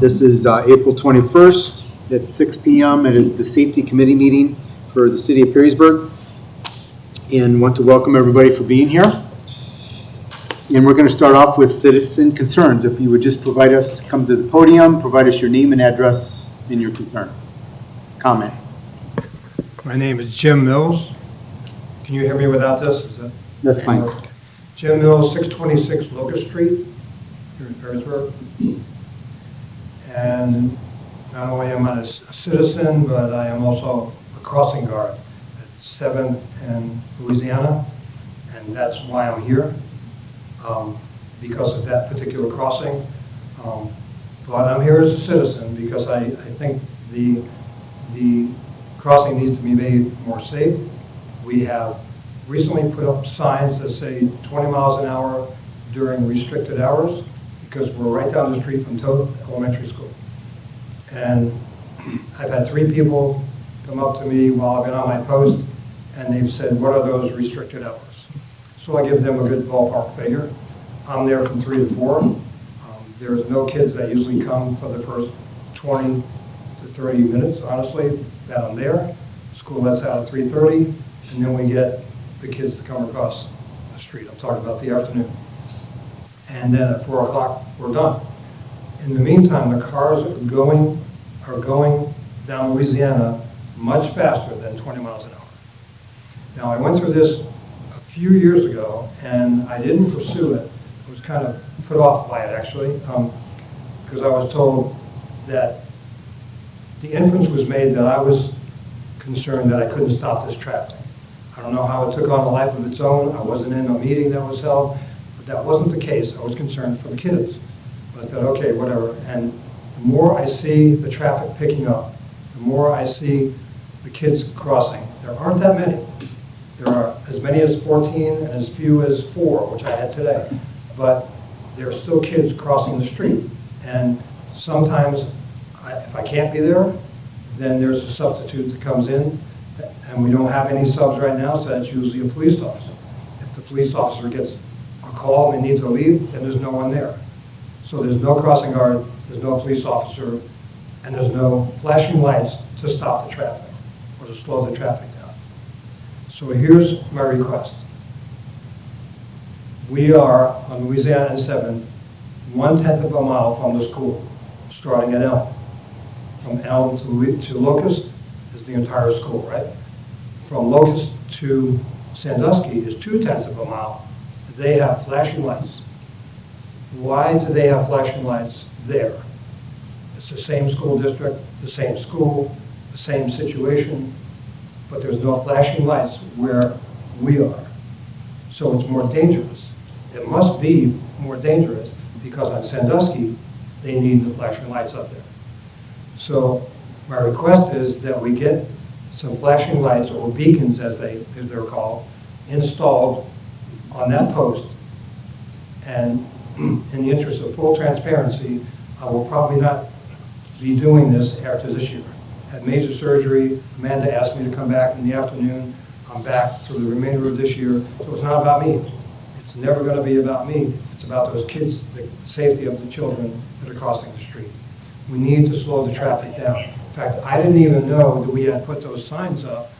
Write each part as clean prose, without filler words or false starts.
This is April 21st at 6 p.m. It is the Safety Committee meeting for the City of Perrysburg. And want to welcome everybody for being here. And we're going to start off with citizen concerns. If you would just come to the podium, provide us your name and address and your concern. Comment. My name is Jim Mills. Can you hear me without this? That's fine. Jim Mills, 626 Locust Street, here in Perrysburg. And not only am I a citizen, but I am also a crossing guard at 7th and Louisiana, and that's why I'm here, because of that particular crossing. But I'm here as a citizen because I think the crossing needs to be made more safe. We have recently put up signs that say 20 miles an hour during restricted hours because we're right down the street from Toth Elementary School. And I've had 3 people come up to me while I've been on my post and they've said, what are those restricted hours? So I give them a good ballpark figure. I'm there from 3 to 4. There's no kids that usually come for the first 20 to 30 minutes, honestly, that I'm there. School lets out at 3:30, and then we get the kids to come across the street. I'm talking about the afternoon. And then at 4 o'clock, we're done. In the meantime, the cars are going down Louisiana much faster than 20 miles an hour. Now, I went through this a few years ago, and I didn't pursue it. I was kind of put off by it, actually, because I was told that the inference was made that I was concerned that I couldn't stop this traffic. I don't know how it took on a life of its own. I wasn't in a meeting that was held, but that wasn't the case. I was concerned for the kids. But I thought, okay, whatever. And the more I see the traffic picking up, the more I see the kids crossing. There aren't that many. There are as many as 14 and as few as 4, which I had today. But there are still kids crossing the street. And sometimes, if I can't be there, then there's a substitute that comes in. And we don't have any subs right now, so that's usually a police officer. If the police officer gets a call and they need to leave, then there's no one there. So there's no crossing guard, there's no police officer, and there's no flashing lights to stop the traffic or to slow the traffic down. So here's my request. We are on Louisiana and 7th, 1/10 of a mile from the school, starting at Elm. From Elm to Locust is the entire school, right? From Locust to Sandusky is 2/10 of a mile. They have flashing lights. Why do they have flashing lights there? It's the same school district, the same school, the same situation, but there's no flashing lights where we are. So it's more dangerous. It must be more dangerous because on Sandusky, they need the flashing lights up there. So my request is that we get some flashing lights or beacons, as they're called, installed on that post. And in the interest of full transparency, I will probably not be doing this after this year. Had major surgery. Amanda asked me to come back in the afternoon. I'm back for the remainder of this year. So it's not about me. It's never going to be about me. It's about those kids, the safety of the children that are crossing the street. We need to slow the traffic down. In fact, I didn't even know that we had put those signs up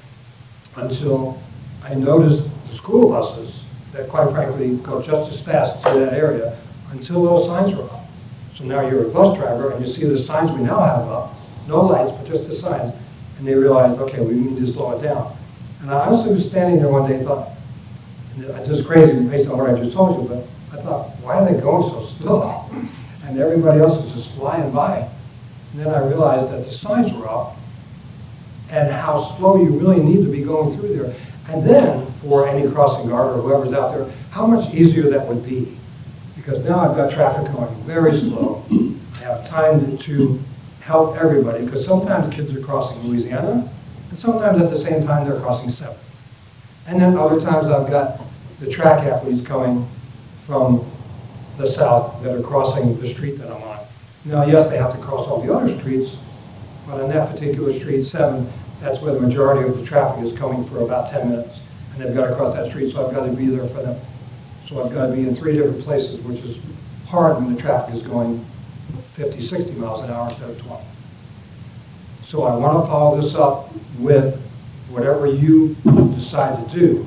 until I noticed the school buses that, quite frankly, go just as fast to that area until those signs were up. So now you're a bus driver and you see the signs we now have up, no lights, but just the signs, and they realized, okay, we need to slow it down. And I honestly was standing there one day and thought, and it's just crazy based on what I just told you, but I thought, why are they going so slow? And everybody else is just flying by. And then I realized that the signs were up and how slow you really need to be going through there. And then for any crossing guard or whoever's out there, how much easier that would be. Because now I've got traffic going very slow. I have time to help everybody because sometimes kids are crossing Louisiana and sometimes at the same time they're crossing 7th. And then other times I've got the track athletes coming from the south that are crossing the street that I'm on. Now, yes, they have to cross all the other streets, but on that particular street, 7, that's where the majority of the traffic is coming for about 10 minutes. And they've got to cross that street, so I've got to be there for them. So I've got to be in 3 different places, which is hard when the traffic is going 50, 60 miles an hour instead of 20. So I want to follow this up with whatever you decide to do,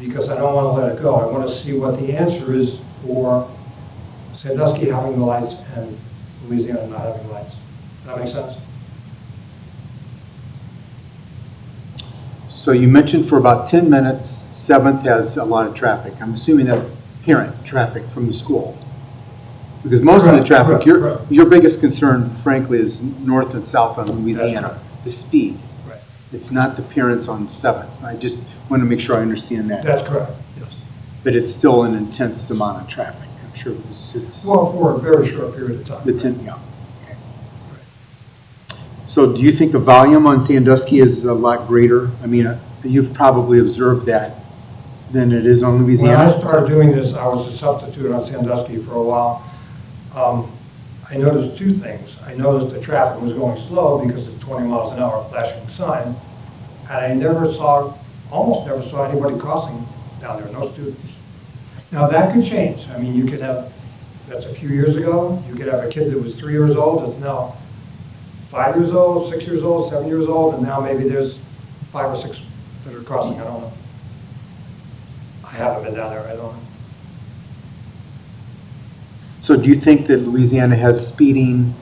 because I don't want to let it go. I want to see what the answer is for Sandusky having the lights and Louisiana not having lights. Does that make sense? So you mentioned for about 10 minutes, 7th has a lot of traffic. I'm assuming that's parent traffic from the school. Because most of the traffic, your biggest concern, frankly, is north and south on Louisiana, the speed. Right. It's not the parents on 7th. I just want to make sure I understand that. That's correct, yes. But it's still an intense amount of traffic. I'm sure it's Well, for a very short period of time. the 10, yeah. Okay. So do you think the volume on Sandusky is a lot greater? I mean, you've probably observed that than it is on When Louisiana? I started doing this, I was a substitute on Sandusky for a while. I noticed two things. I noticed the traffic was going slow because of 20 miles an hour flashing sign, and I almost never saw anybody crossing down there, no students. Now, that could change. I mean, you could have, that's a few years ago, you could have a kid that was 3 years old that's now 5 years old, 6 years old, 7 years old, and now maybe there's 5 or 6 that are crossing, I don't know. I haven't been down there, I don't know. So do you think that Louisiana has speeding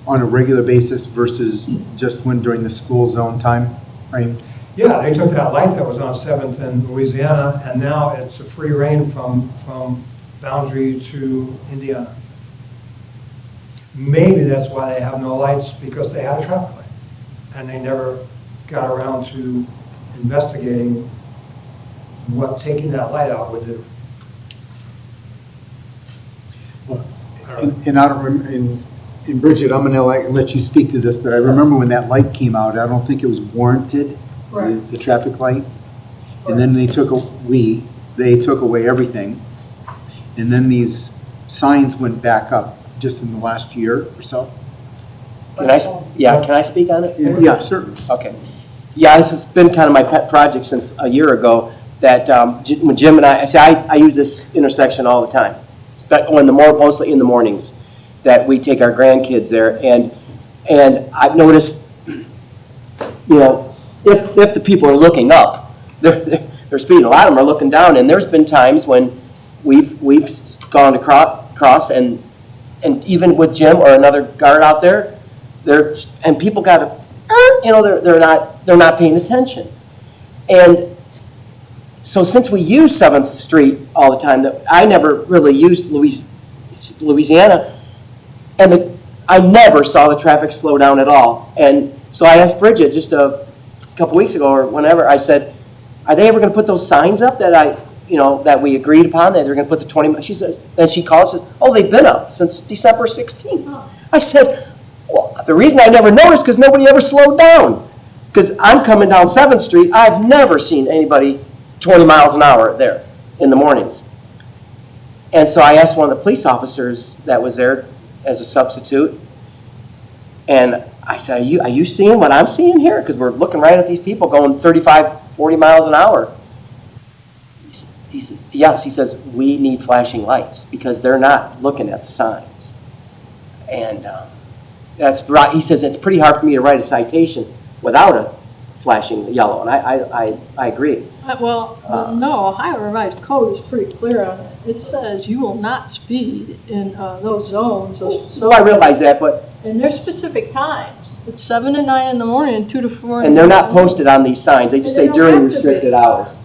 on a regular basis versus just when during the school zone time frame? Yeah, they took that light that was on 7th in Louisiana, and now it's a free reign from Boundary to Indiana. Maybe that's why they have no lights, because they had a traffic light, and they never got around to investigating what taking that light out would do. And I don't and Bridget, I'm going to let you speak to this, but I remember when that light came out, I don't think it was warranted, the traffic light. And then they took away everything. And then these signs went back up just in the last year or so. Can I speak on it? Yeah, certainly. Okay. Yeah, this has been kind of my pet project since a year ago, that when Jim and I use this intersection all the time, mostly in the mornings, that we take our grandkids there, and I've noticed, if the people are looking up, they're speeding. A lot of them are looking down, and there's been times when we've gone across, and even with Jim or another guard out there, and people got to, they're not paying attention, and so since we use 7th Street all the time, that I never really used Louisiana, and I never saw the traffic slow down at all. And so I asked Bridget just a couple weeks ago or whenever, I said, are they ever going to put those signs up that we agreed upon, that they're going to put the 20, she says, then she calls and says, oh, they've been up since December 16th. I said, well, the reason I never noticed because nobody ever slowed down. Because I'm coming down 7th Street, I've never seen anybody 20 miles an hour there in the mornings. And so I asked one of the police officers that was there as a substitute, and I said, are you seeing what I'm seeing here? Because we're looking right at these people going 35, 40 miles an hour. He says, yes, he says, we need flashing lights because they're not looking at the signs. And that's right. He says, it's pretty hard for me to write a citation without a flashing yellow, and I agree. No, Ohio Revised Code is pretty clear on it. It says you will not speed in those zones. So I realize that, but... And there's specific times. It's 7 to 9 in the morning and 2 to 4 And they're not posted on these signs. They just say during restricted hours.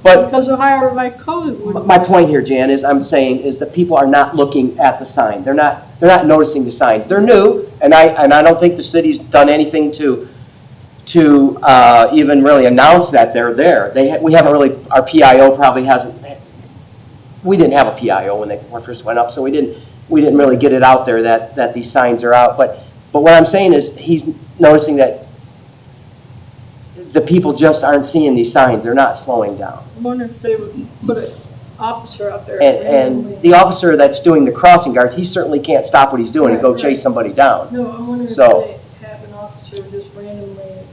But because Ohio Revised Code would... My point here, Jan, is that people are not looking at the sign. They're not noticing the signs. They're new, and I don't think the city's done anything to even really announce that they're there. We haven't really, our PIO probably hasn't, we didn't have a PIO when they first went up, so we didn't really get it out there that these signs are out. But what I'm saying is he's noticing that the people just aren't seeing these signs. They're not slowing down. I wonder if they would put an officer out there. And the officer that's doing the crossing guards, he certainly can't stop what he's doing and go chase somebody down. No, I wonder if they have an officer just randomly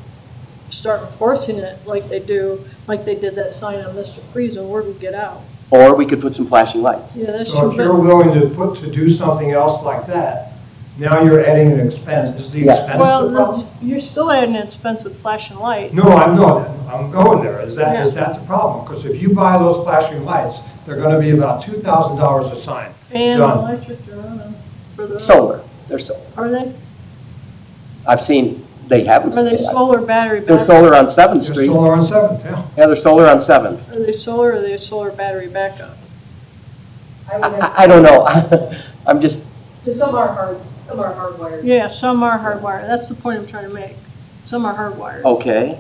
start enforcing it like they did that sign on Mr. Friesen, where do we get out? Or we could put some flashing lights. Yeah, that's So true. if you're willing to do something else like that, now you're adding an expense. Is the Yes. expense Well, the problem? you're still adding an expense with flashing light. No, I'm not. I'm going there. Is Yeah. that the problem? Because if you buy those flashing lights, they're gonna be about $2,000 a sign. And Done. electric, I don't know, for the. Solar, they're solar. Are they? I've seen, they have them. Are they solar battery They're backup? solar on 7th They're Street. solar on Seventh, yeah. Yeah, they're solar on 7th. Are they solar or are they solar battery backup? I don't know. I'm just, So some are hardwired. Yeah, some are hardwired. That's the point I'm trying to make. Some are hardwired. okay.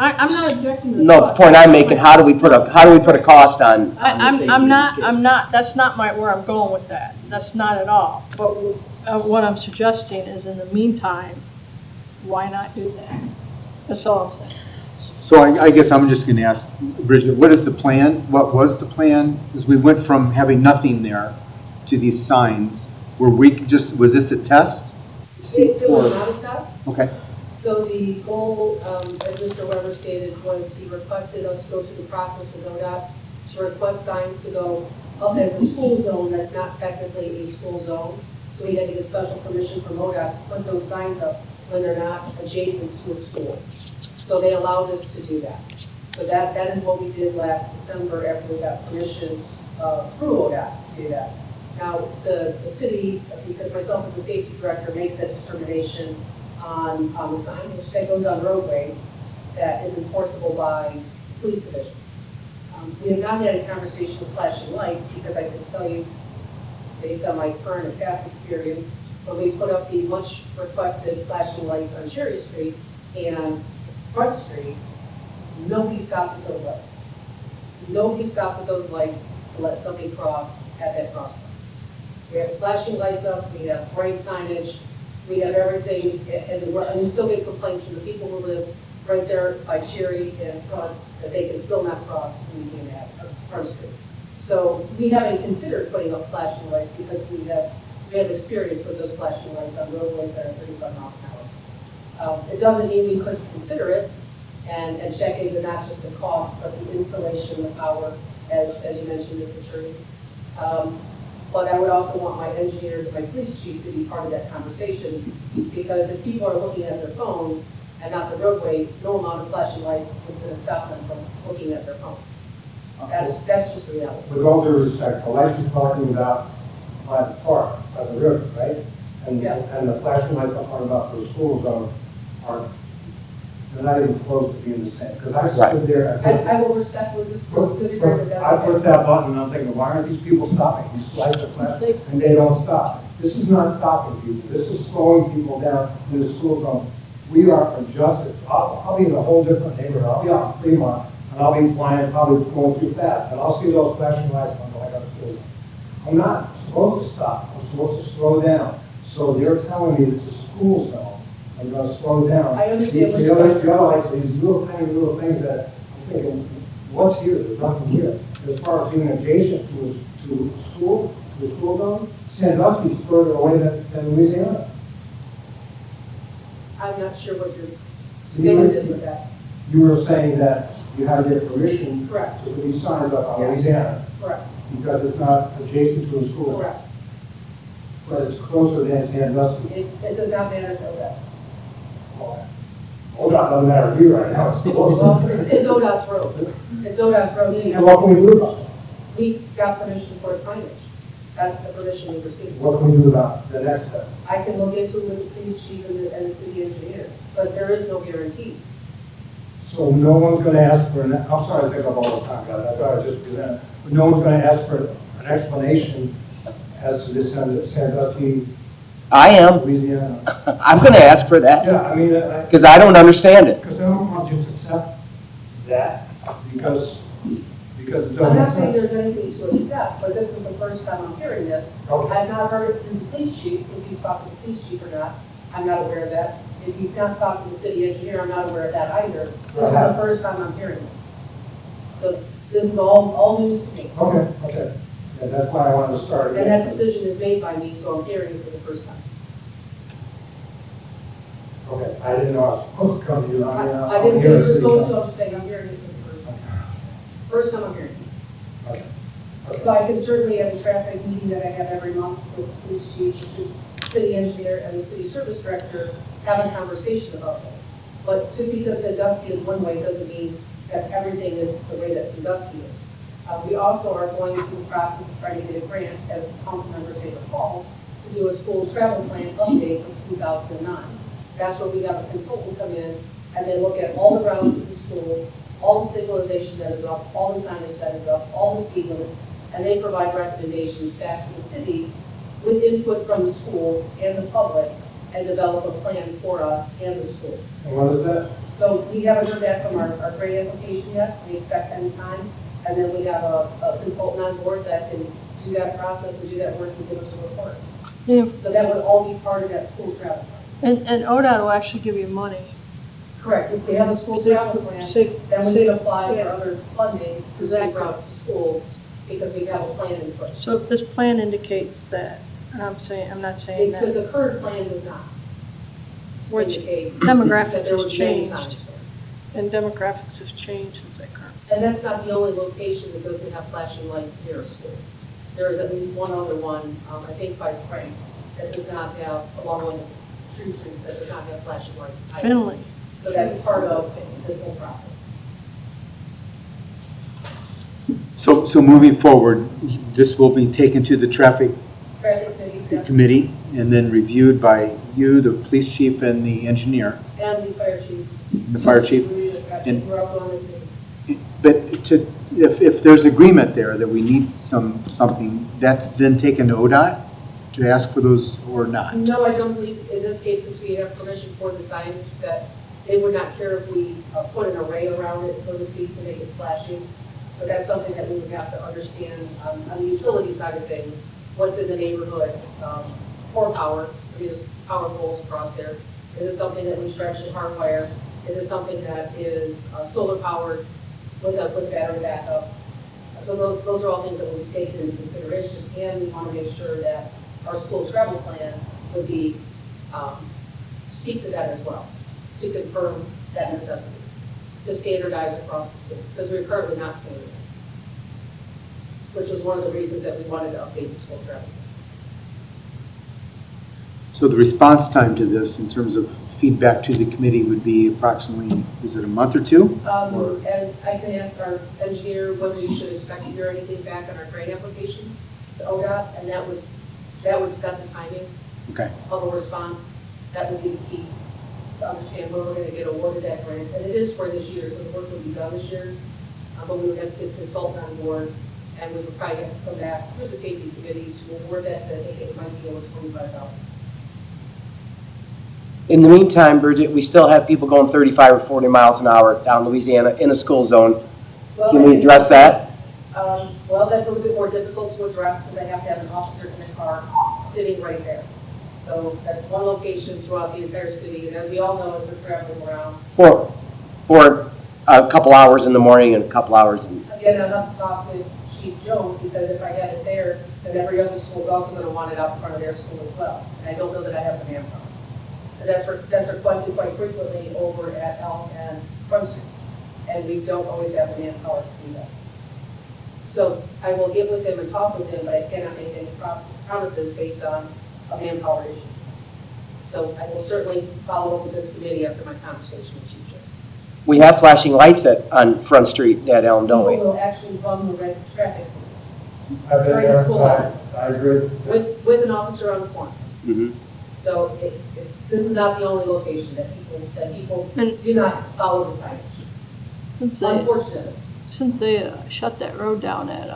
I'm not objecting to the No, the cost. point I'm making, how do we put a cost on? I'm not, that's not where I'm going with that. That's not at all. But what I'm suggesting is in the meantime, why not do that? That's all I'm saying. So I guess I'm just gonna ask Bridget, what is the plan? What was the plan? Because we went from having nothing there to these signs. Was this a test? It was not a test. Okay, So the goal, as Mr. Weber stated, was he requested us to go through the process with ODOT to request signs to go up as a school zone that's not technically a school zone. So we had to get special permission from ODOT to put those signs up when they're not adjacent to a school. So they allowed us to do that. So that is what we did last December after we got permission through ODOT to do that. Now, the city, because myself as the safety director, makes that determination on the sign, which that goes on roadways, that is enforceable by police division. We have not had a conversation with flashing lights because I can tell you, based on my current and past experience, when we put up the much requested flashing lights on Cherry Street and Front Street, nobody stops at those lights. Nobody stops at those lights to let somebody cross at that crosswalk. We have flashing lights up, we have bright signage, we have everything, and we still get complaints from the people who live right there by Cherry and Front that they can still not cross Louisiana Avenue, Front Street. So we haven't considered putting up flashing lights because we have experience with those flashing lights on roadways that are 35 miles an hour. It doesn't mean we couldn't consider it and check into not just the cost, but the installation, the power, as you mentioned, Mr. Attorney. But I would also want my engineers and my police chief to be part of that conversation, because if people are looking at their phones and not the roadway, no amount of flashing lights is going to stop them from looking at their phone. That's just the reality. With all due respect, the lights you're talking about by the park, by the river, right? And, Yes. and the flashing lights I'm talking about for the school zone they're not even close to being the same. Because I stood there. I will respectfully disagree with that. I put that button and I'm thinking, why aren't these people stopping? These lights are flashing and they don't stop. This is not stopping people. This is slowing people down in the school zone. We are adjusted. I'll be in a whole different neighborhood. I'll be out in Fremont and I'll be flying, probably going too fast. And I'll see those flashing lights and I'm going, I gotta slow down. I'm not supposed to stop. I'm supposed to slow down. So they're telling me it's a school zone. I'm going to slow down. I understand what The you're saying. other lights are these little things that I'm thinking, what's here? There's nothing here. As far as being adjacent to a school zone, Sandusky's further away than Louisiana. I'm not sure what your statement is with that. You were saying that you had to get permission Correct. to put these signs up on Yes. Louisiana Correct. because it's not adjacent to a school. Correct. But it's closer than Sandusky. It does not matter to ODOT. Oh, that doesn't matter to you right now. It's Well, closer. it's ODOT's road. It's ODOT's road. So you So what can we do about it? we got permission for signage. That's the permission we received. What can we do about the next step? I can look into it with the police chief and the city engineer, but there is no guarantees. So no one's gonna ask for I'm sorry to take up all the time, guys, I thought I'd just do that. But no one's gonna ask for an explanation as to this Sandusky, I am. Louisiana. I'm going to ask for that Yeah, I mean, because I don't understand it. because I don't want you to accept that because it doesn't I'm not make saying sense. there's anything to accept, but this is the first time I'm hearing this. Okay. I've not heard it from the police chief, if you've talked to the police chief or not, I'm not aware of that. If you've not talked to the city engineer, I'm not aware of that either. This is the first time I'm hearing this. So this is all news to me. Okay. Yeah, that's why I wanted to start. And that decision is made by me, so I'm hearing it for the first time. Okay, I didn't know I was supposed to come to you. I didn't say you were supposed to, I'm just saying I'm hearing it for the first time. First time I'm hearing it. So I can certainly have a traffic meeting that I have every month with the police chief, the city engineer, and the city service director, have a conversation about this. But just because Sandusky is one way doesn't mean that everything is the way that Sandusky is. We also are going through the process of trying to get a grant, as council members may recall, to do a school travel plan update from 2009. That's where we have a consultant come in and they look at all the routes to the schools, all the signalization that is up, all the signage that is up, all the speed limits, and they provide recommendations back to the city with input from the schools and the public and develop a plan for us and the schools. And what is that? So we haven't heard back from our grant application yet. We expect any time. And then we have a consultant on board that can do that process and do that work and give us a report. Yeah. So that would all be part of that school travel plan. And ODOT will actually give you money. Correct. If we have a school travel plan, then we can apply for other funding through safe Exactly. routes to schools because we have a plan in place. So if this plan indicates that, and I'm not saying Because that, the current plan does not which indicate demographics that there has would be any changed, signage there. and demographics has changed since that current. And that's not the only location that doesn't have flashing lights near a school. There is at least one other one, I think by Frank, that does not have, along one of the tree streets, that does not have flashing lights either. Finley. So that's part of this whole process. So moving forward, this will be taken to the traffic Transit committee, yes, committee and then reviewed by you, the police chief, and the engineer, and the fire chief. the fire chief. And- We're also on the committee. But if there's agreement there that we need something, that's then taken to ODOT to ask for those or not? No, I don't believe, in this case, since we have permission for the sign, that they would not care if we put an array around it, so to speak, to make it flashing. But that's something that we would have to understand on the utility side of things, what's in the neighborhood, for power, I mean, there's power poles across there. Is it something that we stretch and hardwire? Is it something that is solar powered with a battery backup? So those are all things that will be taken into consideration, and we want to make sure that our school travel plan would be, speak to that as well, to confirm that necessity, to standardize across the city, because we're currently not standardized, which was one of the reasons that we wanted to update the school travel. So the response time to this in terms of feedback to the committee would be approximately, is it a month or two? As I can ask our engineer when we should expect to hear anything back on our grant application to ODOT, and that would set the timing Okay. of a response. That would be the key to understand where we're going to get awarded that grant. And it is for this year, so the work will be done this year. But we would have to get a consultant on board, and we would probably have to come back through the safety committee to award that. I think it might be over $25,000. In the meantime, Bridget, we still have people going 35 or 40 miles an hour down Louisiana in a school zone. Well, Can we address that? Well, that's a little bit more difficult to address because I have to have an officer in the car sitting right there. So that's one location throughout the entire city, and as we all know, as we're traveling around, For a couple hours in the morning and a couple hours in. again, I'd have to talk with Chief Jones, because if I had it there, then every other school is also going to want it out in front of their school as well. And I don't know that I have the manpower. Because that's requested quite frequently over at Elm and Front Street, and we don't always have the manpower to do that. So I will get with him and talk with him, but I cannot make any promises based on a manpower issue. So I will certainly follow up with this committee after my conversation with Chief Jones. We have flashing lights on Front Street at Elm, don't we? People will actually run the red traffic signal I've been during there, school hours I agree. with an officer on the corner. Mhm. So this is not the only location that people do not follow the signage, unfortunately. Since they shut that road down at,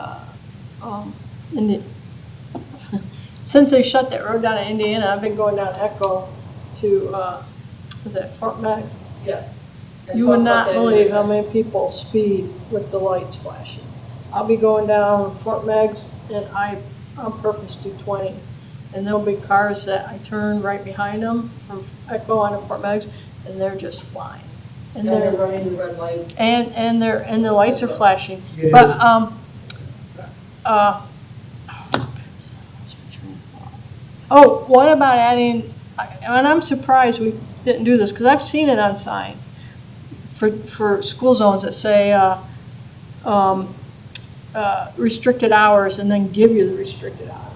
since they shut that road down in Indiana, I've been going down Echo to, was that Fort Meigs? Yes. And You talk would about not that believe how intersection. many people speed with the lights flashing. I'll be going down Fort Meigs and I on purpose do 20. And there'll be cars that I turn right behind them from Echo onto Fort Meigs and they're just flying. And they're running the red light. And the lights are flashing. Yeah. But, oh, what about adding, and I'm surprised we didn't do this, because I've seen it on signs for school zones that say, restricted hours and then give you the restricted hours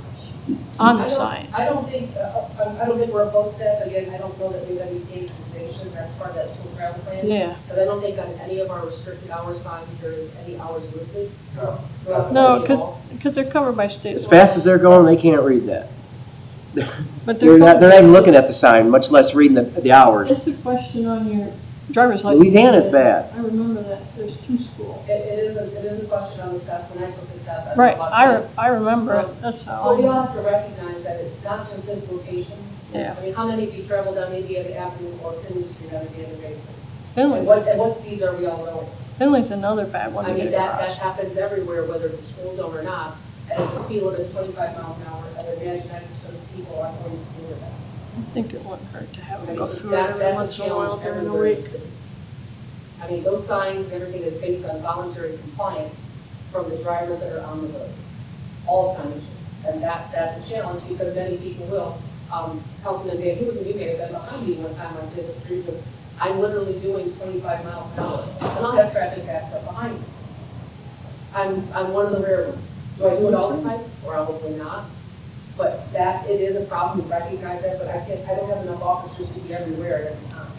on the signs. I don't think we're opposed to that, but again, I don't know that we've any state cessation, that's part of that school travel plan. Yeah. Because I don't think on any of our restricted hour signs, there is any hours listed. No. throughout the No, city hall. because they're covered by state As law. fast as they're going, they can't read that. But They're not covered. even looking at the sign, much less reading the hours. It's a question on your driver's license. Louisiana's bad. I remember that, there's 2 schools. It is a question on the test, when I took the test. Right, I I remember it, that's how. But we all have to recognize that it's not just this location. Yeah. I mean, how many of you travel down Indiana Avenue or Finley Street on a daily basis? And Finley's, what speeds are we all going? Finley's another bad one I to mean, get that across. happens everywhere, whether it's a school zone or not. And if the speed limit is 25 miles an hour, I would imagine 90% of people aren't going to do that. I think it wouldn't hurt to have I them mean, go so through it every that's once a in a while challenge during the everywhere in the week. city. I mean, those signs and everything is based on voluntary compliance from the drivers that are on the road. All signages. And that's a challenge because many people will. Councilman Van Hoosen, you may have been behind me one time on Fifth Street, but I'm literally doing 25 miles an hour. And I'll have traffic backed up behind me. I'm one of the rare ones. Do I do it all the time? Probably not. But it is a problem, we recognize that, but I don't have enough officers to be everywhere at every time.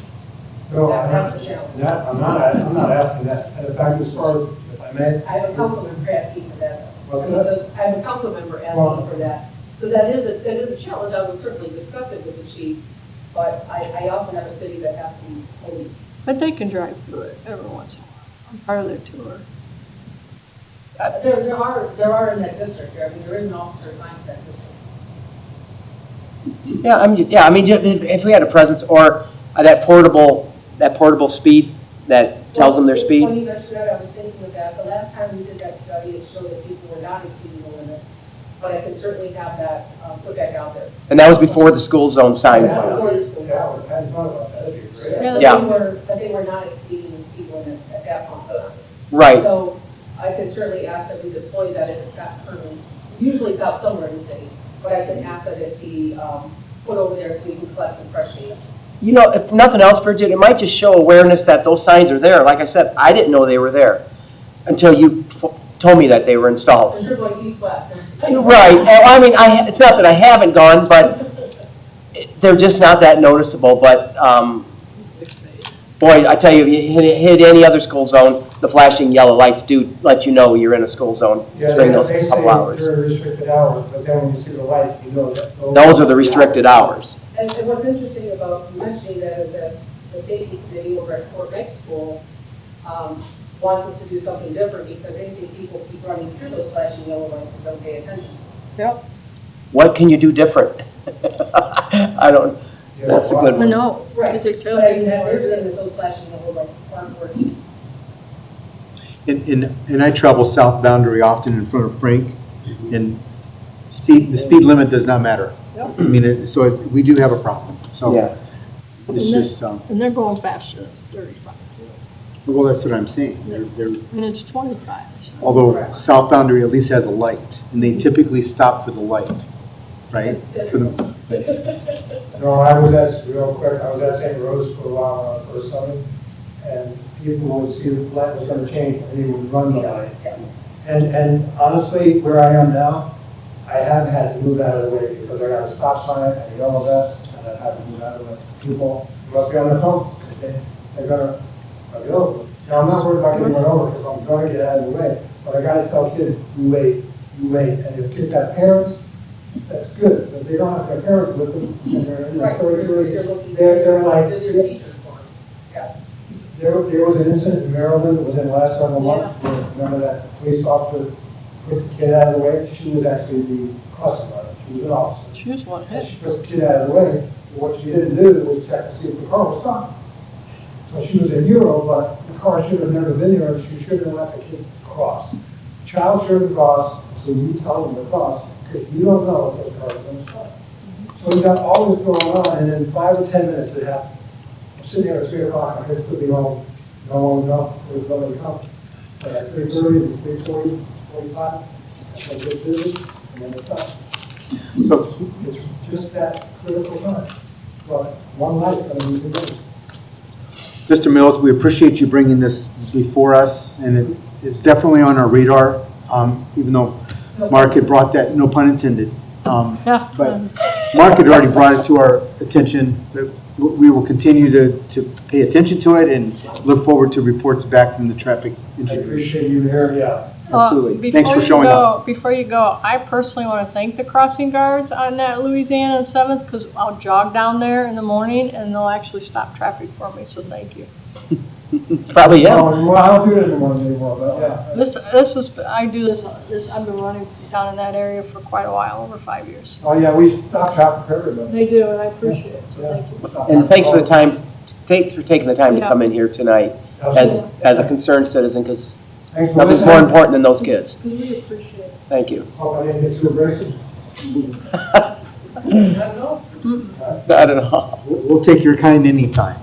So No, that's the challenge. I'm not asking that. And in fact, as far as, if I may, I have a council member asking for that. What's that? I have a council member asking for that. So that is a challenge. I will certainly discuss it with the chief, but I also have a city that has to be policed. But they can drive through it every once in a while, on part of their tour. There are in that district, I mean, there is an officer assigned to that district. If we had a presence or that portable speed that tells them their It's speed. funny you mentioned that, I was thinking of that. The last time we did that study, it showed that people were not exceeding the limits, but I can certainly have that put back out there. And that was before the school zone signs went up. Before the school. Yeah, I hadn't thought about that. That'd be great. Yeah, Yeah. that they were not exceeding the speed limit at that point in time. Right. So I can certainly ask that we deploy that if it's not currently, usually it's out somewhere in the city, but I can ask that it be put over there so we can collect some fresh data. You know, if nothing else, Bridget, it might just show awareness that those signs are there. Like I said, I didn't know they were there until you told me that they were installed. Because you're going east-west. Right. I mean, it's not that I haven't gone, but they're just not that noticeable. But boy, I tell you, if you hit any other school zone, the flashing yellow lights do let you know you're in a school zone Yeah, during those they couple say hours. during restricted hours, but then when you see the lights, you know that. Those are the restricted hours. And what's interesting about mentioning that is that the safety committee over at Fort Mex School wants us to do something different because they see people keep running through those flashing yellow lights and don't pay attention. Yep. What can you do different? I don't, that's a good I one. know. Right, They but tell I mean, you. they're saying that those flashing yellow lights aren't working. And I travel south boundary often in front of Frank, and the speed limit does not matter. Yep. I mean, we do have a problem, so Yeah. it's just, And they're going faster than 35, well, that's what I'm saying. They're, and it's 25. So. although south boundary at least has a light, and they typically stop for the light, right? For the, No, I was at, real quick, I was at St. Rose for a while when I was first coming, and people would see the light was gonna change, and they would run the light. Yes. And honestly, where I am now, I have had to move out of the way because I got a stop sign and a yellow vest, and I had to move out of the way. People must be on their phone, they're gonna run me over. Now, I'm not worried about getting run over because I'm trying to get out of the way, but I gotta tell kids, you wait, and if kids have parents, that's good, but they don't have their parents with them, and they're in their Right, third grade, you're looking, they're like, they're their teachers for them. Yes. there was an incident in Maryland within the last several months, where, remember that police officer put the kid out of the way? She was actually the crossing guard, she was an officer. She was one And hit. she put the kid out of the way, but what she didn't do was check to see if the car was stopped. So she was a hero, but the car should have never been there, and she shouldn't have let the kid cross. Child shouldn't cross, so you tell them to cross, because you don't know if the car is going to stop. So we got all this going on, and in 5 or 10 minutes it happened. I'm sitting there at 3 o'clock, I could be home, no one would know, there was nobody coming. But at 3:30, 3:40, 45, I get busy, and then it's up. so It's just that critical time. But one life, I mean, you can do. Mr. Mills, we appreciate you bringing this before us, and it's definitely on our radar. even though Mark had brought that, no pun intended. Yeah. But Mark had already brought it to our attention, but we will continue to pay attention to it and look forward to reports back from the traffic I engineer. appreciate you here, yeah. Absolutely. Thanks for showing up. Before you go, I personally want to thank the crossing guards on that Louisiana and 7th, because I'll jog down there in the morning and they'll actually stop traffic for me, so thank you. It's probably, yeah. Oh, well, I don't do it anymore, but yeah. This is, I do this, I've been running down in that area for quite a while, over 5 years. Oh, yeah, we stop traffic for everybody. They do, and I appreciate it, so thank you. And thanks for the time, thanks for taking the time to Yeah. come in here tonight as a concerned citizen, because Thanks for nothing's listening. more important than those kids. Because we appreciate it. Thank you. Hope I didn't get too aggressive. Not at all. We'll take your kind anytime.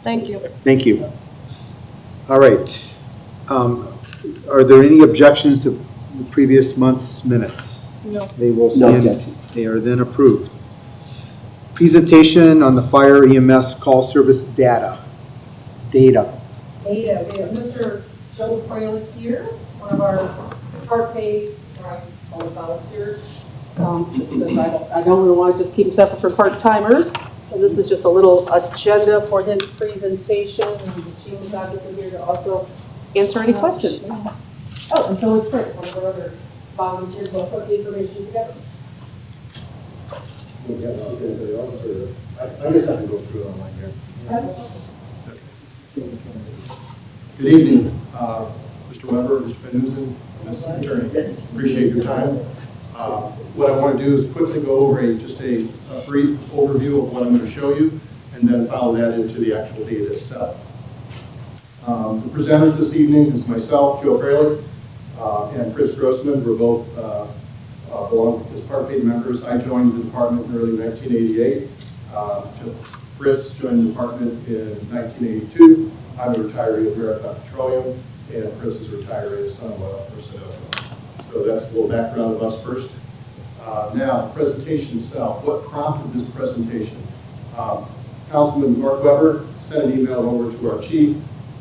Thank you. Thank you. All right. Are there any objections to the previous month's minutes? No. They will No stand. objections. They are then approved. Presentation on the fire EMS call service data. Ada, we have Mr. Joe Fralick here, one of our part-pays, all the volunteers. Just because I don't really want to just keep it separate for part-timers. And this is just a little agenda for his presentation. And Jean is obviously here to also answer any questions. Oh, and so is Chris, one of our other volunteers. We'll put the information together. I guess I can go through it online here. That's Good evening, Mr. Weber, Mr. Van Duzen, Mr. Attorney. Appreciate your time. What I want to do is quickly go over just a brief overview of what I'm going to show you, and then follow that into the actual data itself. The presenters this evening is myself, Joe Fralick, and Fritz Grossman. We're both belong as part-paid members. I joined the department in early 1988. Fritz joined the department in 1982. I'm a retiree of Marathon Petroleum, and Chris is a retiree of Sunwell or Sunoco. So that's a little background of us first. Now, the presentation itself. What prompted this presentation? Councilman Mark Weber sent an email over to our chief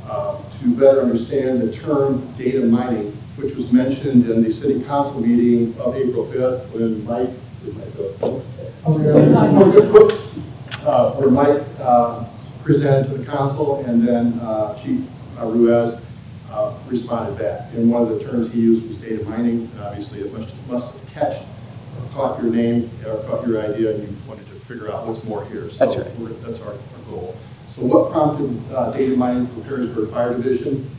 to better understand the term data mining, which was mentioned in the city council meeting of April 5th when Mike presented to the council, and then Chief Ruiz responded back. And one of the terms he used was data mining. Obviously, it must have caught your name or caught your idea, and you wanted to figure out what's more here. So That's right. That's our goal. So what prompted data mining for Perrysburg Fire Division?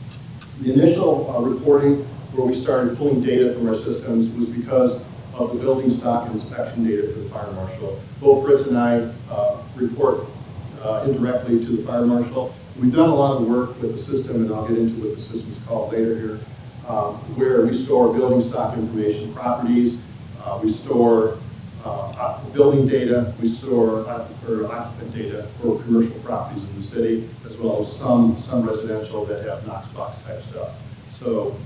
The initial reporting where we started pulling data from our systems was because of the building stock and inspection data for the fire marshal. Both Fritz and I report indirectly to the fire marshal. We've done a lot of work with the system, and I'll get into what the system's called later here, where we store building stock information, properties, we store building data, we store occupant data for commercial properties in the city, as well as some residential that have Knox box type stuff. So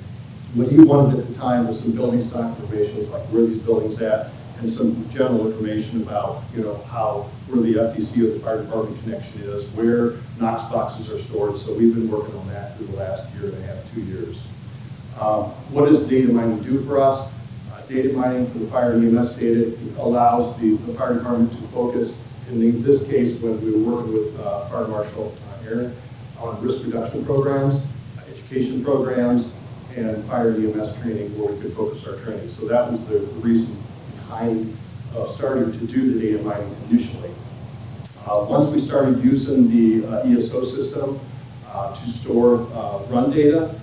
what he wanted at the time was some building stock information, like where these buildings at, and some general information about, where the FDC or the fire department connection is, where Knox boxes are stored. So we've been working on that for the last year and a half, 2 years. What does data mining do for us? Data mining for the fire and EMS data allows the fire department to focus, in this case, when we were working with Fire Marshal Aaron, on risk reduction programs, education programs, and fire and EMS training, where we could focus our training. So that was the reason behind starting to do the data mining initially. Once we started using the ESO system to store run data,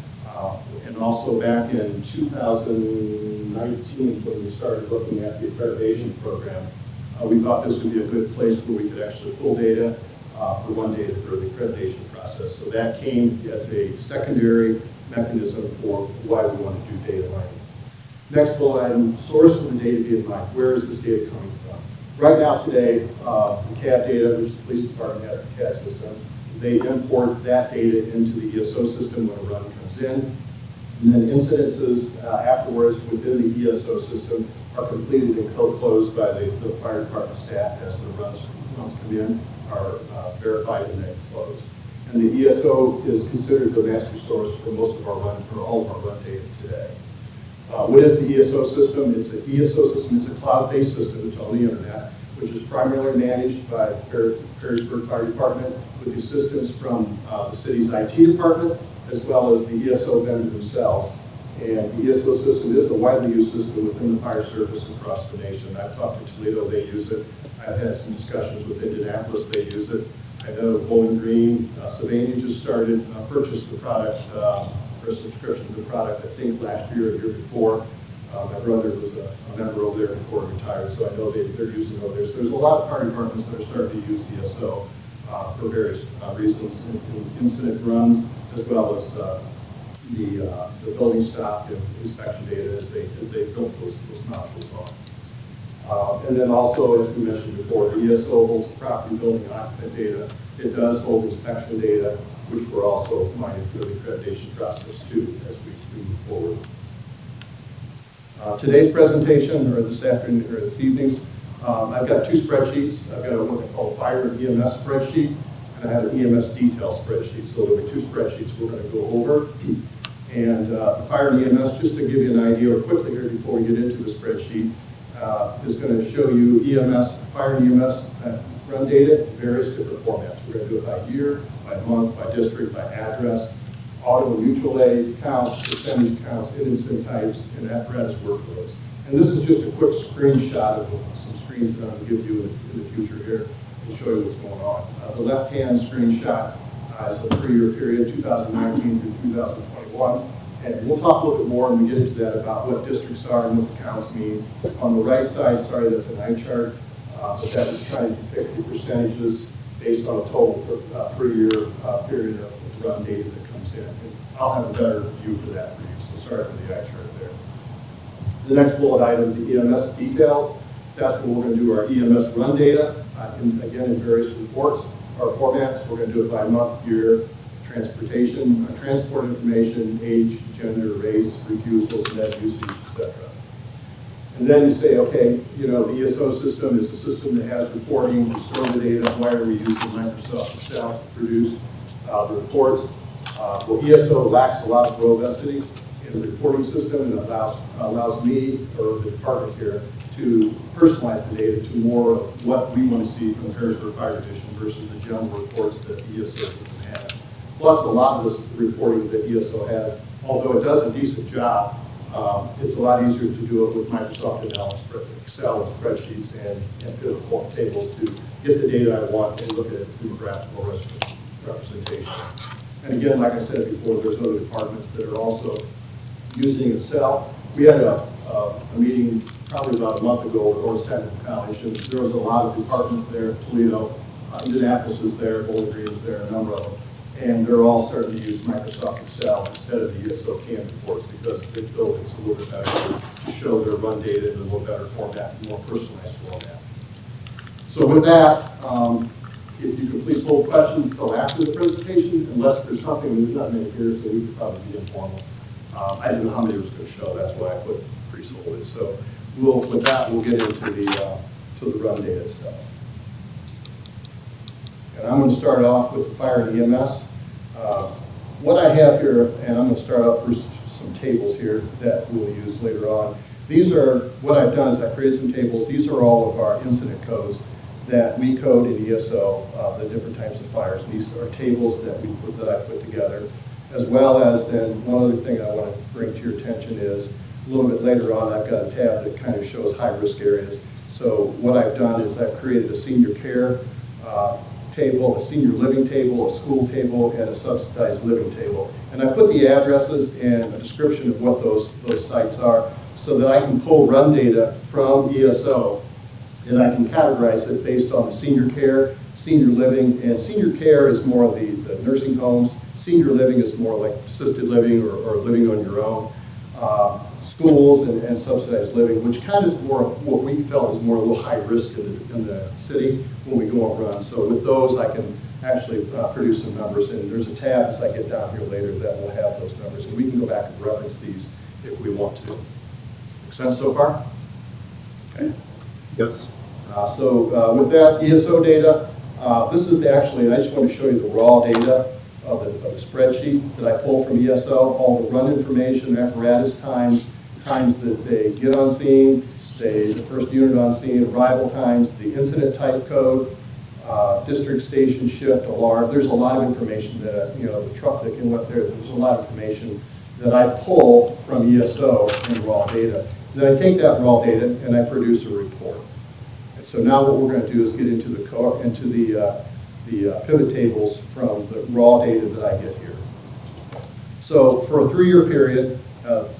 and also back in 2019 when we started looking at the accreditation program, we thought this would be a good place where we could actually pull data for run data for the accreditation process. So that came as a secondary mechanism for why we want to do data mining. Next bullet item, source of the data being mined. Where is this data coming from? Right now today, the CAD data, which the police department has the CAD system, they import that data into the ESO system when a run comes in. And then incidences afterwards within the ESO system are completed and closed by the fire department staff as the runs come in, are verified and then closed. And the ESO is considered the master source for most of our run, or all of our run data today. What is the ESO system? It's an ESO system. It's a cloud-based system. It's on the internet, which is primarily managed by Perrysburg Fire Department with the assistance from the city's IT department, as well as the ESO vendor themselves. And the ESO system is a widely used system within the fire service across the nation. I've talked to Toledo, they use it. I've had some discussions with Indianapolis, they use it. I know Bowling Green, Sylvania just started, purchased the product, for a subscription to the product, I think last year or the year before. My brother was a member over there before he retired, so I know they're using it over there. So there's a lot of fire departments that are starting to use ESO for various reasons, incident runs, as well as the building stock and inspection data as they build those modules on. And then also, as we mentioned before, the ESO holds property building occupant data. It does hold inspection data, which we're also mining through the accreditation process too as we move forward. Today's presentation, or this afternoon, or this evening's, I've got two spreadsheets. I've got what they call Fire and EMS spreadsheet, and I have an Ems Detail Spreadsheet. So there'll be two spreadsheets we're going to go over. And the Fire and EMS, just to give you an idea quickly here before we get into the spreadsheet, is going to show you EMS, Fire and EMS run data in various different formats. We're going to do it by year, by month, by district, by address, auto and mutual aid counts, percentage counts, incident types, and apparatus workloads. And this is just a quick screenshot of some screens that I'm going to give you in the future here and show you what's going on. The left-hand screenshot is a 3-year period, 2019 through 2021. And we'll talk a little bit more when we get into that about what districts are and what the counts mean. On the right side, sorry, that's an eye chart, but that is trying to depict the percentages based on a total 3-year period of run data that comes in. And I'll have a better view for that for you, so sorry for the eye chart there. The next bullet item, the EMS details. That's where we're going to do our EMS run data, again in various reports or formats. We're going to do it by month, year, transportation, transport information, age, gender, race, refusals, med usage, etc. And then you say, okay, you know, the ESO system is a system that has reporting, we store the data. Why are we using Microsoft Excel to produce the reports? Well, ESO lacks a lot of robustity in the reporting system, and allows me, or the department here, to personalize the data to more of what we want to see from the Perrysburg Fire Division versus the general reports that the ESO system has. Plus, a lot of this reporting that ESO has, although it does a decent job, it's a lot easier to do it with Microsoft Excel and spreadsheets and pivot tables to get the data I want and look at it through a graphical representation. And again, like I said before, there's other departments that are also using Excel. We had a meeting probably about a month ago with Orange Technical College, and there was a lot of departments there. Toledo, Indianapolis was there, Bowling Green was there, a number of them. And they're all starting to use Microsoft Excel instead of the ESO CAN reports because they feel it's a little bit better to show their run data in a little better format, more personalized format. So with that, if you could please hold questions until after the presentation, unless there's something, there's not many here, so we could probably be informal. I didn't know how many was going to show, that's why I put pre-sold. So with that, we'll get into the run data itself. And I'm going to start off with the fire and EMS. What I have here, and I'm going to start off with some tables here that we'll use later on. These are, what I've done is I've created some tables. These are all of our incident codes that we code in ESO, the different types of fires. These are tables that I put together, as well as then one other thing I want to bring to your attention is a little bit later on I've got a tab that kind of shows high risk areas. So what I've done is I've created a senior care table, a senior living table, a school table, and a subsidized living table. And I put the addresses and a description of what those sites are so that I can pull run data from ESO and I can categorize it based on the senior care, senior living, and senior care is more of the nursing homes. Senior living is more like assisted living or living on your own. Schools and subsidized living, which kind of is more what we felt is more a little high risk in the city when we go on runs. So with those, I can actually produce some numbers, and there's a tab as I get down here later that will have those numbers, and we can go back and reference these if we want to. Make sense so far? Okay. Yes. So with that ESO data, this is actually, I just want to show you the raw data the spreadsheet that I pull from ESO, all the run information, apparatus times that they get on scene, the first unit on scene, arrival times, the incident type code, district station shift, alarm. There's a lot of information that, the truck that came up there's a lot of information that I pull from ESO in raw data. Then I take that raw data and I produce a report. And so now what we're going to do is get into the pivot tables from the raw data that I get here. So for a 3-year period,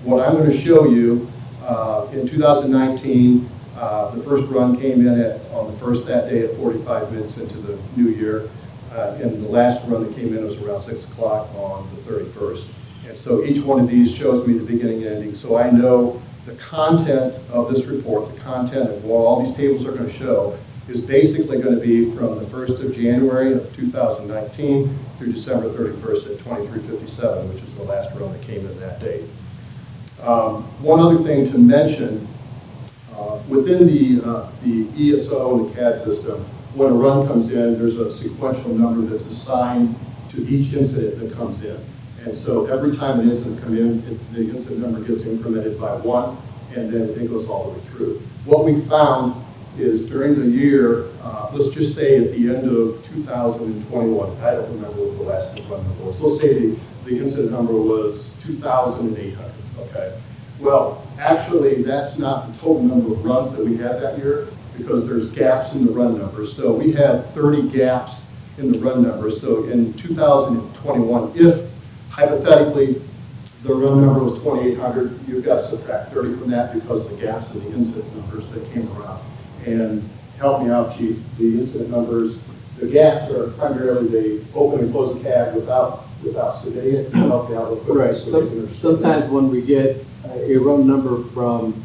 what I'm going to show you in 2019, the first run came in on the first that day at 45 minutes into the new year. And the last run that came in was around 6 o'clock on the 31st. And so each one of these shows me the beginning and ending. So I know the content of this report, the content of what all these tables are going to show, is basically going to be from the 1st of January of 2019 through December 31st at 23:57, which is the last run that came in that date. One other thing to mention, within the ESO and the CAD system, when a run comes in, there's a sequential number that's assigned to each incident that comes in. And so every time an incident comes in, the incident number gets incremented by 1, and then it goes all the way through. What we found is during the year, let's just say at the end of 2021, I don't remember what the last run number was. Let's say the incident number was 2,800, okay? Well, actually, that's not the total number of runs that we had that year, because there's gaps in the run numbers. So we had 30 gaps in the run numbers. So in 2021, if hypothetically the run number was 2,800, you've got to subtract 30 from that because of the gaps in the incident numbers that came around. And help me out, Chief, the incident numbers, the gaps are primarily they open and close the cab without submitting it. Help me out with Right. Sometimes when we get a run number from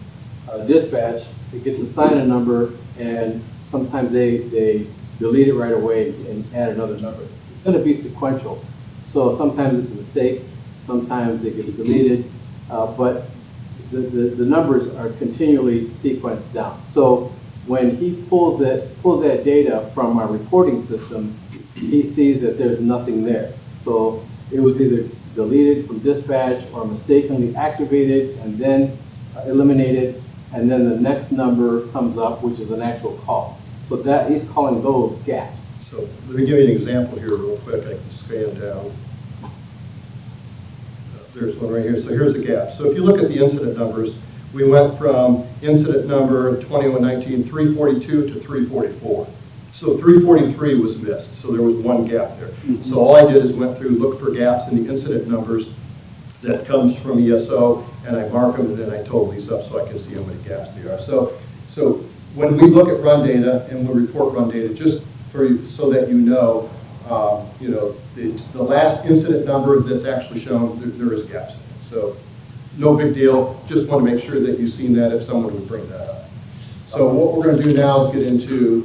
dispatch, it gets assigned a number, and sometimes they delete it right away and add another number. It's going to be sequential. So sometimes it's a mistake, sometimes it gets deleted, but the numbers are continually sequenced down. So when he pulls that data from our reporting systems, he sees that there's nothing there. So it was either deleted from dispatch or mistakenly activated and then eliminated, and then the next number comes up, which is an actual call. So that he's calling those gaps. So let me give you an example here real quick. I can scan down. There's one right here. So here's the gap. So if you look at the incident numbers, we went from incident number 2119, 342 to 344. So 343 was missed. So there was one gap there. So all I did is went through, looked for gaps in the incident numbers that comes from ESO, and I mark them, and then I total these up so I can see how many gaps there are. So when we look at run data and we report run data, just for you, so that you know, the last incident number that's actually shown, there is gaps in it. So no big deal. Just want to make sure that you've seen that if someone would bring that up. So what we're going to do now is get into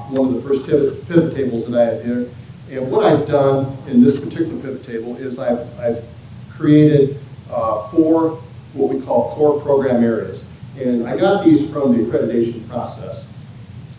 one of the first pivot tables that I have here. And what I've done in this particular pivot table is I've created 4 what we call core program areas. And I got these from the accreditation process.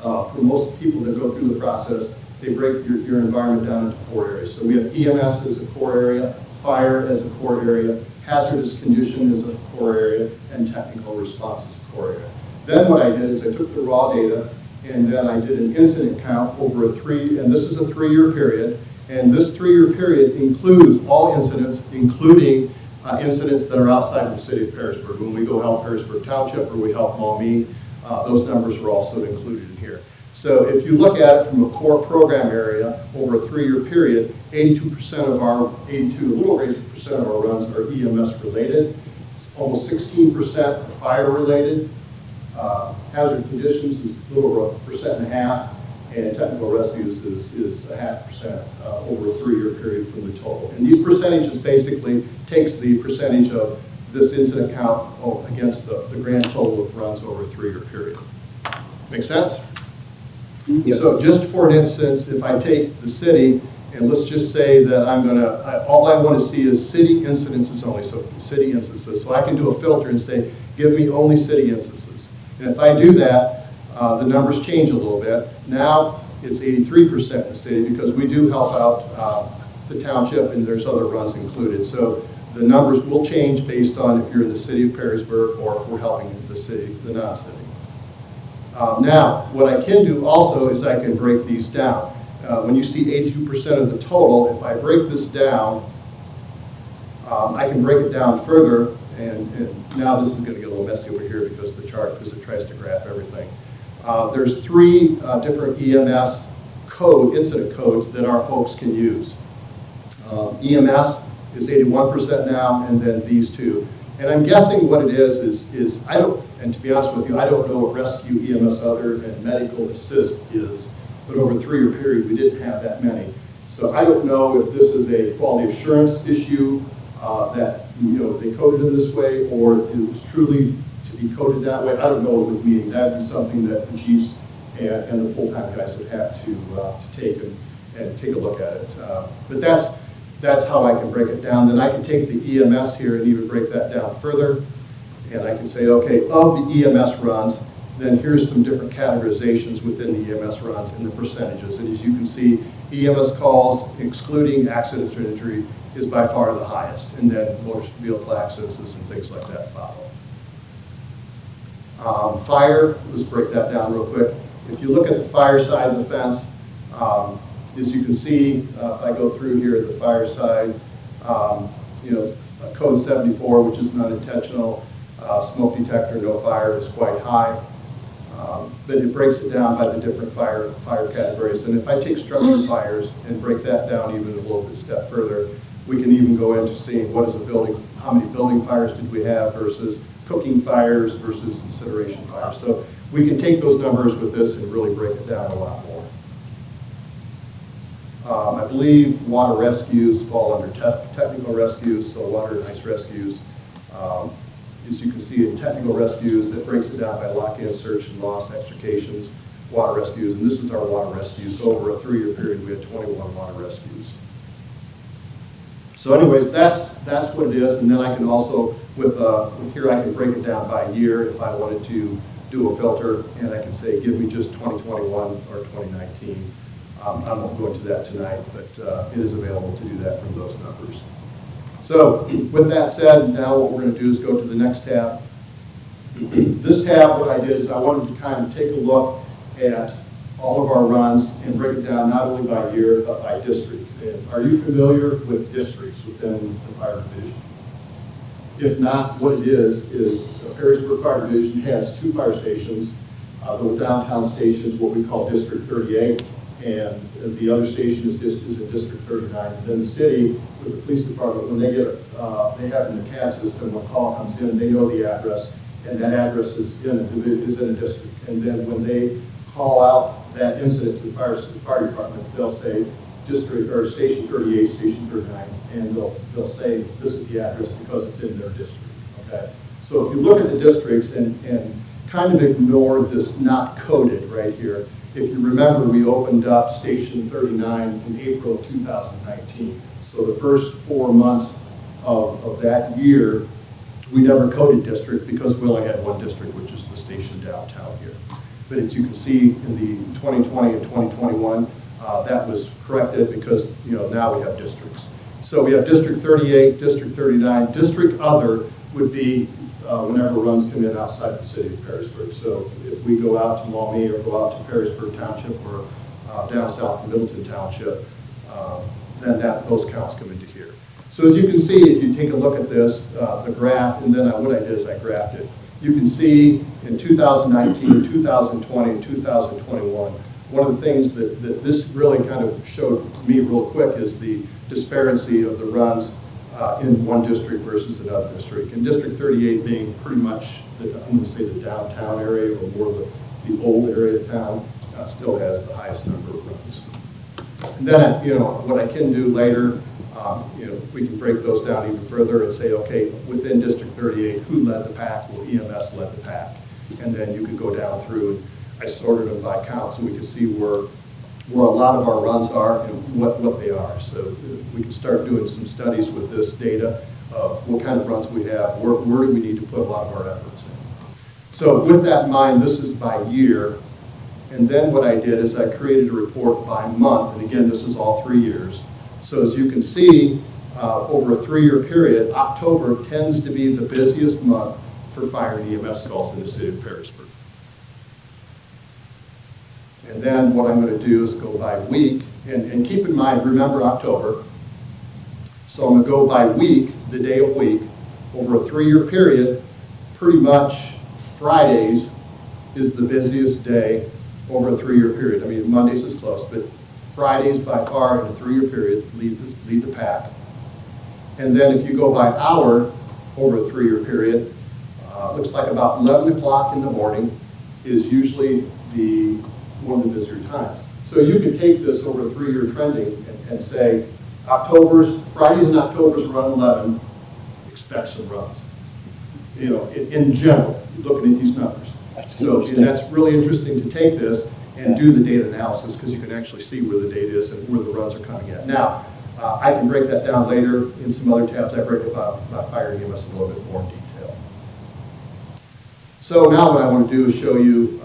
For most people that go through the process, they break your environment down into 4 areas. So we have EMS as a core area, fire as a core area, hazardous condition as a core area, and technical response as a core area. Then what I did is I took the raw data and then I did an incident count over and this is a 3-year period, and this 3-year period includes all incidents, including incidents that are outside of the city of Perrysburg. When we go help Perrysburg Township or we help Maumee, those numbers are also included in here. So if you look at it from a core program area over a 3-year period, 82% of our, a little over 80% of our runs are EMS related. It's almost 16% are fire related. Hazard conditions is a little over 1.5%, and technical rescues is 0.5% over a 3-year period from the total. And these percentages basically takes the percentage of this incident count against the grand total of runs over a 3-year period. Make sense? Yes. So just for an instance, if I take the city, and let's just say that all I want to see is city incidences only, so city instances. So I can do a filter and say, give me only city instances. And if I do that, the numbers change a little bit. Now it's 83% in the city because we do help out the township, and there's other runs included. So the numbers will change based on if you're in the city of Perrysburg or if we're helping the city, the non-city. Now, what I can do also is I can break these down. When you see 82% of the total, if I break this down, I can break it down further, and now this is going to get a little messy over here because the chart, because it tries to graph everything. There's 3 different EMS incident codes that our folks can use. EMS is 81% now, and then these 2. And I'm guessing what it is I don't, and to be honest with you, I don't know what rescue, EMS other, and medical assist is, but over a 3-year period, we didn't have that many. So I don't know if this is a quality assurance issue that, they coded it this way, or it was truly to be coded that way. I don't know what would mean. That would be something that the chiefs and the full-time guys would have to take and take a look at it. But that's how I can break it down. Then I can take the EMS here and even break that down further. And I can say, okay, of the EMS runs, then here's some different categorizations within the EMS runs and the percentages. And as you can see, EMS calls, excluding accidents or injury, is by far the highest. And then motor vehicle accidents and things like that follow. Fire, let's break that down real quick. If you look at the fire side of the fence, as you can see, if I go through here at the fire side, code 74, which is an unintentional smoke detector, no fire, is quite high. But it breaks it down by the different fire categories. And if I take structure fires and break that down even a little bit step further, we can even go into seeing what is a building, how many building fires did we have versus cooking fires versus incineration fires. So we can take those numbers with this and really break it down a lot more. I believe water rescues fall under technical rescues, so water and ice rescues. As you can see in technical rescues, that breaks it down by lock-in, search, and loss, extrications, water rescues, and this is our water rescues. So over a 3-year period, we had 21 water rescues. So anyways, that's what it is, and then I can also, with here, I can break it down by year if I wanted to do a filter, and I can say, give me just 2021 or 2019. I won't go into that tonight, but it is available to do that from those numbers. So with that said, now what we're going to do is go to the next tab. This tab, what I did is I wanted to kind of take a look at all of our runs and break it down not only by year, but by district. And are you familiar with districts within the fire division? If not, what it is the Perrysburg Fire Division has 2 fire stations. The downtown station is what we call District 38, and the other station is in District 39. And then the city, with the police department, when they get they have in the CAD system, when a call comes in, they know the address, and that address is in a district. And then when they call out that incident to the fire department, they'll say district or station 38, station 39, and they'll say this is the address because it's in their district. Okay. So if you look at the districts and kind of ignore this not coded right here. If you remember, we opened up Station 39 in April of 2019. So the first 4 months of that year, we never coded district because we only had one district, which is the station downtown here. But as you can see in the 2020 and 2021, that was corrected because now we have districts. So we have District 38, District 39. District Other would be whenever runs come in outside the city of Perrysburg. So if we go out to Maumee or go out to Perrysburg Township or down south to Middleton Township, then those counts come into here. So as you can see, if you take a look at this, the graph, and then what I did is I graphed it. You can see in 2019, 2020, and 2021, one of the things that this really kind of showed me real quick is the disparity of the runs in one district versus another district. And District 38 being pretty much, I'm going to say the downtown area or more the old area of town, still has the highest number of runs. And then, what I can do later, we can break those down even further and say, okay, within District 38, who led the pack? Well, EMS led the pack. And then you can go down through, and I sorted them by count so we can see where a lot of our runs are and what they are. So we can start doing some studies with this data of what kind of runs we have, where do we need to put a lot of our efforts in. So with that in mind, this is by year. And then what I did is I created a report by month, and again, this is all 3 years. So as you can see, over a 3-year period, October tends to be the busiest month for fire and EMS calls in the city of Perrysburg. And then what I'm going to do is go by week, and keep in mind, remember October. So I'm going to go by week, the day of week, over a 3-year period. Pretty much Fridays is the busiest day over a 3-year period. I mean, Mondays is close, but Fridays by far in a 3-year period lead the pack. And then if you go by hour over a 3-year period, looks like about 11 o'clock in the morning is usually one of the busier times. So you could take this over a 3-year trending and say, Fridays and October's run 11, expect some runs. You know, in general, looking at these numbers. That's So, interesting. and that's really interesting to take this and do the data analysis, because you can actually see where the data is and where the runs are coming at. Now, I can break that down later in some other tabs. I break about fire and EMS a little bit more in detail. So now what I want to do is show you,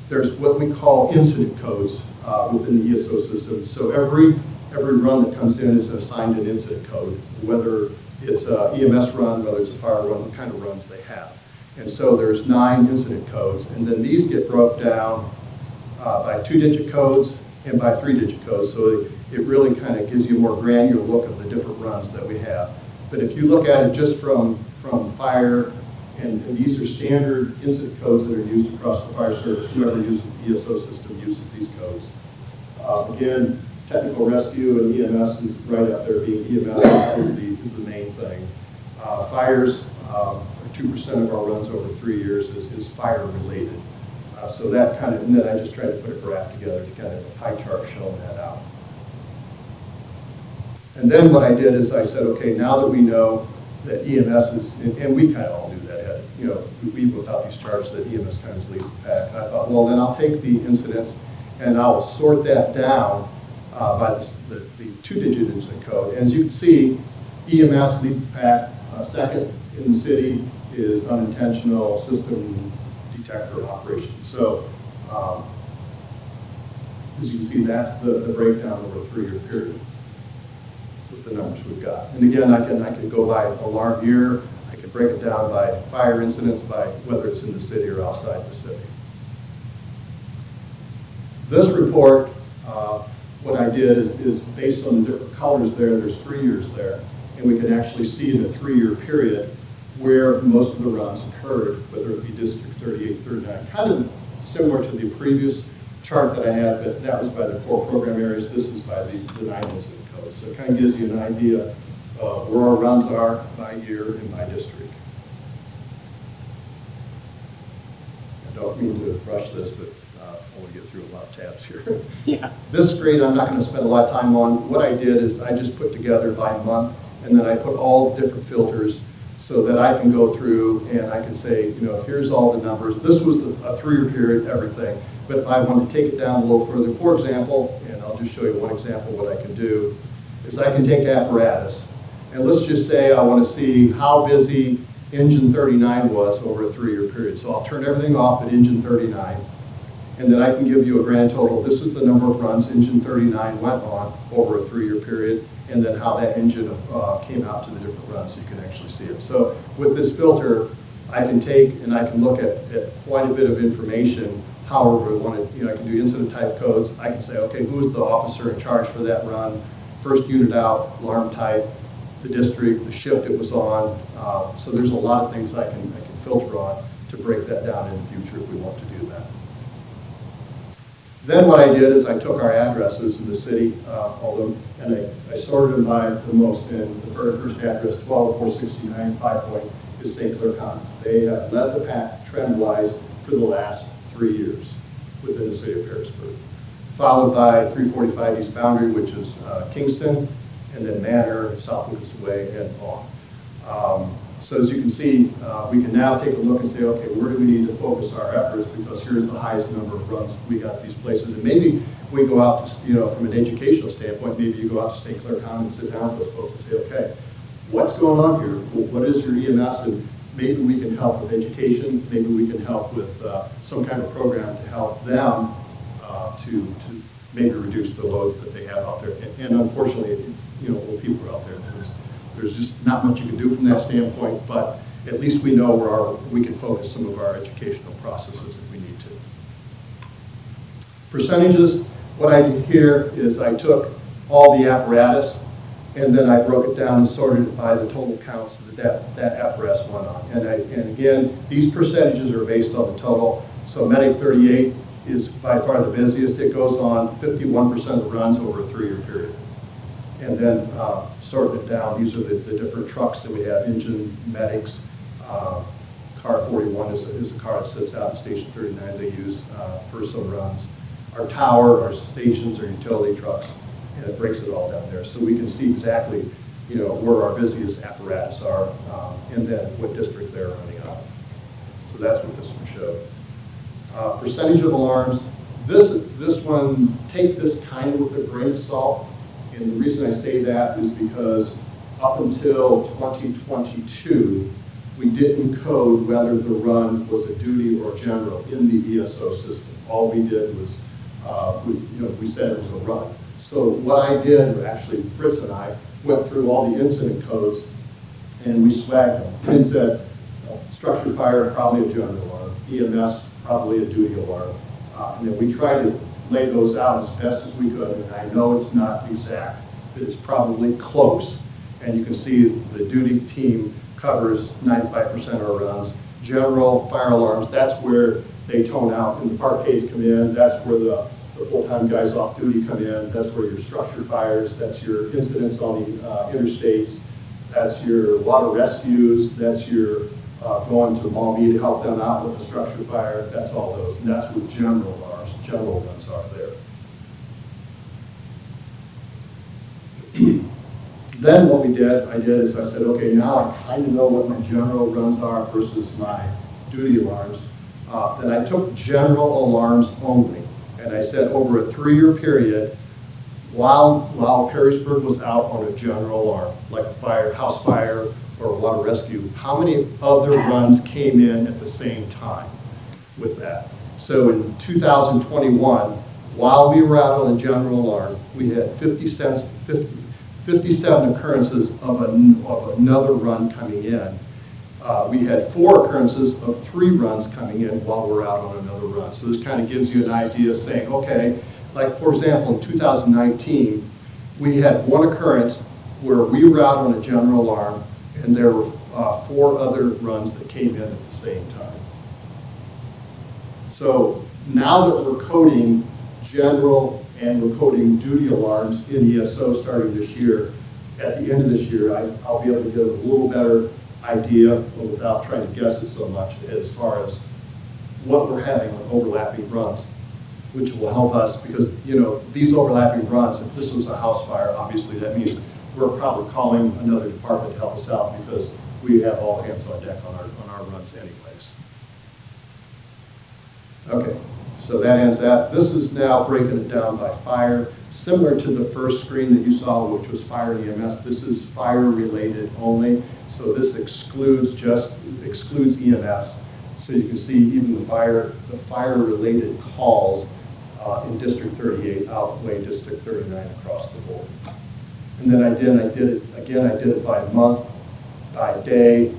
there's what we call incident codes within the ESO system. So every run that comes in is assigned an incident code, whether it's an EMS run, whether it's a fire run, what kind of runs they have. And so there's 9 incident codes, and then these get broke down by 2-digit codes and by 3-digit codes. So it really kind of gives you a more granular look of the different runs that we have. But if you look at it just from fire, and these are standard incident codes that are used across the fire service. Whoever uses the ESO system uses these codes. Again, technical rescue and EMS is right up there. Being EMS is the main thing. Fires, 2% of our runs over 3 years is fire related. So that kind of, and then I just tried to put a graph together to kind of a pie chart showing that out. And then what I did is I said, okay, now that we know that EMS is, and we kind of all knew that, you know, we without these charts that EMS kind of leads the pack. And I thought, well, then I'll take the incidents and I'll sort that down by the 2-digit incident code. And as you can see, EMS leads the pack. Second in the city is unintentional system detector operation. So as you can see, that's the breakdown over a 3-year period with the numbers we've got. And again, I can go by alarm year. I can break it down by fire incidents, by whether it's in the city or outside the city. This report, what I did is based on the different colors there's 3 years there, and we can actually see in a 3-year period where most of the runs occurred, whether it be District 38, 39, kind of similar to the previous chart that I had, but that was by the core program areas. This is by the 9 incident codes. So it kind of gives you an idea of where our runs are by year and by district. I don't mean to rush this, but I want to get through a lot of tabs here. Yeah. This screen I'm not going to spend a lot of time on. What I did is I just put together by month, and then I put all the different filters so that I can go through and I can say, you know, here's all the numbers. This was a 3-year period, everything. But if I want to take it down a little further, for example, and I'll just show you one example of what I can do, is I can take apparatus. And let's just say I want to see how busy engine 39 was over a 3-year period. So I'll turn everything off at engine 39. And then I can give you a grand total. This is the number of runs engine 39 went on over a 3-year period, and then how that engine came out to the different runs, so you can actually see it. So with this filter, I can take and I can look at quite a bit of information. However, I want to, you know, I can do incident type codes. I can say, okay, who is the officer in charge for that run? First unit out, alarm type, the district, the shift it was on. So there's a lot of things I can filter on to break that down in the future if we want to do that. Then what I did is I took our addresses in the city, and I sorted them by the most. And the very first address, 12469, 5 Point, is St. Clair Commons. They have led the pack trend-wise for the last 3 years within the city of Perrysburg. Followed by 345 East Boundary, which is Kingston, and then Manor, South Lucas Way, and on. So as you can see, we can now take a look and say, okay, where do we need to focus our efforts, because here's the highest number of runs we got these places. And maybe we go out to, you know, from an educational standpoint, maybe you go out to St. Clair County and sit down with those folks and say, okay, what's going on here? What is your EMS? And maybe we can help with education. Maybe we can help with some kind of program to help them to maybe reduce the loads that they have out there. And unfortunately, it's, when people are out there, there's just not much you can do from that standpoint, but at least we know where we can focus some of our educational processes if we need to. Percentages, what I did here is I took all the apparatus and then I broke it down and sorted it by the total counts that apparatus went on. And again, these percentages are based on the total. So Medic 38 is by far the busiest. It goes on 51% of the runs over a 3-year period. And then sorting it down, these are the different trucks that we have, engine, medics. Car 41 is a car that sits out at Station 39 they use for some runs. Our tower, our stations, our utility trucks, and it breaks it all down there. So we can see exactly, where our busiest apparatus are, and then what district they're running out of. So that's what this one showed. Percentage of alarms. This one, take this kind of with a grain of salt. And the reason I say that is because up until 2022, we didn't code whether the run was a duty or general in the ESO system. All we did was, we said it was a run. So what I did, actually Fritz and I, went through all the incident codes and we swagged them and said, structure fire, probably a general alarm, EMS, probably a duty alarm. And then we tried to lay those out as best as we could, and I know it's not exact, but it's probably close. And you can see the duty team covers 95% of our runs. General fire alarms, that's where they tone out and the parkades come in, that's where the full-time guys off duty come in, that's where your structure fires, that's your incidents on the interstates, that's your water rescues, that's your going to Maumee to help them out with a structure fire, that's all those, and that's what general runs are there. Then what I did is I said, okay, now I kind of know what my general runs are versus my duty alarms. Then I took general alarms only, and I said over a 3-year period, while Perrysburg was out on a general alarm, like a fire, house fire, or water rescue, how many other runs came in at the same time with that? So in 2021, while we were out on a general alarm, we had 57 occurrences of another run coming in. We had 4 occurrences of 3 runs coming in while we're out on another run. So this kind of gives you an idea of saying, okay, like for example, in 2019, we had 1 occurrence where we were out on a general alarm and there were 4 other runs that came in at the same time. So now that we're coding general and we're coding duty alarms in ESO starting this year, at the end of this year, I'll be able to get a little better idea without trying to guess it so much as far as what we're having on overlapping runs, which will help us because, these overlapping runs, if this was a house fire, obviously that means we're probably calling another department to help us out because we have all hands on deck on our runs anyways. Okay, so that ends that. This is now breaking it down by fire. Similar to the first screen that you saw, which was fire and EMS, this is fire related only. So this excludes EMS. So you can see even the fire related calls in District 38 outweigh District 39 across the board. And then I did it by month, by day,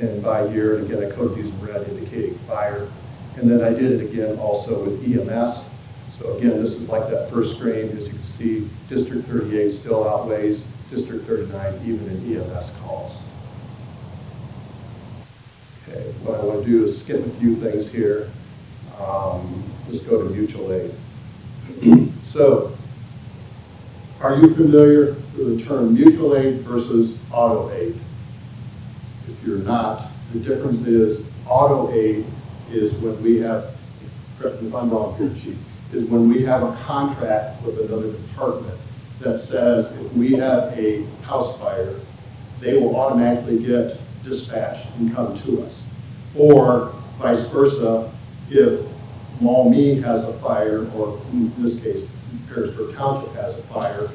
and by year. And again, I coded these in red indicating fire. And then I did it again also with EMS. So again, this is like that first screen. As you can see, District 38 still outweighs District 39 even in EMS calls. Okay, what I want to do is skip a few things here. Let's go to mutual aid. So, are you familiar with the term mutual aid versus auto aid? If you're not, the difference is auto aid is when we have, correct me if I'm wrong here, Chief, is when we have a contract with another department that says if we have a house fire, they will automatically get dispatched and come to us. Or vice versa, if Maumee has a fire, or in this case, Perrysburg Township has a fire,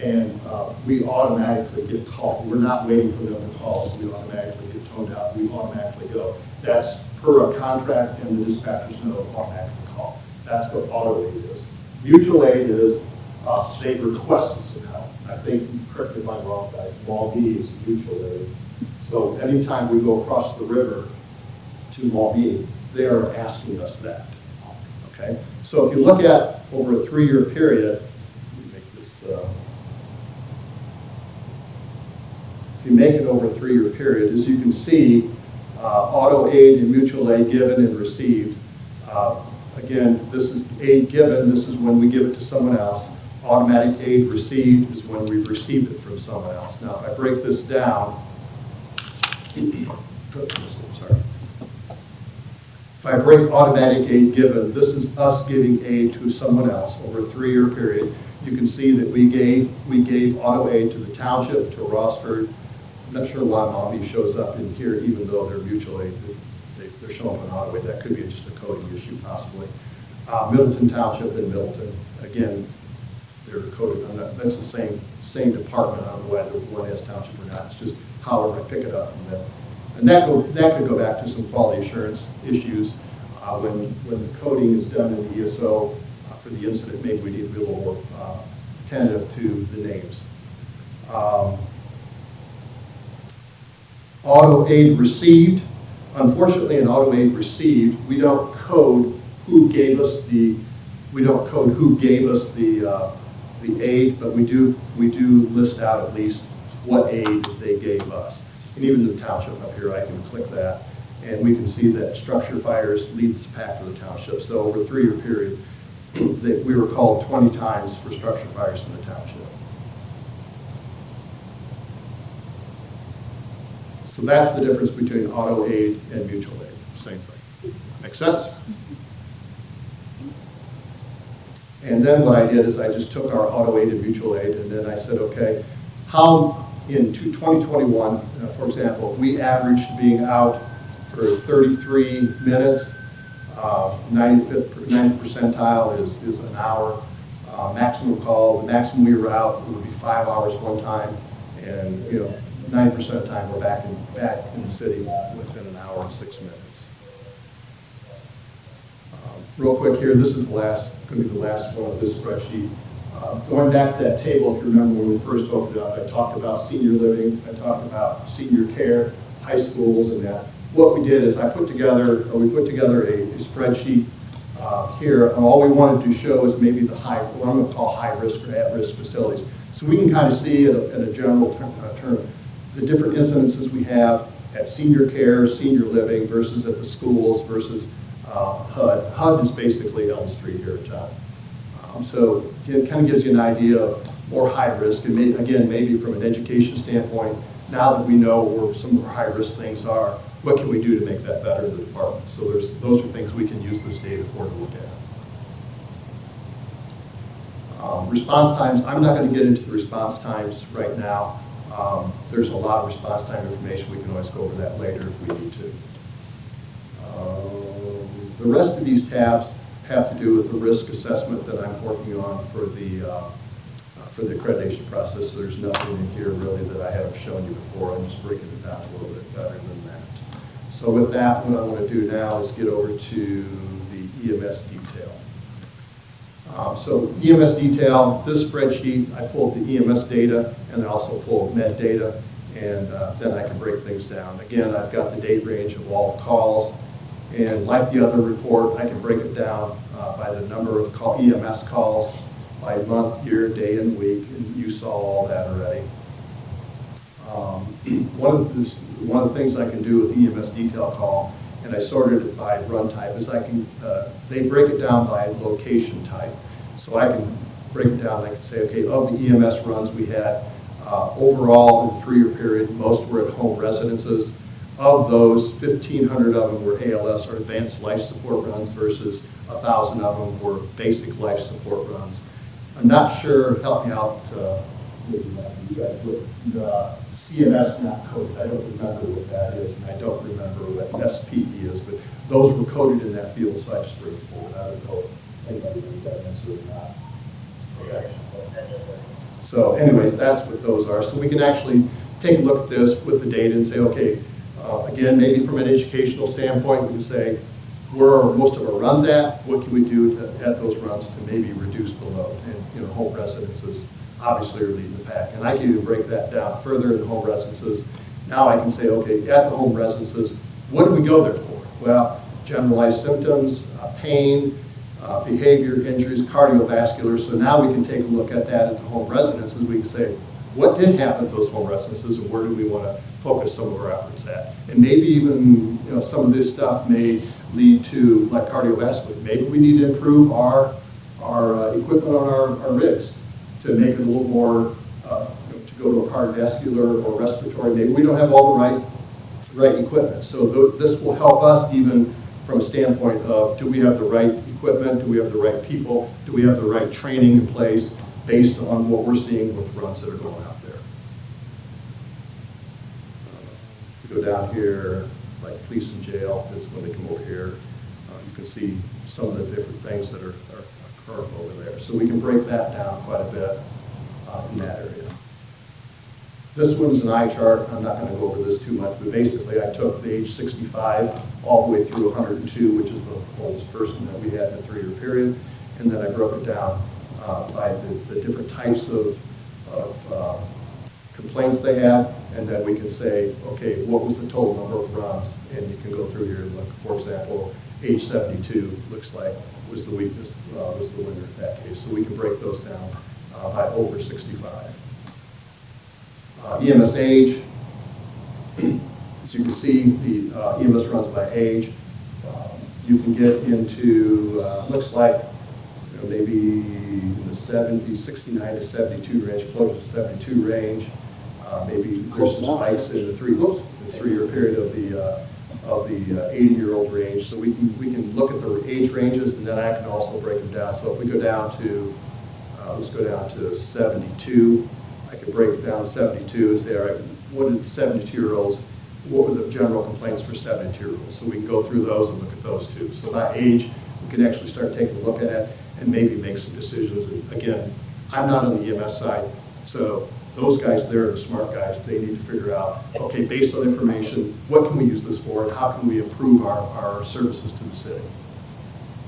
and we automatically get called. We're not waiting for them to call, so we automatically get toned out. We automatically go. That's per a contract, and the dispatchers know automatically call. That's what auto aid is. Mutual aid is they requested some help. I think, correct me if I'm wrong, guys, Mall B is mutual aid. So anytime we go across the river to Mall B, they are asking us that. Okay? So if you look at over a 3-year period, let me make this, if you make it over a 3-year period, as you can see, auto aid and mutual aid given and received. Again, this is aid given, this is when we give it to someone else. Automatic aid received is when we've received it from someone else. Now, if I break this down, sorry. If I break automatic aid given, this is us giving aid to someone else over a 3-year period. You can see that we gave auto aid to the township, to Rossford. I'm not sure why Mall B shows up in here, even though they're mutual aid. They're showing up in auto aid. That could be just a coding issue, possibly. Middleton Township and Middleton, again, they're coded on that. That's the same department. I don't know whether one has township or not. It's just however I pick it up from them. And that could go back to some quality assurance issues. When the coding is done in the ESO for the incident, maybe we need to be a little more attentive to the names. Auto aid received. Unfortunately, in auto aid received, we don't code who gave us the aid, but we do list out at least what aid they gave us. And even the township up here, I can click that, and we can see that structure fires lead the pack for the township. So over a 3-year period, we were called 20 times for structure fires from the township. So that's the difference between auto aid and mutual aid. Same thing. Make sense? And then what I did is I just took our auto aid and mutual aid, and then I said, okay, how in 2021, for example, we averaged being out for 33 minutes. 90th percentile is an hour. Maximum call, the maximum we were out would be 5 hours one time, and 90% of the time we're back in the city within an hour and 6 minutes. Real quick here, this is going to be the last one of this spreadsheet. Going back to that table, if you remember when we first opened it up, I talked about senior living, I talked about senior care, high schools, and that. What we did is we put together a spreadsheet here, and all we wanted to show is maybe what I'm going to call high risk or at-risk facilities. So we can kind of see in a general term the different incidences we have at senior care, senior living versus at the schools versus HUD. HUD is basically Elm Street here in town. So it kind of gives you an idea of more high risk, and maybe from an education standpoint, now that we know where some of our high risk things are, what can we do to make that better in the department? So those are things we can use this data for to look at. Response times, I'm not going to get into the response times right now. There's a lot of response time information. We can always go over that later if we need to. The rest of these tabs have to do with the risk assessment that I'm working on for the accreditation process. So there's nothing in here really that I haven't shown you before. I'm just breaking it down a little bit better than that. So with that, what I want to do now is get over to the EMS detail. So EMS detail, this spreadsheet, I pulled the EMS data and I also pulled med data, and then I can break things down. Again, I've got the date range of all calls, and like the other report, I can break it down by the number of EMS calls by month, year, day, and week, and you saw all that already. One of the things I can do with EMS detail call, and I sorted it by run type, is they break it down by location type. So I can break it down, I can say, okay, of the EMS runs we had, overall in a 3-year period, most were at home residences. Of those, 1,500 of them were ALS or advanced life support runs versus 1,000 of them were basic life support runs. I'm not sure, help me out, you guys, with the CMS not coded. I don't remember what that is, and I don't remember what SPE is, but those were coded in that field, so I just bring it forward. I don't know if anybody knows that answer or not. Okay. So anyways, that's what those are. So we can actually take a look at this with the data and say, okay, again, maybe from an educational standpoint, we can say where are most of our runs at? What can we do at those runs to maybe reduce the load? And, home residences obviously are leading the pack. And I can even break that down further in the home residences. Now I can say, okay, at the home residences, what do we go there for? Well, generalized symptoms, pain, behavior, injuries, cardiovascular. So now we can take a look at that at the home residences. We can say, what did happen at those home residences and where do we want to focus some of our efforts at? And maybe even, some of this stuff may lead to like cardiovascular. Maybe we need to improve our equipment on our rigs to make it a little more, to go to a cardiovascular or respiratory. Maybe we don't have all the right equipment. So this will help us even from a standpoint of, do we have the right equipment? Do we have the right people? Do we have the right training in place based on what we're seeing with runs that are going out there? We go down here, like police and jail, that's when they come over here. You can see some of the different things that are occurring over there. So we can break that down quite a bit in that area. This one's an eye chart. I'm not going to go over this too much, but basically I took the age 65 all the way through 102, which is the oldest person that we had in a 3-year period, and then I broke it down by the different types of complaints they had, and then we can say, okay, what was the total number of runs? And you can go through here and look, for example, age 72 looks like was the weakness, was the winner in that case. So we can break those down by over 65. EMS age, as you can see, the EMS runs by age. You can get into, looks like maybe in the 69 to 72 range, close to 72 range. Maybe there's some spikes in the 3-year period of the 80-year-old range. So we can look at the age ranges, and then I can also break them down. So if we go down to, let's go down to 72. I can break it down to 72 and say, all right, what did the 72-year-olds, what were the general complaints for 72-year-olds? So we can go through those and look at those too. So by age, we can actually start taking a look at it and maybe make some decisions. And again, I'm not on the EMS side, so those guys there are the smart guys. They need to figure out, okay, based on information, what can we use this for and how can we improve our services to the city?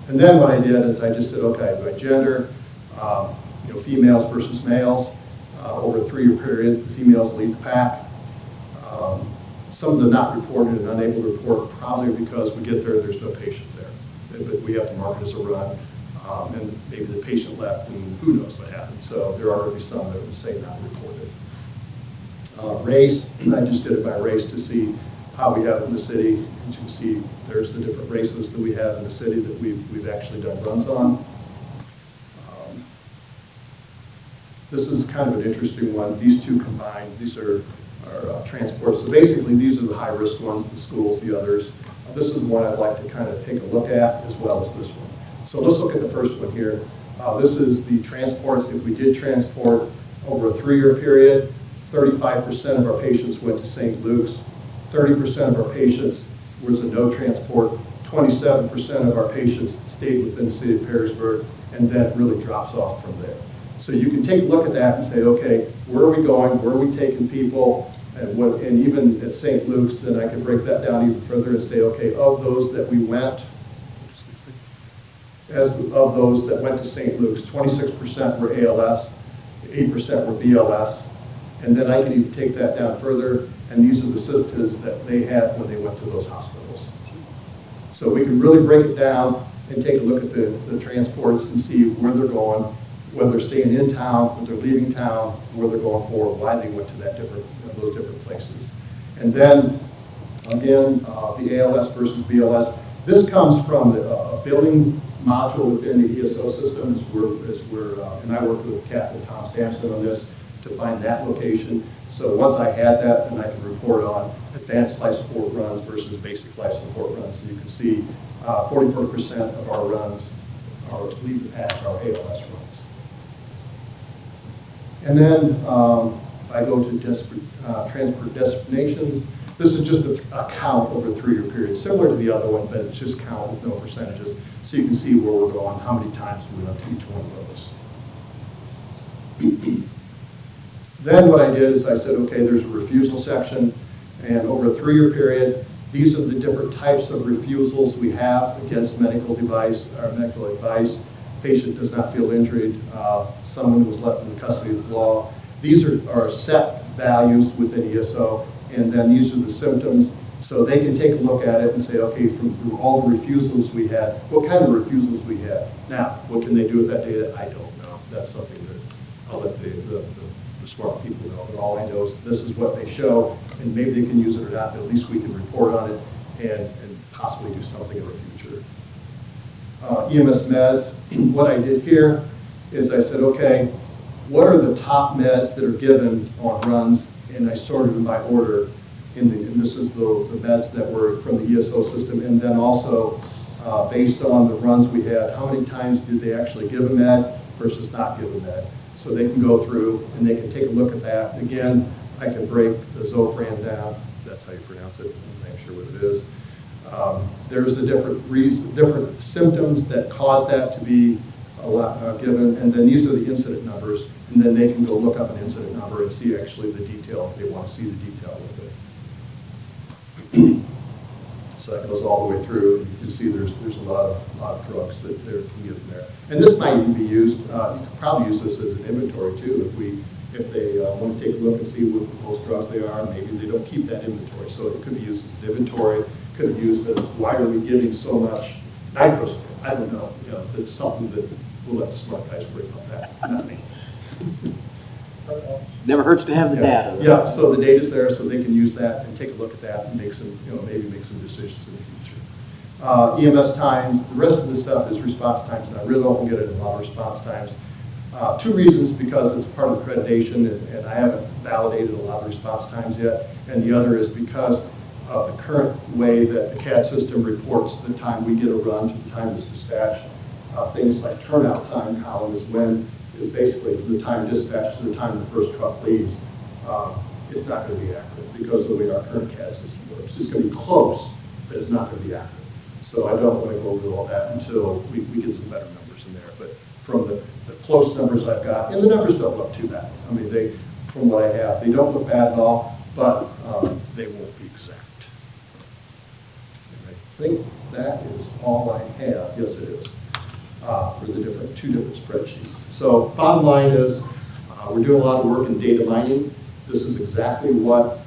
And then what I did is I just said, okay, by gender, females versus males, over a 3-year period, the females lead the pack. Some of the not reported and unable to report probably because we get there, there's no patient there. But we have to mark it as a run, and maybe the patient left and who knows what happened. So there are going to be some that would say not reported. Race, I just did it by race to see how we have it in the city. As you can see, there's the different races that we have in the city that we've actually done runs on. This is kind of an interesting one. These two combined, these are transports. So basically, these are the high-risk ones, the schools, the others. This is one I'd like to kind of take a look at, as well as this one. So let's look at the first one here. This is the transports. If we did transport over a 3-year period, 35% of our patients went to St. Luke's. 30% of our patients was a no transport. 27% of our patients stayed within the city of Perrysburg, and then it really drops off from there. So you can take a look at that and say, okay, where are we going? Where are we taking people? And even at St. Luke's, then I can break that down even further and say, okay, of those that we went, of those that went to St. Luke's, 26% were ALS, 8% were BLS, and then I can even take that down further, and these are the symptoms that they had when they went to those hospitals. So we can really break it down and take a look at the transports and see where they're going, whether they're staying in town, whether they're leaving town, where they're going for, why they went to those different places. And then, again, the ALS versus BLS. This comes from a billing module within the ESO system, and I worked with Captain Tom Sampson on this to find that location. So once I had that, then I can report on advanced life support runs versus basic life support runs. And you can see 44% of our runs leave the pack are ALS runs. And then if I go to transport destinations, this is just a count over a 3-year period, similar to the other one, but it's just count with no percentages. So you can see where we're going, how many times we went to each one of those. Then what I did is I said, okay, there's a refusal section, and over a 3-year period, These are the different types of refusals we have against medical advice. Patient does not feel injured, someone who was left in the custody of the law. These are set values within ESO, and then these are the symptoms. So they can take a look at it and say, okay, from all the refusals we had, what kind of refusals we had. Now, what can they do with that data? I don't know. That's something that I'll let the smart people know. But all I know is this is what they show, and maybe they can use it or not, but at least we can report on it and possibly do something in the future. Ems Meds, what I did here is I said, okay, what are the top meds that are given on runs? And I sorted them by order. And this is the meds that were from the ESO system. And then also, based on the runs we had, how many times did they actually give a med versus not give a med? So they can go through and they can take a look at that. Again, I can break the Zofran down. That's how you pronounce it. I'm not sure what it is. There's the different symptoms that cause that to be given, and then these are the incident numbers, and then they can go look up an incident number and see actually the detail if they want to see the detail with it. So that goes all the way through. You can see there's a lot of drugs that they're given there, and this might even be used. You could probably use this as an inventory too if they want to take a look and see what most drugs they are. Maybe they don't keep that inventory, so it could be used as an inventory. Could have used as why are we giving so much nitrosamine? I don't know. You know, it's something that we'll let the smart guys worry about that, not me. Never hurts to have the data. Yeah, so the data's there, so they can use that and take a look at that and make some, maybe make some decisions in the future. EMS times, the rest of the stuff is response times, and I really don't get into a lot of response times. Two reasons, because it's part of accreditation, and I haven't validated a lot of response times yet, and the other is because of the current way that the CAD system reports the time we get a run to the time it's dispatched. Things like turnout time column is basically from the time dispatched to the time the first truck leaves. It's not going to be accurate because of the way our current CAD system works. It's going to be close, but it's not going to be accurate. So I don't want to go over all that until we get some better numbers in there. But from the close numbers I've got, and the numbers don't look too bad. I mean, from what I have, they don't look bad at all, but they won't be exact. And I think that is all I have. Yes, it is. For the two different spreadsheets. So bottom line is we're doing a lot of work in data mining. This is exactly what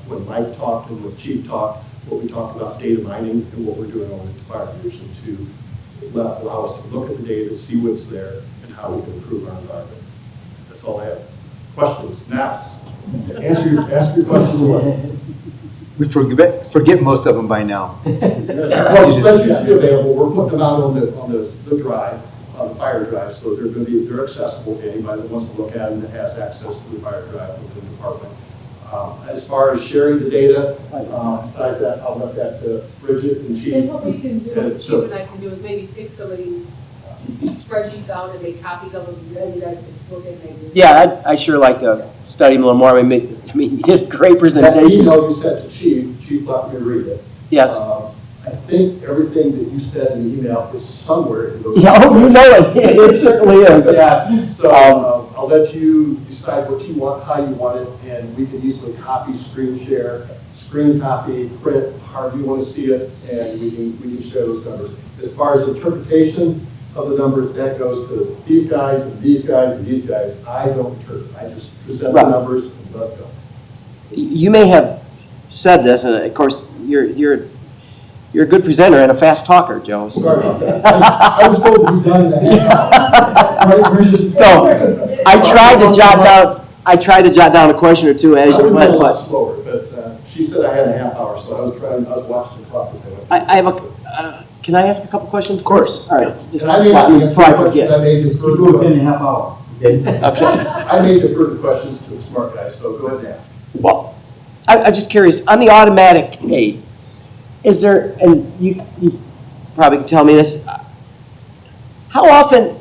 when Mike talked and when Chief talked, what we talked about data mining and what we're doing over at the fire division to allow us to look at the data, see what's there, and how we can improve our environment. That's all I have. Questions? Now, ask your questions away. We forget most of them by now. Well, the spreadsheets will be available. We're putting them out on the drive, on the fire drive, so they're accessible to anybody that wants to look at them that has access to the fire drive within the department. As far as sharing the data, besides that, I'll let that to Bridget and Chief. And what we can do, Chief and I can do is maybe pick some of these spreadsheets out and make copies of them, and then you guys can just look at them. Yeah, I sure like to study them a little more. I mean, you did a great That presentation. email you sent to Chief left me to read it. Yes. I think everything that you said in the email is somewhere in those. Yeah, oh, you know it. It certainly is, yeah. So I'll let you decide what you want, how you want it, and we can easily copy, screen share, screen copy, print, however you want to see it, and we can share those numbers. As far as interpretation of the numbers, that goes to these guys and these guys and these guys. I don't interpret. I just present the numbers and let go. You may have said this, and of course, you're a good presenter and a fast talker, Joe. Sorry about that. I was told to be done in a half hour. So I tried to jot down a question or two as you went, a lot but slower, but she said I had a half hour, so I was watching the clock. I have can I ask a couple questions? Of course. All right. Just And I may not before I answer questions, forget. I may defer to Within a half hour. Okay. I may defer the questions to the smart guys, so go ahead and ask. Well, I'm just curious, on the automatic aid, is there, and you probably can tell me this, how often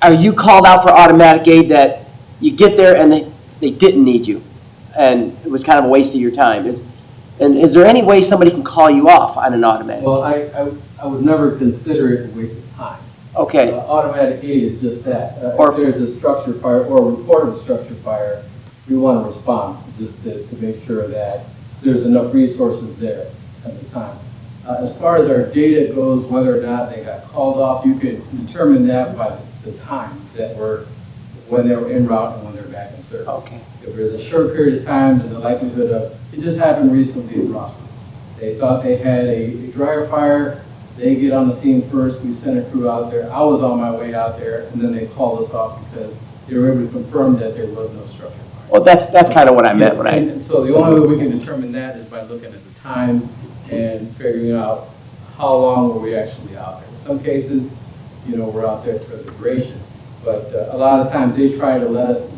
are you called out for automatic aid that you get there and they didn't need you, and it was kind of a waste of your time? Is there any way somebody can call you off on an automatic? Well, I would never consider it a waste of time. Okay. Automatic aid is just that. Or if there's a structure fire or a report of a structure fire, we want to respond just to make sure that there's enough resources there at the time. As far as our data goes, whether or not they got called off, you could determine that by the times that were, when they were en route and when they're back in service. Okay. If there's a short period of time, then the likelihood of, it just happened recently in Rossville. They thought they had a dryer fire, they get on the scene first, we sent a crew out there, I was on my way out there, and then they called us off because they were able to confirm that there was no structure fire. Well, that's kind of what I meant when I. And so the only way we can determine that is by looking at the times and figuring out how long were we actually out there. In some cases, we're out there for the duration, but a lot of times they try to let us,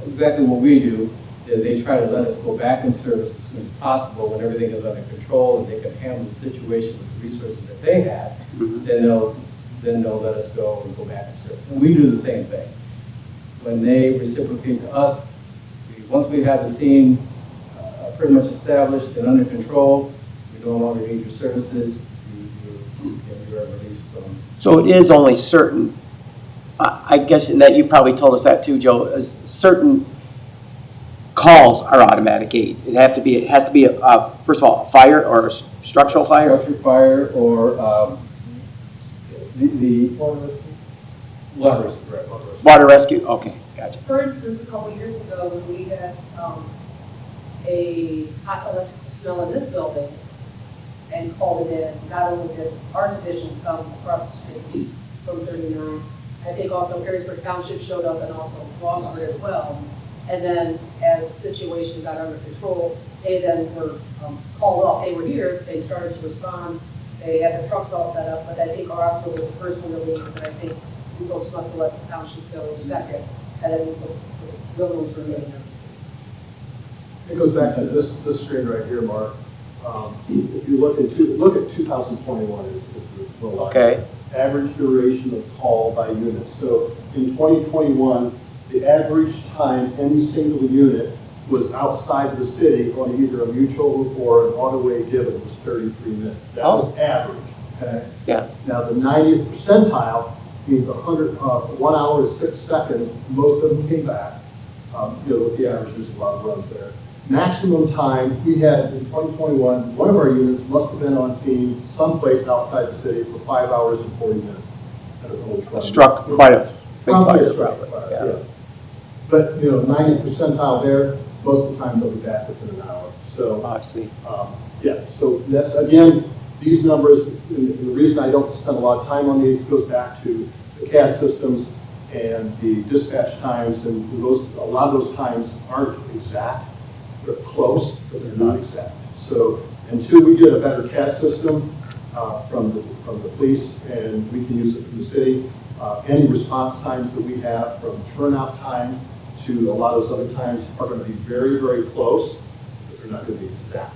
exactly what we do is they try to let us go back in service as soon as possible when everything is under control and they can handle the situation with the resources that they have, then they'll let us go and go back in service. And we do the same thing. When they reciprocate to us, once we have the scene pretty much established and under control, we no longer need your services, you are released from. So it is only certain, I guess, in that you probably told us that too, Joe, is certain calls are automatic aid. It has to be first of all, a fire or a structural fire? Structure fire or the water rescue. Water rescue, okay, gotcha. For instance, a couple years ago, when we had a hot electrical smell in this building and called it in, not only did our division come across the street from 39, I think also Perrysburg Township showed up and also Rossford as well. And then as the situation got under control, they then were called off. They were here, they started to respond, they had the trucks all set up, but I think Rossford was the first one to leave, but I think you folks must have let the township go second, and then you folks, the other ones remaining us. It goes back to this screen right here, Mark. If you look at 2021 is the line. Okay. Average duration of call by unit. So in 2021, the average time any single unit was outside the city on either a mutual or an auto-way given was 33 minutes. That was average, okay? Yeah. Now the 90th percentile means 1 hour and 6 seconds. Most of them came back. With the average, there's a lot of runs there. Maximum time we had in 2021, one of our units must have been on scene someplace outside the city for 5 hours and 40 minutes. I don't know which one. Struck quite a big Probably fire. a structure fire, Yeah. yeah. But, 90th percentile there, most of the time they'll be back within an hour. So, Oh, I see. yeah, so that's, again, these numbers, and the reason I don't spend a lot of time on these goes back to the CAD systems and the dispatch times, and a lot of those times aren't exact. They're close, but they're not exact. So until we get a better CAD system from the police and we can use it from the city, any response times that we have from turnout time to a lot of those other times are going to be very, very close, but they're not going to be exact.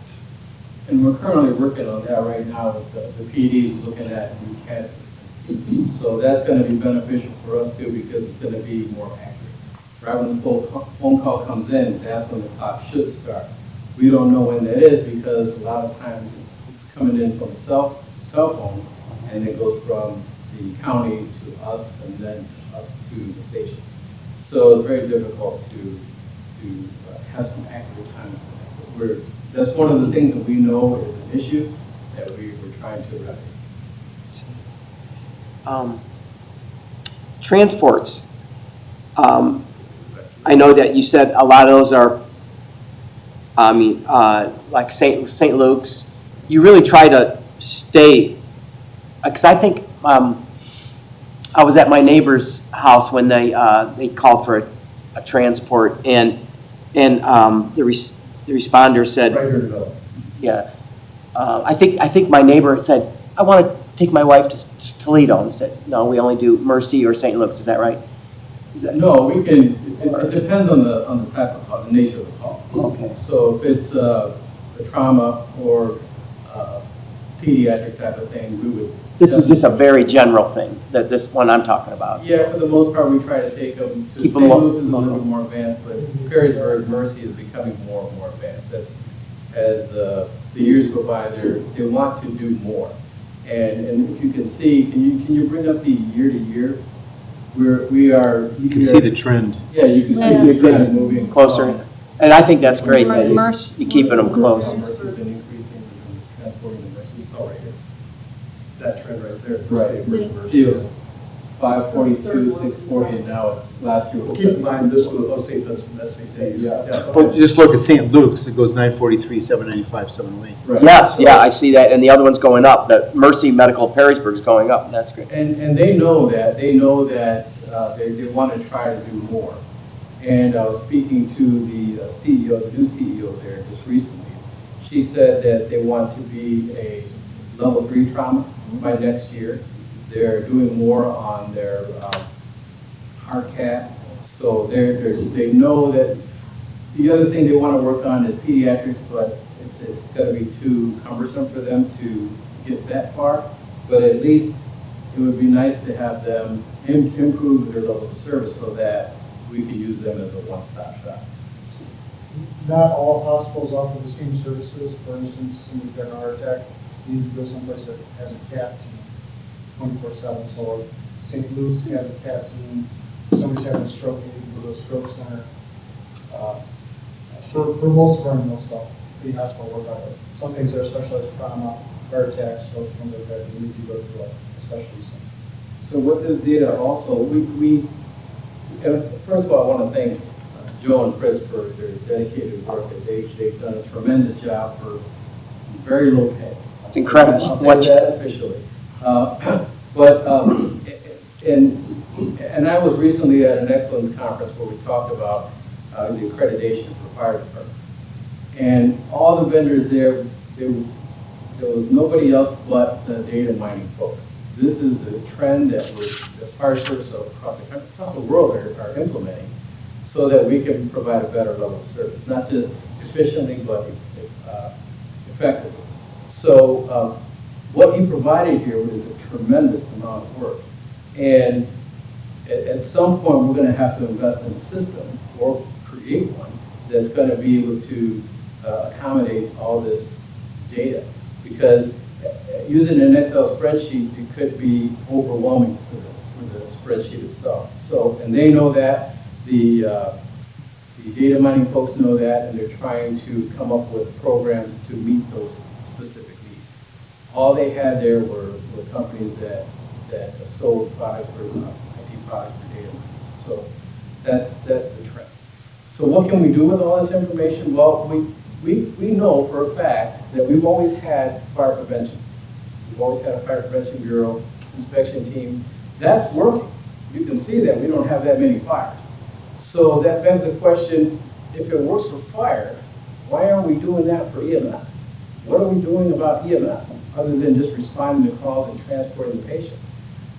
And we're currently working on that right now with the PDs looking at new CAD systems. So that's going to be beneficial for us too because it's going to be more accurate. Right when the phone call comes in, that's when the clock should start. We don't know when that is because a lot of times it's coming in from a cell phone and it goes from the county to us and then us to the station. So it's very difficult to have some accurate time for that. That's one of the things that we know is an issue that we're trying to remedy. Transports. I know that you said a lot of those are, like St. Luke's. You really try to stay, because I think I was at my neighbor's house when they called for a transport, and the responder said, Right here in the middle. yeah, I think my neighbor said, I want to take my wife to Toledo, and said, no, we only do Mercy or St. Luke's. Is that right? Is that No, we can. It depends on the type of call, the nature of the call. okay? So if it's a trauma or pediatric type of thing, we would. This is just a very general thing, that this one I'm talking about. Yeah, for the most part, we try to take them to Keep St. them Louis is a local. little bit more advanced, but Perrysburg, Mercy is becoming more and more advanced. As the years go by, they want to do more. And if you can see, can you bring up the year to year? We are. You can see the trend. Yeah, you can see Yeah. the trend moving Closer. from And I think that's great that Mercy. you're keeping them close. Mercy's been increasing, transporting the Mercy, oh, right here. That trend right there. Right. Perrysburg. See, it was 542, 640, and now it's, last year Well, was. keep in mind, this was, let's say, that's St. Dave's. Yeah. But just look at St. Luke's, it goes 943, 795, 708. Right. Yes, yeah, I see that, and the other one's going up. The Mercy Medical Perrysburg's going up, and that's great. And they know that, they want to try to do more. And I was speaking to the CEO, the new CEO there just recently. She said that they want to be a level 3 trauma by next year. They're doing more on their hard cap. So they know that the other thing they want to work on is pediatrics, but it's going to be too cumbersome for them to get that far. But at least it would be nice to have them improve their levels of service so that we can use them as a one-stop shop. Not all hospitals offer the same services. For instance, somebody's got a heart attack, you need to go someplace that has a CAT team 24/7. So St. Luke's has a CAT team. Somebody's having a stroke, you need to go to a stroke center. For most of our renal stuff, the hospital work on it. Some things that are specialized trauma, heart attacks, stroke, things like that, you need to go to a specialty center. So with this data also, first of all, I want to thank Joe and Fritz for their dedicated work. They've done a tremendous job for very low pay. It's incredible. I'll say that officially. And I was recently at an excellence conference where we talked about the accreditation for fire departments. And all the vendors there was nobody else but the data mining folks. This is a trend that the fire service across the world are implementing so that we can provide a better level of service, not just efficiently, but effectively. So what he provided here was a tremendous amount of work. And at some point, we're going to have to invest in a system or create one that's going to be able to accommodate all this data. Because using an Excel spreadsheet, it could be overwhelming for the spreadsheet itself. So, and they know that, the data mining folks know that, and they're trying to come up with programs to meet those specific needs. All they had there were companies that sold products for IT products for data mining. So that's the trend. So what can we do with all this information? Well, we know for a fact that we've always had fire prevention. We've always had a fire prevention bureau, inspection team. That's working. You can see that we don't have that many fires. So that begs the question, if it works for fire, why aren't we doing that for EMS? What are we doing about EMS other than just responding to calls and transporting the patient?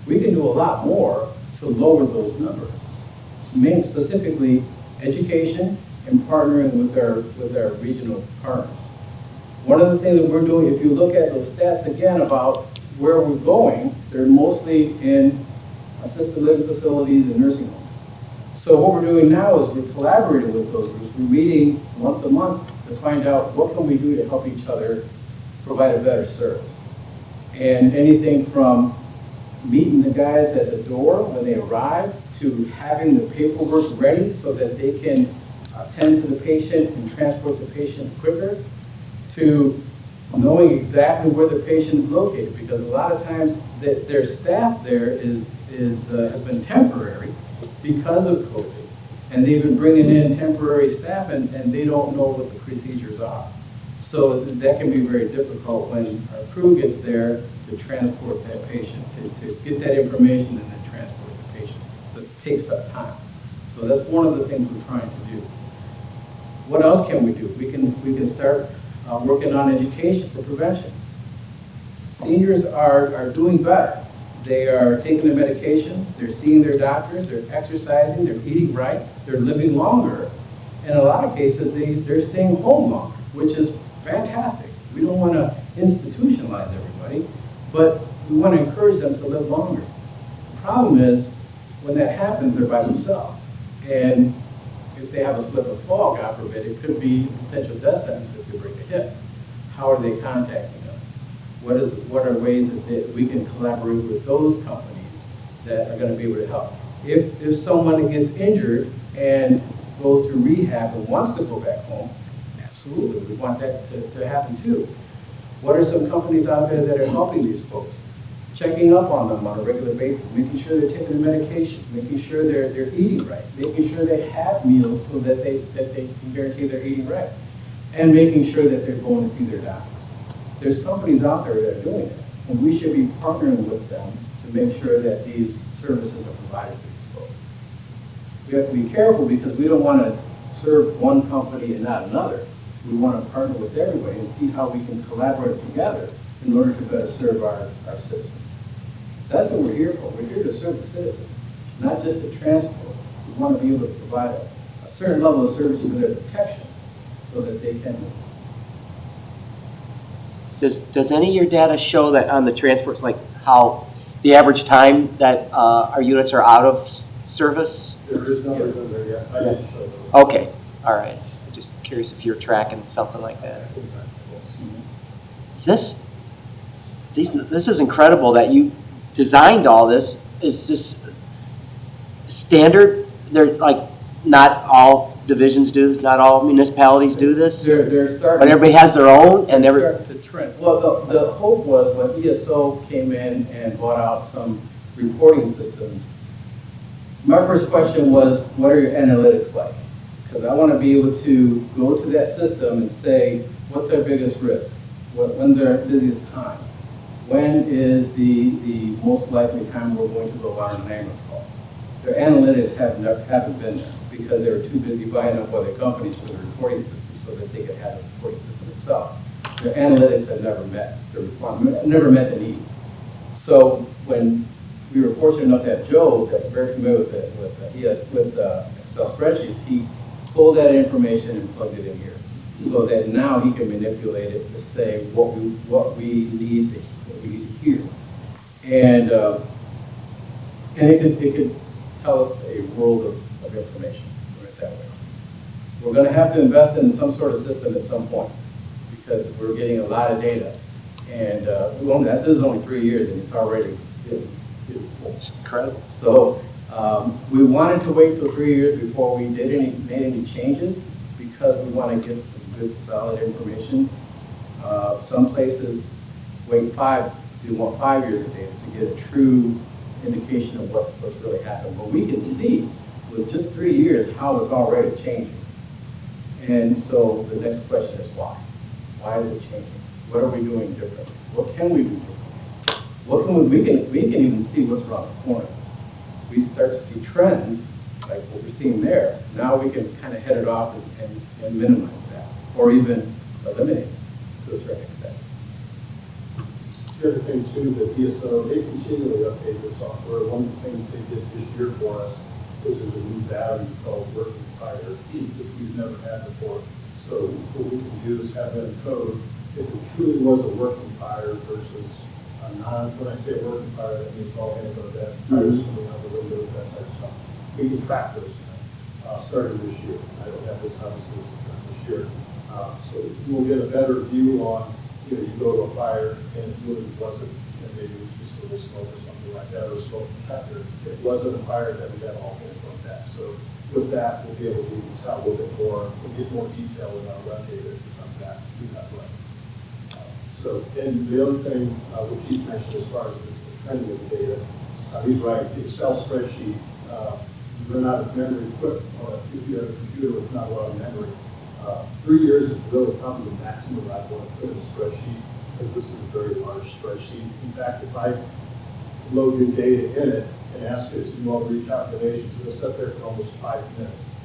We can do a lot more to lower those numbers. Specifically, education and partnering with our regional partners. One of the things that we're doing, if you look at those stats again about where we're going, they're mostly in assisted living facilities and nursing homes. So what we're doing now is we're collaborating with those groups. We're meeting once a month to find out what can we do to help each other provide a better service. And anything from meeting the guys at the door when they arrive to having the paperwork ready so that they can attend to the patient and transport the patient quicker, to knowing exactly where the patient is located, because a lot of times their staff there has been temporary because of COVID, and they've been bringing in temporary staff and they don't know what the procedures are. So that can be very difficult when our crew gets there to transport that patient, to get that information and then transport the patient. So it takes up time. So that's one of the things we're trying to do. What else can we do? We can start working on education for prevention. Seniors are doing better. They are taking their medications, they're seeing their doctors, they're exercising, they're eating right, they're living longer. In a lot of cases, they're staying home longer, which is fantastic. We don't want to institutionalize everybody, but we want to encourage them to live longer. The problem is, when that happens, they're by themselves. And if they have a slip and fall, God forbid, it could be a potential death sentence if they break a hip. How are they contacting us? What are ways that we can collaborate with those companies that are going to be able to help? If someone gets injured and goes through rehab and wants to go back home, absolutely, we want that to happen too. What are some companies out there that are helping these folks? Checking up on them on a regular basis, making sure they're taking the medication, making sure they're eating right, making sure they have meals so that they can guarantee they're eating right, and making sure that they're going to see their doctors. There's companies out there that are doing it, and we should be partnering with them to make sure that these services are provided to these folks. We have to be careful because we don't want to serve one company and not another. We want to partner with everybody and see how we can collaborate together in order to better serve our citizens. That's what we're here for. We're here to serve the citizens, not just to transport. We want to be able to provide a certain level of service for their protection so that they can. Does any of your data show that on the transports, like how the average time that our units are out of service? There is numbers in there, yes, I didn't show those. Okay, all right. Just curious if you're tracking something like that. This is incredible that you designed all this. Is this standard? They're like, not all divisions do this, not all municipalities do this? They're starting. But everybody has their own and They're starting to trend. Well, the hope was when ESO came in and bought out some reporting systems, my first question was, what are your analytics like? Because I want to be able to go to that system and say, what's our biggest risk? When's our busiest time? When is the most likely time we're going to go on an ambulance call? Their analytics haven't been there because they were too busy buying up other companies for the reporting system so that they could have the reporting system itself. Their analytics have never met the requirement, never met the need. So when we were fortunate enough to have Joe, that very familiar with Excel spreadsheets, he pulled that information and plugged it in here, so that now he can manipulate it to say what we need to hear, and it could tell us a world of information. Put it that way. We're going to have to invest in some sort of system at some point because we're getting a lot of data, and this is only 3 years and it's already getting full. It's incredible. So we wanted to wait till 3 years before we made any changes because we want to get some good, solid information. Some places wait they want 5 years of data to get a true indication of what's really happened. But we can see with just 3 years how it's already changing. And so the next question is why? Why is it changing? What are we doing differently? What can we do differently? We can even see what's around the corner. We start to see trends like what we're seeing there. Now we can kind of head it off and minimize that, or even eliminate it to a certain extent. The other thing too, that ESO, they continually update their software. One of the things they did this year for us was there's a new value called working fire, which we've never had before. So what we can do is have that code if it truly was a working fire versus a when I say working fire, that means all hands on deck, fires coming out the windows, that type of stuff. We can track those starting this year. I don't have this obviously this year. So we'll get a better view on, you go to a fire and it really wasn't, maybe it was just a little smoke or something like that, or a smoke detector. It wasn't a fire that we had all hands on deck. So with that, we'll be able to tell a little bit more, we'll get more detail in our run data to come back to that run. So, and the other thing, which Chief mentioned as far as the trending of the data, he's right, the Excel spreadsheet, they're not memory equipped, if you have a computer with not a lot of memory. 3 years is really probably the maximum I'd want to put in a spreadsheet, because this is a very large spreadsheet. In fact, if I load new data in it and ask it to do all the recalculations, it'll sit there for almost 5 minutes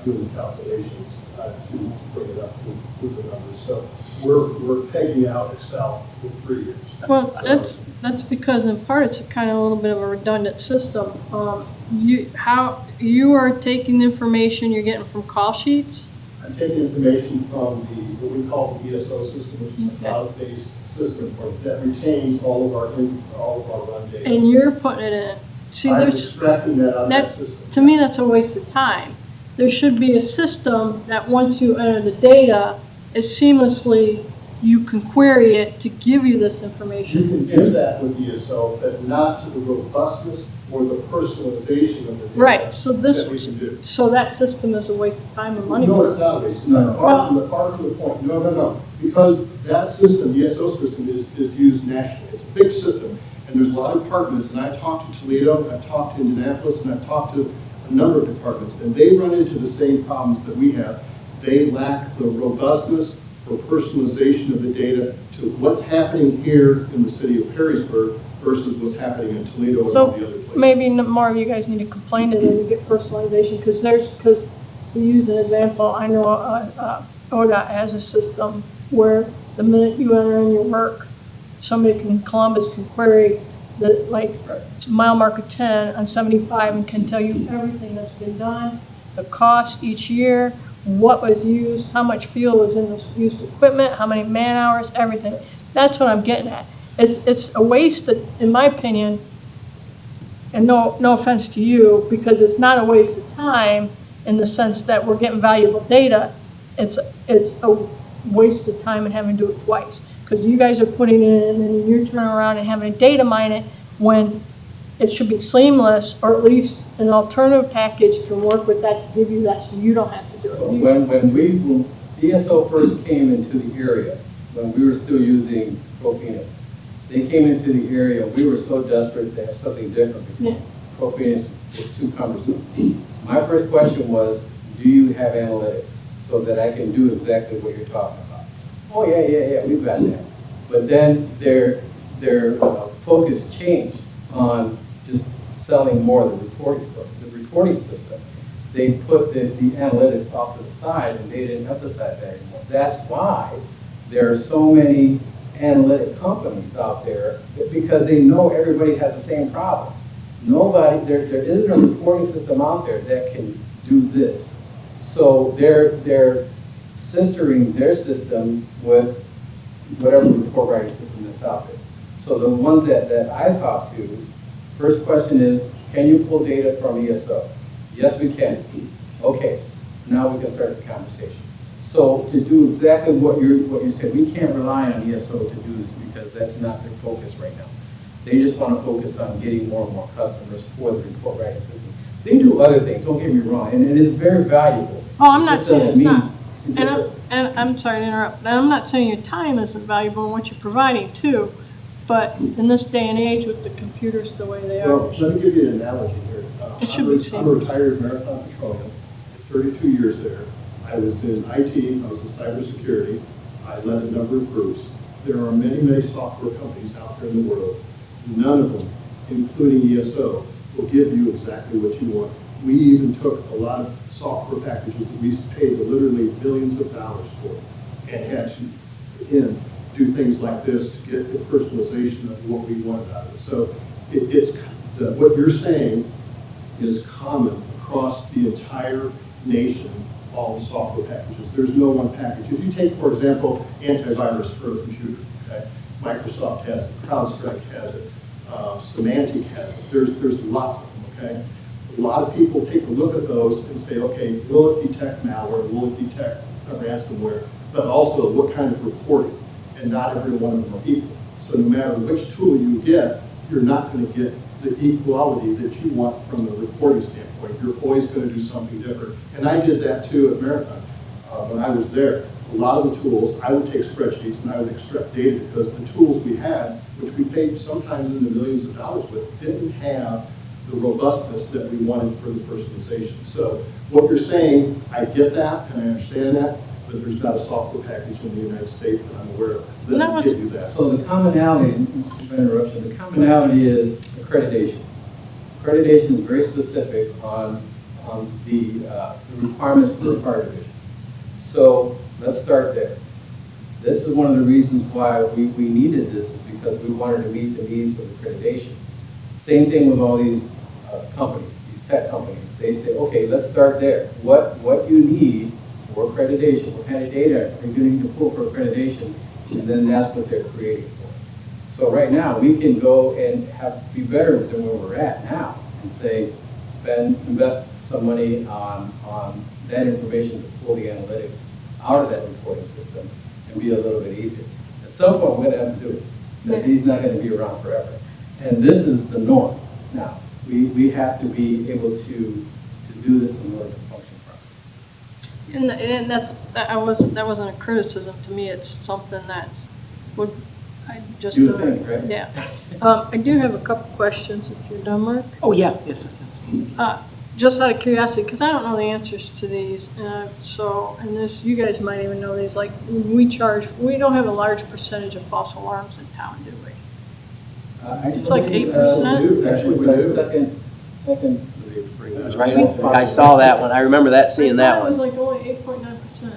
doing the calculations to bring it up with the numbers. So we're pegging out Excel for 3 years. Well, So, that's because in part it's a kind of a little bit of a redundant system. You are taking the information you're getting from call sheets? I'm taking information from what we call the ESO system, which is a cloud-based system that retains all of our run data. And you're putting it in. See, I'm there's, extracting that out of that system. to me, that's a waste of time. There should be a system that once you enter the data, it seamlessly you can query it to give you this You information. can do that with ESO, but not to the robustness or the personalization of the data. Right, so That we can do. so that system is a waste of time and money No, for it's not us. a waste of time. Far from the point. No. Because that system, the ESO system, is used nationally. It's a big system, and there's a lot of departments, and I've talked to Toledo, I've talked to Indianapolis, and I've talked to a number of departments, and they run into the same problems that we have. They lack the robustness for personalization of the data to what's happening here in the city of Perrysburg versus what's happening in Toledo and all So the other places. maybe more of you guys need to complain to them to get personalization, because to use an example, I know ODOT has a system where the minute you enter in your work, somebody in Columbus can query the, like, mile marker 10 on 75 and can tell you everything that's been done, the cost each year, what was used, how much fuel was in the used equipment, how many man hours, everything. That's what I'm getting at. It's a waste, in my opinion, and no offense to you, because it's not a waste of time in the sense that we're getting valuable data. It's a waste of time and having to do it twice. Because you guys are putting it in and then you're turning around and having to data mine it when it should be seamless, or at least an alternative package can work with that to give you that so you don't have to do it. When ESO first came into the area, when we were still using Profinus, they came into the area, we were so desperate to have something different. Yeah. Profinus was too cumbersome. My first question was, do you have analytics so that I can do exactly what you're talking about? Oh, yeah, we've got that. But then their focus changed on just selling more of the reporting system. They put the analytics off to the side and they didn't emphasize that anymore. That's why there are so many analytic companies out there, because they know everybody has the same problem. There isn't a reporting system out there that can do this. So they're sistering their system with whatever report writing system that's out there. So the ones that I talk to, first question is, can you pull data from ESO? Yes, we can. Okay, now we can start the conversation. So to do exactly what you said, we can't rely on ESO to do this because that's not their focus right now. They just want to focus on getting more and more customers for the report writing system. They do other things, don't get me wrong, and it is very valuable. Oh, I'm not It saying it's doesn't not. mean- And I'm sorry to interrupt, and I'm not saying your time isn't valuable in what you're providing too, but in this day and age with the computers the way they Well, are. let me give you an analogy here. It should be I'm a seamless. retired Marathon Petroleum, 32 years there. I was in IT, I was in cybersecurity, I led a number of groups. There are many software companies out there in the world. None of them, including ESO, will give you exactly what you want. We even took a lot of software packages that we paid literally billions of dollars for and had to, again, do things like this to get the personalization of what we wanted out of it. So what you're saying is common across the entire nation, all the software packages. There's no one package. If you take, for example, antivirus for a computer, okay? Microsoft has it, CrowdStrike has it, Symantec has it. There's lots of them, okay? A lot of people take a look at those and say, okay, will it detect malware? Will it detect ransomware? But also, what kind of reporting? And not every one of them are equal. So no matter which tool you get, you're not going to get the equality that you want from a reporting standpoint. You're always going to do something different. And I did that too at Marathon when I was there. A lot of the tools, I would take spreadsheets and I would extract data because the tools we had, which we paid sometimes in the millions of dollars with, didn't have the robustness that we wanted for the personalization. So what you're saying, I get that and I understand that, but there's not a software package in the United States that I'm aware of that will give you that. So the commonality, interruption, the commonality is accreditation. Accreditation is very specific on the requirements for a fire division. So let's start there. This is one of the reasons why we needed this, is because we wanted to meet the needs of accreditation. Same thing with all these companies, these tech companies. They say, okay, let's start there. What you need for accreditation, what kind of data are you going to need to pull for accreditation, and then that's what they're creating for us. So right now, we can go and be better than where we're at now, and say, invest some money on that information to pull the analytics out of that reporting system, and and be a little bit easier. At some point, we're gonna have to do it, because he's not gonna be around forever. And this is the norm now. We have to be able to do this in order to function properly. And that wasn't a criticism to me, it's something that's, I just. You would think, right? Yeah. I do have a couple questions if you're done, Mark. Oh, yeah, yes. Just out of curiosity, because I don't know the answers to these, and this, you guys might even know these, like, we don't have a large percentage of false alarms in town, do we? It's like 8%? Actually, we do. Second. It was right, I saw that one, I remember seeing that I thought it was one. like only 8.9%.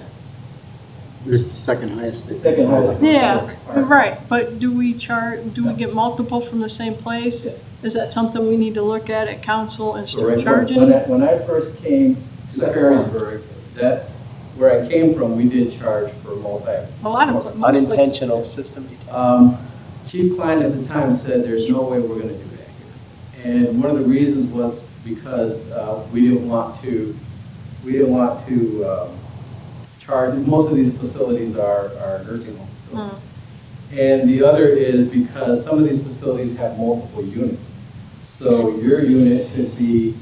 It's the second highest. The second highest. Yeah, right, but do we get multiple from the same place? Yes. Is that something we need to look at council and So start right, charging? when I first came to Perrysburg, where I came from, we did charge for A lot of Unintentional system detail. Chief Klein at the time said, there's no way we're gonna do that here. And one of the reasons was because we didn't want to charge, most of these facilities are nursing home facilities. And the other is because some of these facilities have multiple units. So your unit could be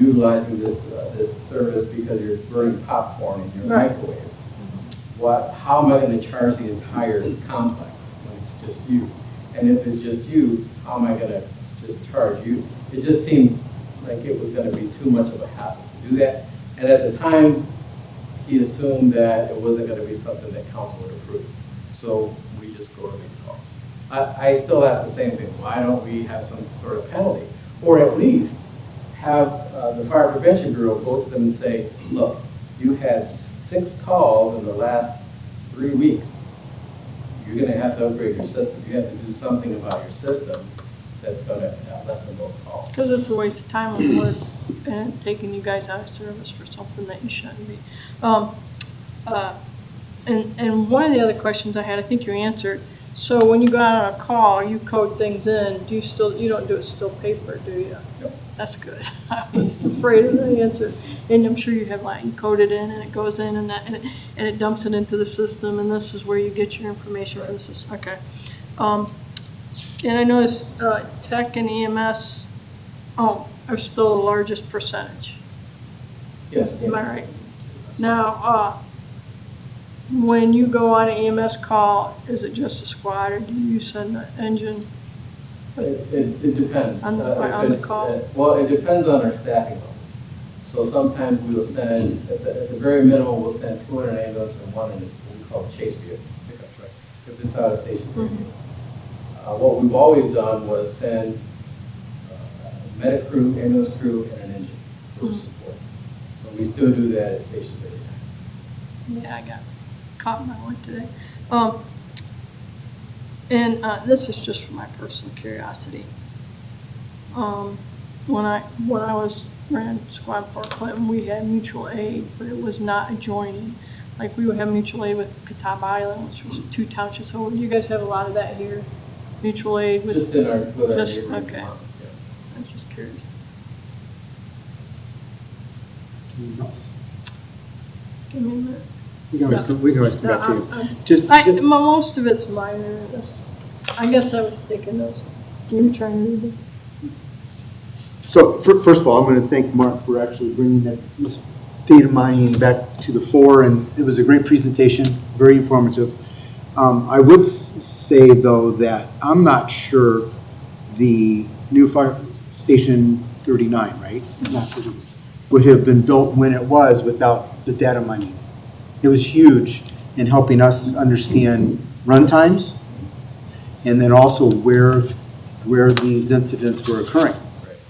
utilizing this service because you're burning popcorn in your Right. microwave. How am I going to charge the entire complex when it's just you? And if it's just you, how am I going to just charge you? It just seemed like it was going to be too much of a hassle to do that. And at the time, he assumed that it wasn't going to be something that council would approve. So we just go to these calls. I still ask the same thing. Why don't we have some sort of penalty? Or at least have the Fire Prevention Bureau go to them and say, look, you had 6 calls in the last 3 weeks. You're going to have to upgrade your system. You have to do something about your system that's going to lessen those calls. Because it's a waste of time and work and taking you guys out of service for something that you shouldn't be. And one of the other questions I had, I think you answered. So when you go out on a call, you code things in. You don't do it still paper, do you? Yep. That's good. I was afraid of the answer. And I'm sure you have you code it in and it goes in and it dumps it into the system and this is where you get your information from the system. Okay. And I noticed tech and EMS are still the largest percentage. Yes. Am I right? Now, when you go on an EMS call, is it just a squad or do you send the engine? It depends. On the If it's, call? well, it depends on our staffing levels. So sometimes we'll send, at the very minimum, we'll send 2 in an ambulance and 1 in what we call a chase vehicle pickups, right? If it's out of station. What we've always done was send a medic crew, ambulance crew, and an engine for support. So we still do that at stations every time. Yeah, I got caught my one today. And this is just for my personal curiosity. When I ran Squad Port Clinton, we had mutual aid, but it was not adjoining. Like we would have mutual aid with Catawba Island, which was 2 townships over. Do you guys have a lot of that here? Mutual aid with? Just with our Just, neighboring okay. departments, yeah. I was just curious. Anything else? Give me a minute. We can always come back to you. Just, Most of it's minor. I guess I was taking those. You were trying to read them. so first of all, I'm going to thank Mark for actually bringing this data mining back to the fore, and it was a great presentation, very informative. I would say, though, that I'm not sure the new fire station 39, right? Not 39, would have been built when it was without the data mining. It was huge in helping us understand run times and then also where these incidents were occurring.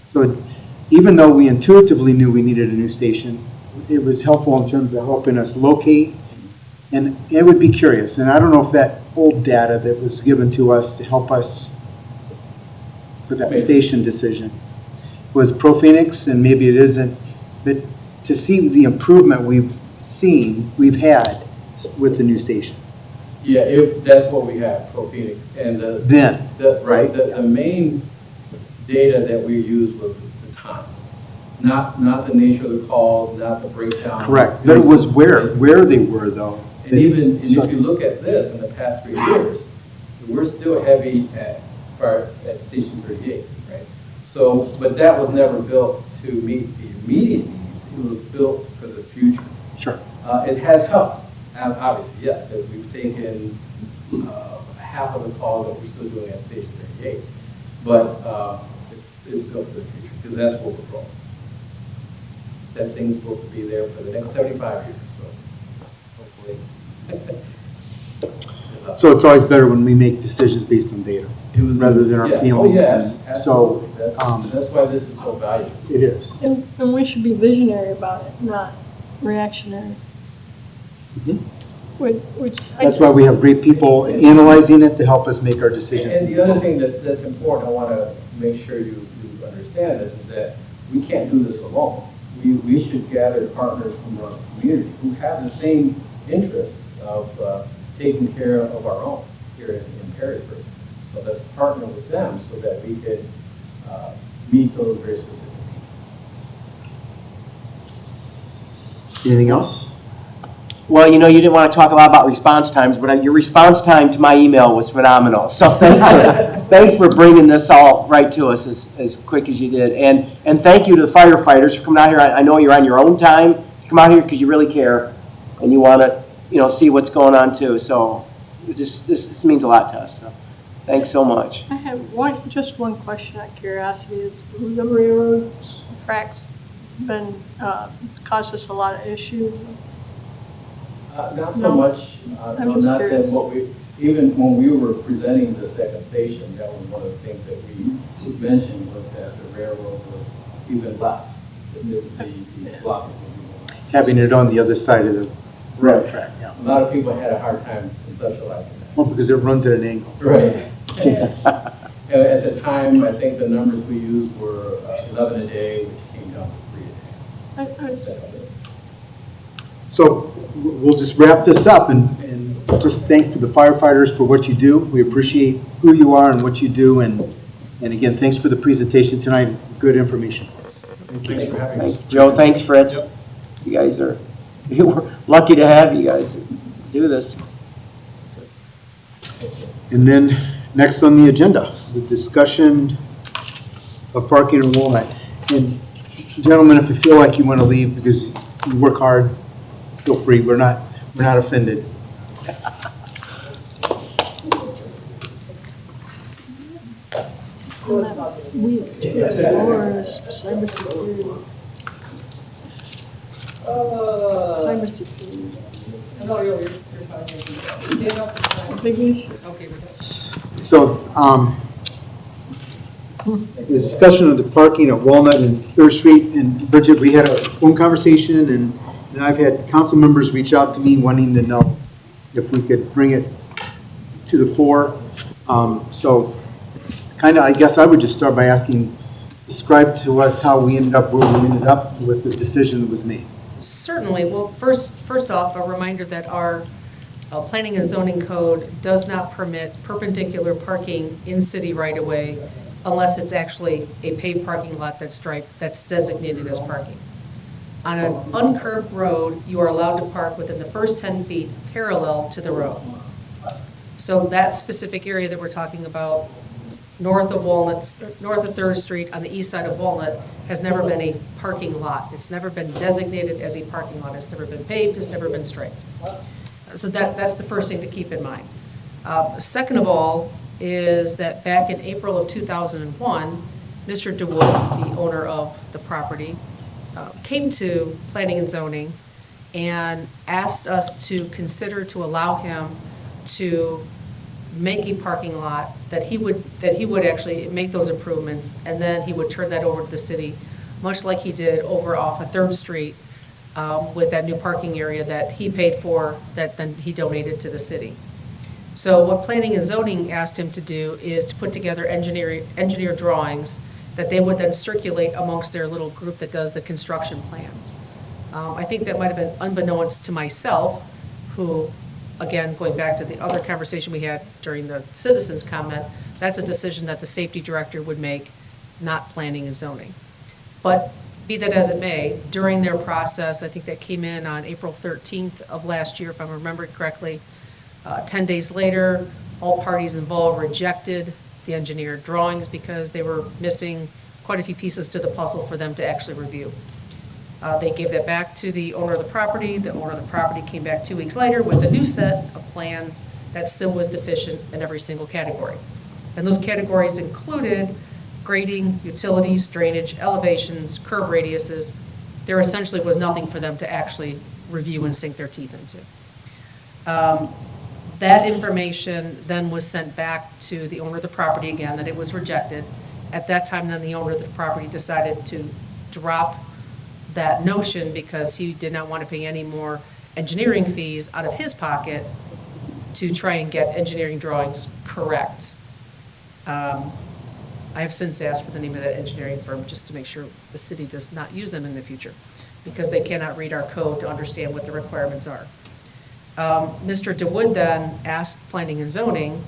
So even though we intuitively knew we needed a new station, it was helpful in terms of helping us locate. And it would be curious, and I don't know if that old data that was given to us to help us with that station decision was Pro Phoenix, and maybe it isn't, but to see the improvement we've had with the new station. Yeah, that's what we have, Pro Phoenix. And the main data that we used was the times, not the nature of the calls, not the breakdown. Correct, but it was where they were though. And even, and if you look at this in the past 3 years, we're still heavy at Station 38, right? So, but that was never built to meet the immediate needs. It was built for the future. Sure. It has helped, obviously, yes. We've taken half of the calls that we're still doing at Station 38, but it's built for the future because that's what we're growing. That thing's supposed to be there for the next 75 years, so hopefully. So it's always better when we make decisions based on data, It was- rather than our yeah. feelings. Oh, yes, And absolutely. So, That's why this is so valuable. it is. And we should be visionary about it, not reactionary. Mhm. Which That's why we have great people analyzing it to help us make our decisions. And the other thing that's important, I want to make sure you understand this, is that we can't do this alone. We should gather partners from our community who have the same interests of taking care of our own here in Perrysburg. So let's partner with them so that we can meet those very specific needs. Anything else? Well, you didn't want to talk a lot about response times, but your response time to my email was phenomenal. So thanks for bringing this all right to us as quick as you did. And thank you to the firefighters for coming out here. I know you're on your own time. You come out here because you really care and you want to, see what's going on too. So this means a lot to us. So thanks so much. I have just one question out of curiosity is the railroad tracks been, caused us a lot of issues. Not so No. much, I'm no, just not that curious. even when we were presenting the second station, that was one of the things that we mentioned was that the railroad was even less, the block. Having it on the other side of the rail track, yeah. A lot of people had a hard time conceptualizing that. Well, because it runs at an angle. Right. At the time, I think the numbers we used were 11 a day, which came down to 3 a day. So we'll just wrap this up and just thank the firefighters for what you do. We appreciate who you are and what you do. And again, thanks for the presentation tonight. Good information. Thanks for having us. Joe, thanks, Fritz. Yep. You were lucky to have you guys do this. And then next on the agenda, the discussion of parking in Walnut. And gentlemen, if you feel like you want to leave because you work hard, feel free. We're not offended. Cybersecurity. Cybersecurity. No, you're fine. Stand up. A big issue. Okay, we're done. So, the discussion of the parking at Walnut and 3rd Street, and Bridget, we had a phone conversation, and I've had council members reach out to me wanting to know if we could bring it to the fore. So, I guess I would just start by asking, describe to us how we ended up where we ended up with the decision that was made. Certainly. Well, first off, a reminder that our planning and zoning code does not permit perpendicular parking in city right-of-way unless it's actually a paved parking lot that's striped, that's designated as parking. On an uncurbed road, you are allowed to park within the first 10 feet parallel to the road. So that specific area that we're talking about, north of 3rd Street on the east side of Walnut, has never been a parking lot. It's never been designated as a parking lot. It's never been paved, it's never been striped. So that's the first thing to keep in mind. Second of all is that back in April of 2001, Mr. DeWood, the owner of the property, came to planning and zoning and asked us to consider to allow him to make a parking lot, that he would actually make those improvements, and then he would turn that over to the city, much like he did over off of 3rd Street with that new parking area that he paid for, that then he donated to the city. So what planning and zoning asked him to do is to put together engineer drawings that they would then circulate amongst their little group that does the construction plans. I think that might have been unbeknownst to myself, who, again, going back to the other conversation we had during the citizens' comment, that's a decision that the safety director would make, not planning and zoning. But Be that as it may, during their process, I think that came in on April 13th of last year, if I'm remembering correctly. 10 days later, all parties involved rejected the engineered drawings because they were missing quite a few pieces to the puzzle for them to actually review. They gave that back to the owner of the property. The owner of the property came back 2 weeks later with a new set of plans that still was deficient in every single category. And those categories included grading, utilities, drainage, elevations, curb radiuses. There essentially was nothing for them to actually review and sink their teeth into. That information then was sent back to the owner of the property again, that it was rejected. At that time, then the owner of the property decided to drop that notion because he did not want to pay any more engineering fees out of his pocket to try and get engineering drawings correct. I have since asked for the name of that engineering firm just to make sure the city does not use them in the future because they cannot read our code to understand what the requirements are. Mr. DeWood then asked Planning and Zoning,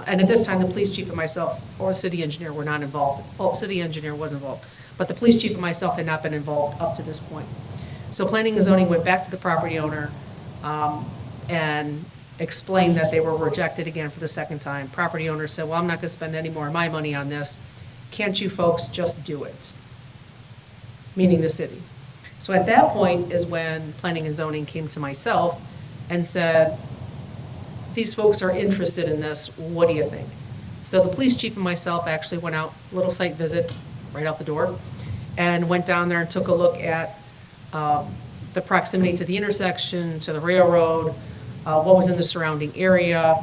and at this time the police chief and myself or the city engineer were not involved. Well, city engineer was involved, but the police chief and myself had not been involved up to this point. So Planning and Zoning went back to the property owner and explained that they were rejected again for the second time. Property owner said, well, I'm not going to spend any more of my money on this. Can't you folks just do it? Meaning the city. So at that point is when Planning and Zoning came to myself and said, these folks are interested in this, what do you think? So the police chief and myself actually went out, little site visit right out the door, and went down there and took a look at the proximity to the intersection, to the railroad, what was in the surrounding area,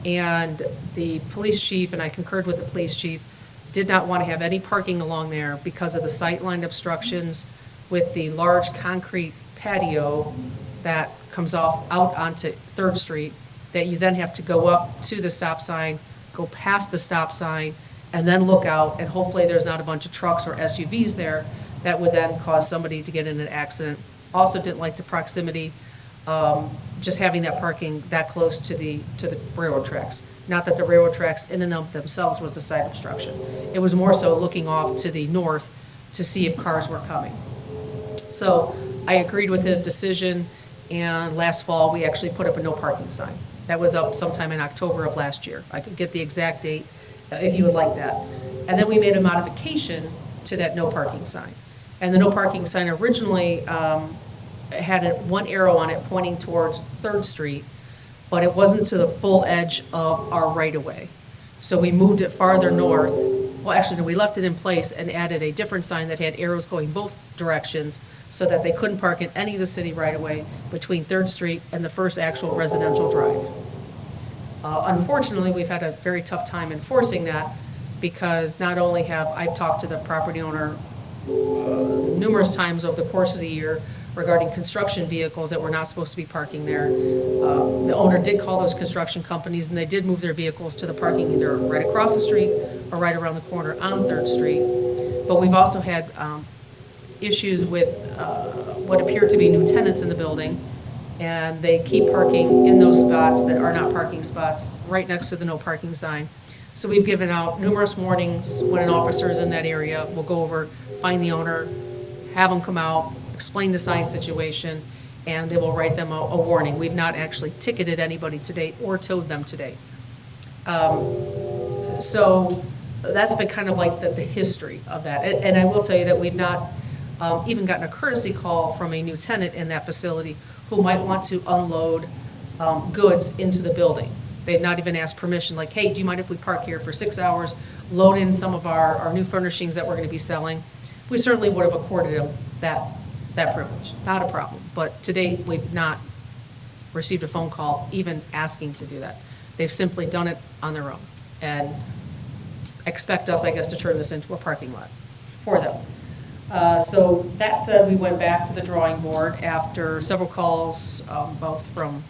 and the police chief, and I concurred with the police chief, did not want to have any parking along there because of the sightline obstructions with the large concrete patio that comes off out onto 3rd Street, that you then have to go up to the stop sign, go past the stop sign, and then look out, and hopefully there's not a bunch of trucks or SUVs there that would then cause somebody to get in an accident. Also didn't like the proximity, just having that parking that close to the railroad tracks. Not that the railroad tracks in and of themselves was the site obstruction. It was more so looking off to the north to see if cars were coming. So I agreed with his decision, and last fall, we actually put up a no parking sign. That was up sometime in October of last year. I could get the exact date if you would like that. And then we made a modification to that no parking sign. And the no parking sign originally had one arrow on it pointing towards 3rd Street, but it wasn't to the full edge of our right-of-way. So we moved it farther north. Well, actually, no, we left it in place and added a different sign that had arrows going both directions so that they couldn't park in any of the city right-of-way between 3rd Street and the first actual residential drive. Unfortunately, we've had a very tough time enforcing that because not only have I talked to the property owner numerous times over the course of the year regarding construction vehicles that were not supposed to be parking there. The owner did call those construction companies, and they did move their vehicles to the parking either right across the street or right around the corner on 3rd Street. But we've also had issues with what appear to be new tenants in the building, and they keep parking in those spots that are not parking spots right next to the no parking sign. So we've given out numerous warnings when an officer is in that area. We'll go over, find the owner, have them come out, explain the sign situation, and they will write them a warning. We've not actually ticketed anybody to date or towed them to date. So that's been kind of like the history of that. And I will tell you that we've not even gotten a courtesy call from a new tenant in that facility who might want to unload goods into the building. They've not even asked permission, like, hey, do you mind if we park here for 6 hours, load in some of our new furnishings that we're going to be selling? We certainly would have accorded them that privilege, not a problem. But to date, we've not received a phone call even asking to do that. They've simply done it on their own and expect us, I guess, to turn this into a parking lot for them. So that said, we went back to the drawing board after several calls, both from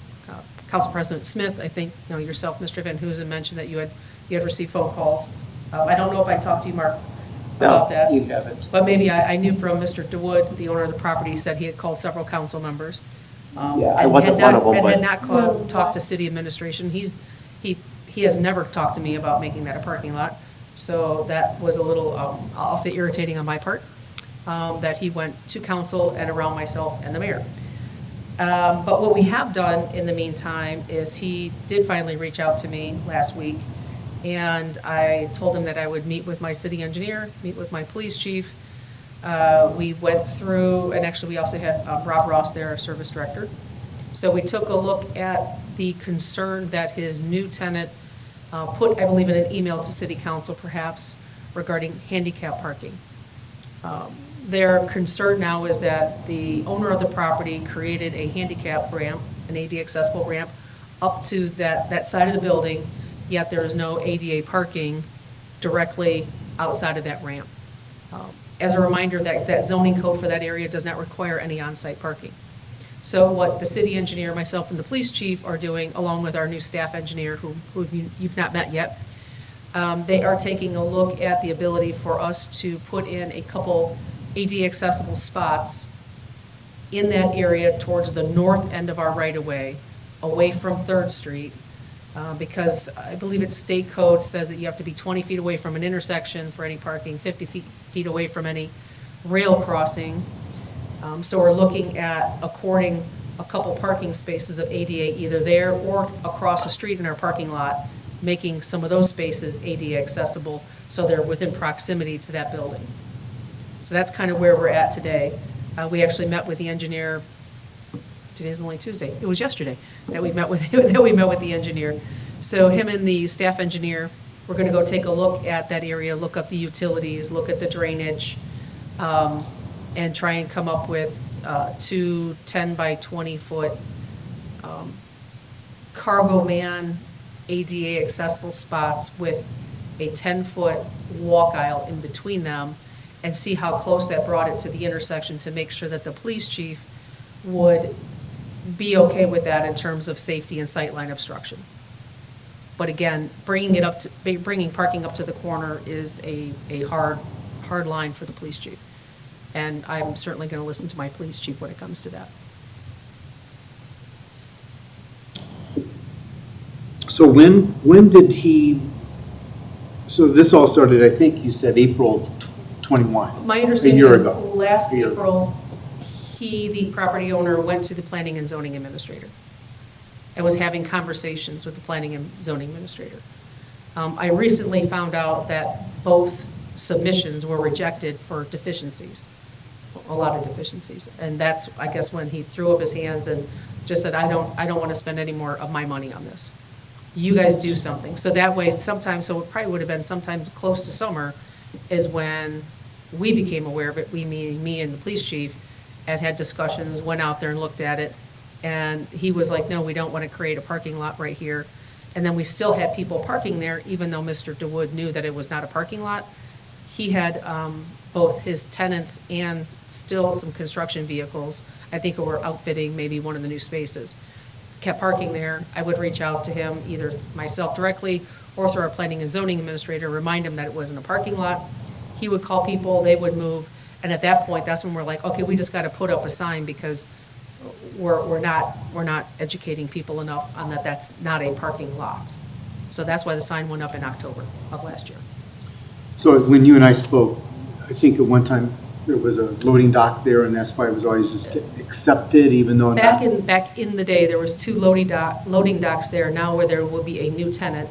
Council President Smith, I think, yourself, Mr. Van Hoosen, mentioned that you had received phone calls. I don't know if I talked to you, Mark, about that. No, you haven't. But maybe I knew from Mr. DeWood, the owner of the property, said he had called several council members. Yeah, I wasn't one of them, And but- had not talked to city administration. He has never talked to me about making that a parking lot. So that was a little, I'll say irritating on my part. that he went to council and around myself and the mayor. But what we have done in the meantime is he did finally reach out to me last week, and I told him that I would meet with my city engineer, meet with my police chief. We went through, and actually we also had Rob Ross there, our service director. So we took a look at the concern that his new tenant put, I believe, in an email to city council perhaps, regarding handicap parking. Their concern now is that the owner of the property created a handicap ramp, an ADA accessible ramp, up to that side of the building, yet there is no ADA parking directly outside of that ramp. As a reminder, that zoning code for that area does not require any on-site parking. So what the city engineer, myself, and the police chief are doing, along with our new staff engineer, who you've not met yet, they are taking a look at the ability for us to put in a couple ADA accessible spots in that area towards the north end of our right-of-way, away from 3rd Street, because I believe it's state code says that you have to be 20 feet away from an intersection for any parking, 50 feet away from any rail crossing. So we're looking at according a couple parking spaces of ADA either there or across the street in our parking lot, making some of those spaces ADA accessible so they're within proximity to that building. So that's kind of where we're at today. We actually met with the engineer. Today's only Tuesday. It was yesterday that we met with the engineer. So him and the staff engineer, we're going to go take a look at that area, look up the utilities, look at the drainage, and try and come up with 2 10 by 20 foot cargo man ADA accessible spots with a 10-foot walk aisle in between them, and see how close that brought it to the intersection to make sure that the police chief would be okay with that in terms of safety and sightline obstruction. But again, bringing parking up to the corner is a hard line for the police chief. And I'm certainly going to listen to my police chief when it comes to that. So when did he, so this all started, I think you said April 21. My understanding A year is ago. last A year ago. April, the property owner, went to the planning and zoning administrator and was having conversations with the planning and zoning administrator. I recently found out that both submissions were rejected for deficiencies, a lot of deficiencies. And that's, I guess, when he threw up his hands and just said, I don't want to spend any more of my money on this. You guys do something. So that way, sometimes, so it probably would have been sometime close to summer, is when we became aware of it, we, meaning me and the police chief, and had discussions, went out there and looked at it. And he was like, no, we don't want to create a parking lot right here. And then we still had people parking there, even though Mr. DeWood knew that it was not a parking lot. He had both his tenants and still some construction vehicles, I think, who were outfitting maybe one of the new spaces, kept parking there. I would reach out to him, either myself directly or through our planning and zoning administrator, remind him that it wasn't a parking lot. He would call people, they would move. And at that point, that's when we're like, okay, we just got to put up a sign because we're not educating people enough on that that's not a parking lot. So that's why the sign went up in October of last year. So when you and I spoke, I think at one time there was a loading dock there, and that's why it was always just accepted, even though. Back in the day, there was 2 loading docks there. Now where there will be a new tenant.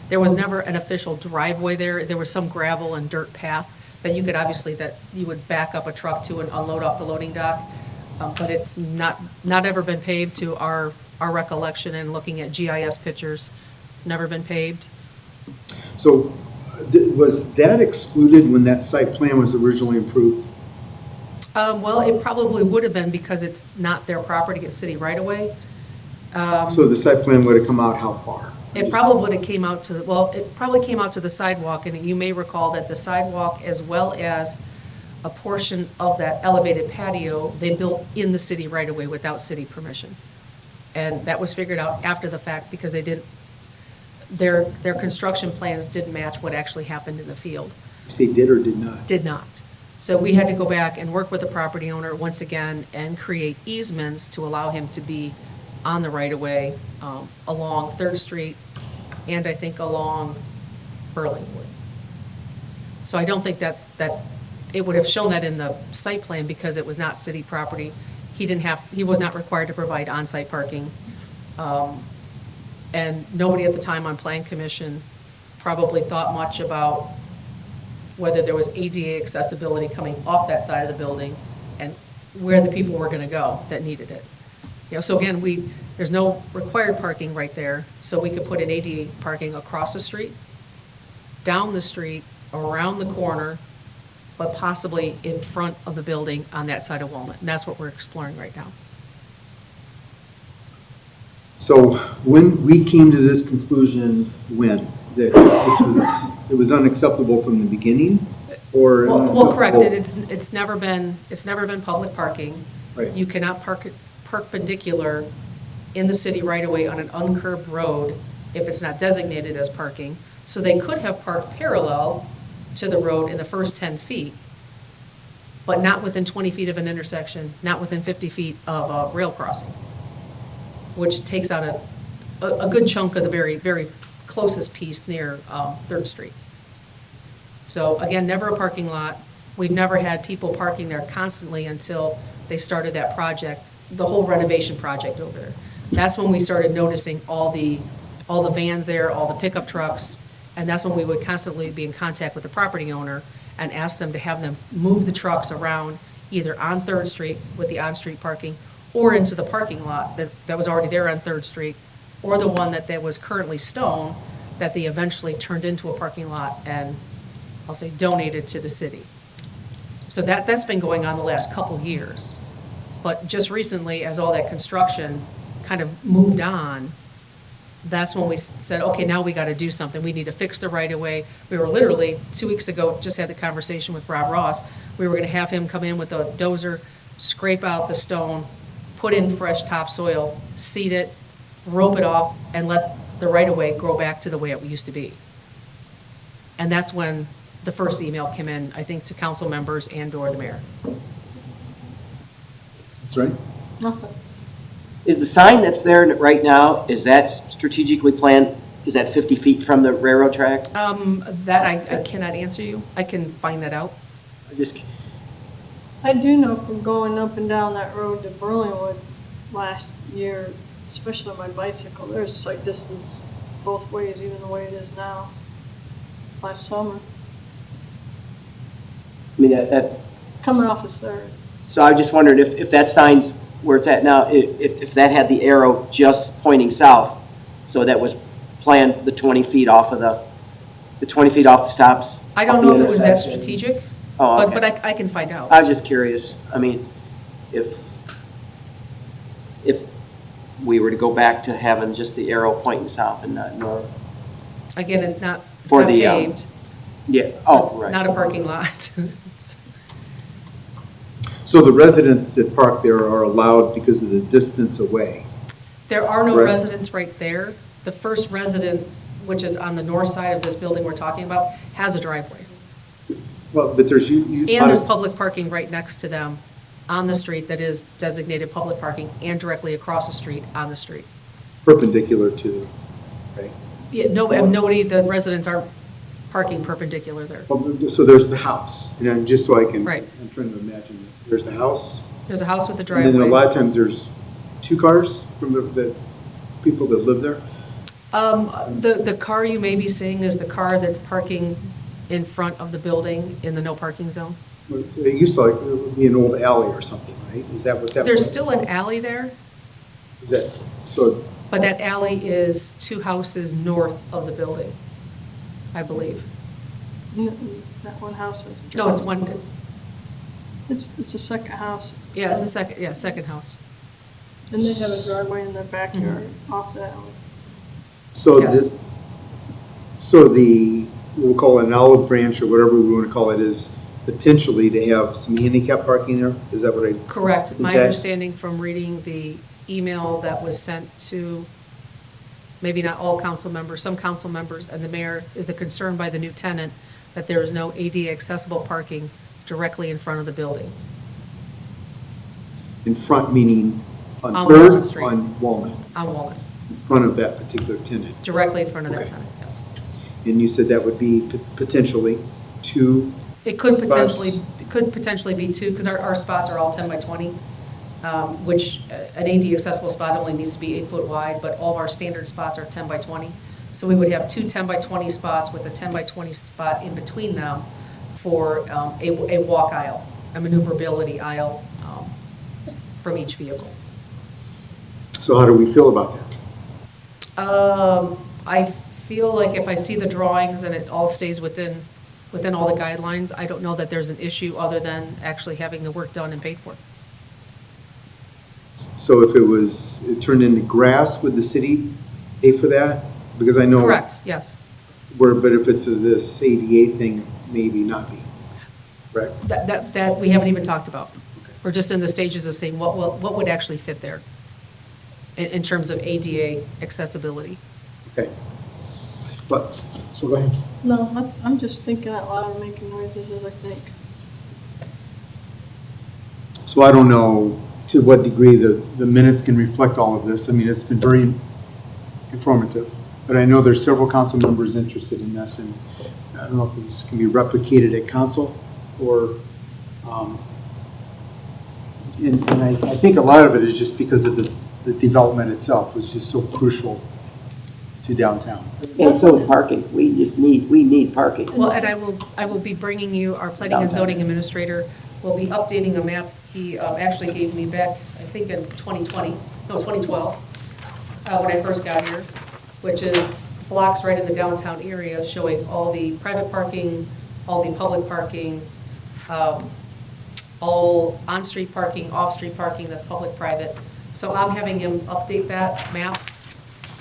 There was never an official driveway there. There was some gravel and dirt path that you could obviously, that you would back up a truck to and unload off the loading dock. But it's not ever been paved to our recollection and looking at GIS pictures. It's never been paved. So was that excluded when that site plan was originally approved? Well, it probably would have been because it's not their property, it's city right away. So the site plan would have come out how far? It probably would have came out to, well, it probably came out to the sidewalk, and you may recall that the sidewalk as well as a portion of that elevated patio, they built in the city right away without city permission. And that was figured out after the fact because they didn't, their construction plans didn't match what actually happened in the field. You say did or did not? Did not. So we had to go back and work with the property owner once again and create easements to allow him to be on the right-of-way along 3rd Street and I think along Burlingwood. So I don't think that it would have shown that in the site plan because it was not city property. He was not required to provide on-site parking. And nobody at the time on Plan Commission probably thought much about whether there was ADA accessibility coming off that side of the building and where the people were gonna go that needed it. You know, so again, there's no required parking right there, so we could put in ADA parking across the street, down the street, around the corner, but possibly in front of the building on that side of Walnut. And that's what we're exploring right now. So when we came to this conclusion, that it was unacceptable from the beginning, or Well, unacceptable? correct, it's never been public parking. Right. You cannot park perpendicular in the city right away on an uncurbed road if it's not designated as parking. So they could have parked parallel to the road in the first 10 feet, but not within 20 feet of an intersection, not within 50 feet of a rail crossing, which takes out a good chunk of the very, very closest piece near 3rd Street. So again, never a parking lot. We've never had people parking there constantly until they started that project, the whole renovation project over there. That's when we started noticing all the vans there, all the pickup trucks, and that's when we would constantly be in contact with the property owner and ask them to have them move the trucks around either on 3rd Street with the on-street parking or into the parking lot that was already there on 3rd Street, or the one that was currently stone that they eventually turned into a parking lot and, I'll say, donated to the city. So that's been going on the last couple years. But just recently, as all that construction kind of moved on, that's when we said, okay, now we got to do something. We need to fix the right-of-way. We were literally, 2 weeks ago, just had the conversation with Rob Ross. We were going to have him come in with a dozer, scrape out the stone, put in fresh topsoil, seed it, rope it off, and let the right-of-way grow back to the way it used to be. And that's when the first email came in, I think, to council members and/or the mayor. That's right. Nothing. Is the sign that's there right now, is that strategically planned? Is that 50 feet from the railroad track? That I cannot answer you. I can find that out. I just, I do know from going up and down that road to Burlingwood last year, especially on my bicycle, there's sight distance both ways, even the way it is now, last summer, I mean, that, coming off of 3rd. so I just wondered if that sign's where it's at now, if that had the arrow just pointing south, so that was planned the 20 feet off of the 20 feet off the stops. I don't off know the if it was that intersection. strategic, Oh, okay. but I can find out. I was just curious. I mean, if we were to go back to having just the arrow pointing south and not north. Again, it's not For the, paved, Yeah, so oh, it's right. not a parking lot. So the residents that park there are allowed because of the distance away. There are no Right. residents right there. The first resident, which is on the north side of this building we're talking about, has a driveway. Well, but there's you. And there's public parking right next to them on the street that is designated public parking and directly across the street on the street. Perpendicular to them, right? Yeah, nobody, the residents aren't parking perpendicular there. Well, so there's the house, and then just so I can. Right. I'm trying to imagine, there's the house, There's a house with a and driveway. then a lot of times there's 2 cars from the people that live there. The car you may be seeing is the car that's parking in front of the building in the no parking zone. So it used to be an old alley or something, right? Is that what that was? There's still an alley there, Is that, so, but that alley is 2 houses north of the building, I believe. That one house has a No, it's driveway. one, It's a second house, yeah, it's a second house. and they have a driveway in their backyard off the alley. so Yes. we'll call it an olive branch or whatever we want to call it, is potentially to have some handicap parking there? Is that what I? Correct. Is My that- understanding from reading the email that was sent to, maybe not all council members, some council members and the mayor, is the concern by the new tenant that there is no ADA accessible parking directly in front of the building. In front, meaning on On 3rd? Walnut Street. On Walnut, On Walnut, in front of that particular tenant. directly in front of that Okay. tenant, yes. And you said that would be potentially 2, It could Spots. potentially, could potentially be two, because our spots are all 10 by 20, which an AD accessible spot only needs to be 8 foot wide, but all of our standard spots are 10 by 20. So we would have two 10 by 20 spots with a 10 by 20 spot in between them for a walk aisle, a maneuverability aisle from each vehicle. So how do we feel about that? I feel like if I see the drawings and it all stays within all the guidelines, I don't know that there's an issue other than actually having the work done and paid for. So if it turned into grass, would the city pay for that? Because I know. Correct, yes. But if it's this ADA thing, maybe not be, correct? That we haven't even talked about. We're just in the stages of saying what would actually fit there in terms of ADA accessibility. Okay. But, so go ahead. No, I'm just thinking out loud and making noises as I think. So I don't know to what degree the minutes can reflect all of this. I mean, it's been very informative, but I know there's several council members interested in this, and I don't know if this can be replicated at council or, and I think a lot of it is just because of the development itself was just so crucial to downtown. And so is parking. We need parking. Well, and I will be bringing you, our planning and zoning administrator will be updating a map he actually gave me back, I think in 2012, when I first got here, which is blocks right in the downtown area showing all the private parking, all the public parking, all on-street parking, off-street parking, that's public-private. So I'm having him update that map.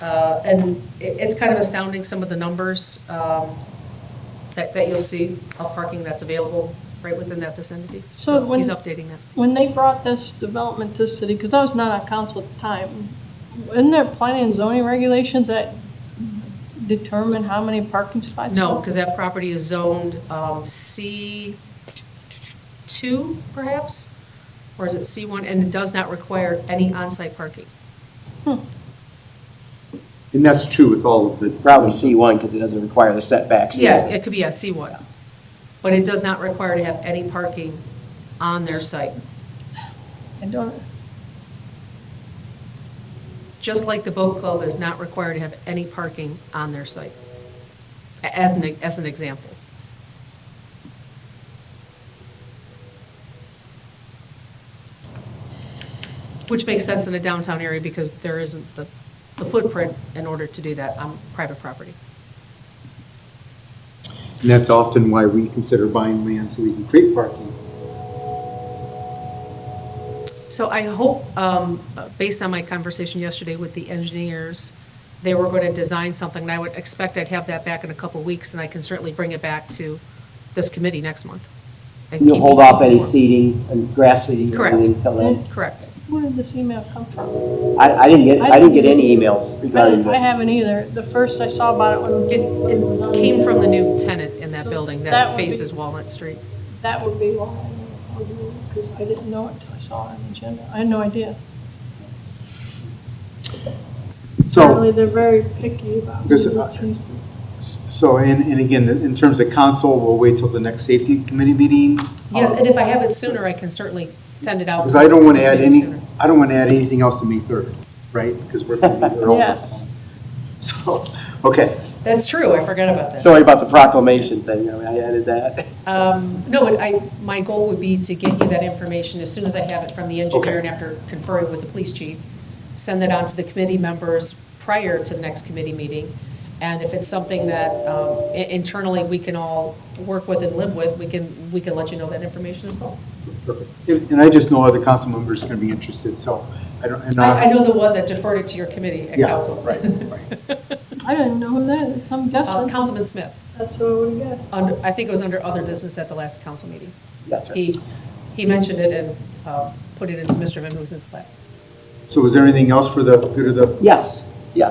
And it's kind of astounding, some of the numbers that you'll see of parking that's available right within that vicinity. So when- he's updating that. When they brought this development to the city, because I was not on council at the time, isn't there planning and zoning regulations that determine how many parking spots? No, because that property is zoned C2 perhaps, or is it C1? And it does not require any on-site parking. And that's true with all of the. Probably C1 because it doesn't require the setbacks. Yeah, it could be a C1, but it does not require to have any parking on their site. I don't, Just like the boat club is not required to have any parking on their site, as an example. Which makes sense in a downtown area because there isn't the footprint in order to do that on private property. And that's often why we consider buying land so we can create parking. So I hope, based on my conversation yesterday with the engineers, they were going to design something, and I would expect I'd have that back in a couple of weeks, and I can certainly bring it back to this committee next month. and You'll keep hold it off any informed. seeding and grass seeding or Correct. anything until then? Correct. where did this email come from? I didn't get any emails regarding I this. haven't either. The first I saw about it was. It came from the new tenant in that So building that that would be- faces Walnut Street. That would be why, because I didn't know it until I saw it on the agenda. I had no idea. Apparently, So, they're very picky about. Because, who uh, they choose. so, and again, in terms of council, we'll wait till the next safety committee meeting. Yes, and if I have it sooner, I can certainly send it out. Because I don't want to the add committee any, sooner. I don't want to add anything else to May 3rd, right? Because we're going to be there all the Yes. time. So, okay. That's true, I forgot about that. Sorry about the proclamation thing, I mean, I added that. No, but my goal would be to get you that information as soon as I have it from the engineer Okay. and after conferring with the police chief, send that on to the committee members prior to the next committee meeting. And if it's something that internally we can all work with and live with, we can let you know that information as well. Perfect. And I just know other council members are going to be interested, so I don't, and I know the one that deferred it to your committee at Yeah, council. right, right. I didn't know who that is. I'm guessing. Councilman Smith, That's what I would have guessed. I think it was under other business at the last council meeting. That's right. He mentioned it and put it into Mr. Van Hoosen's lap. So was there anything else for the good of the, Yes,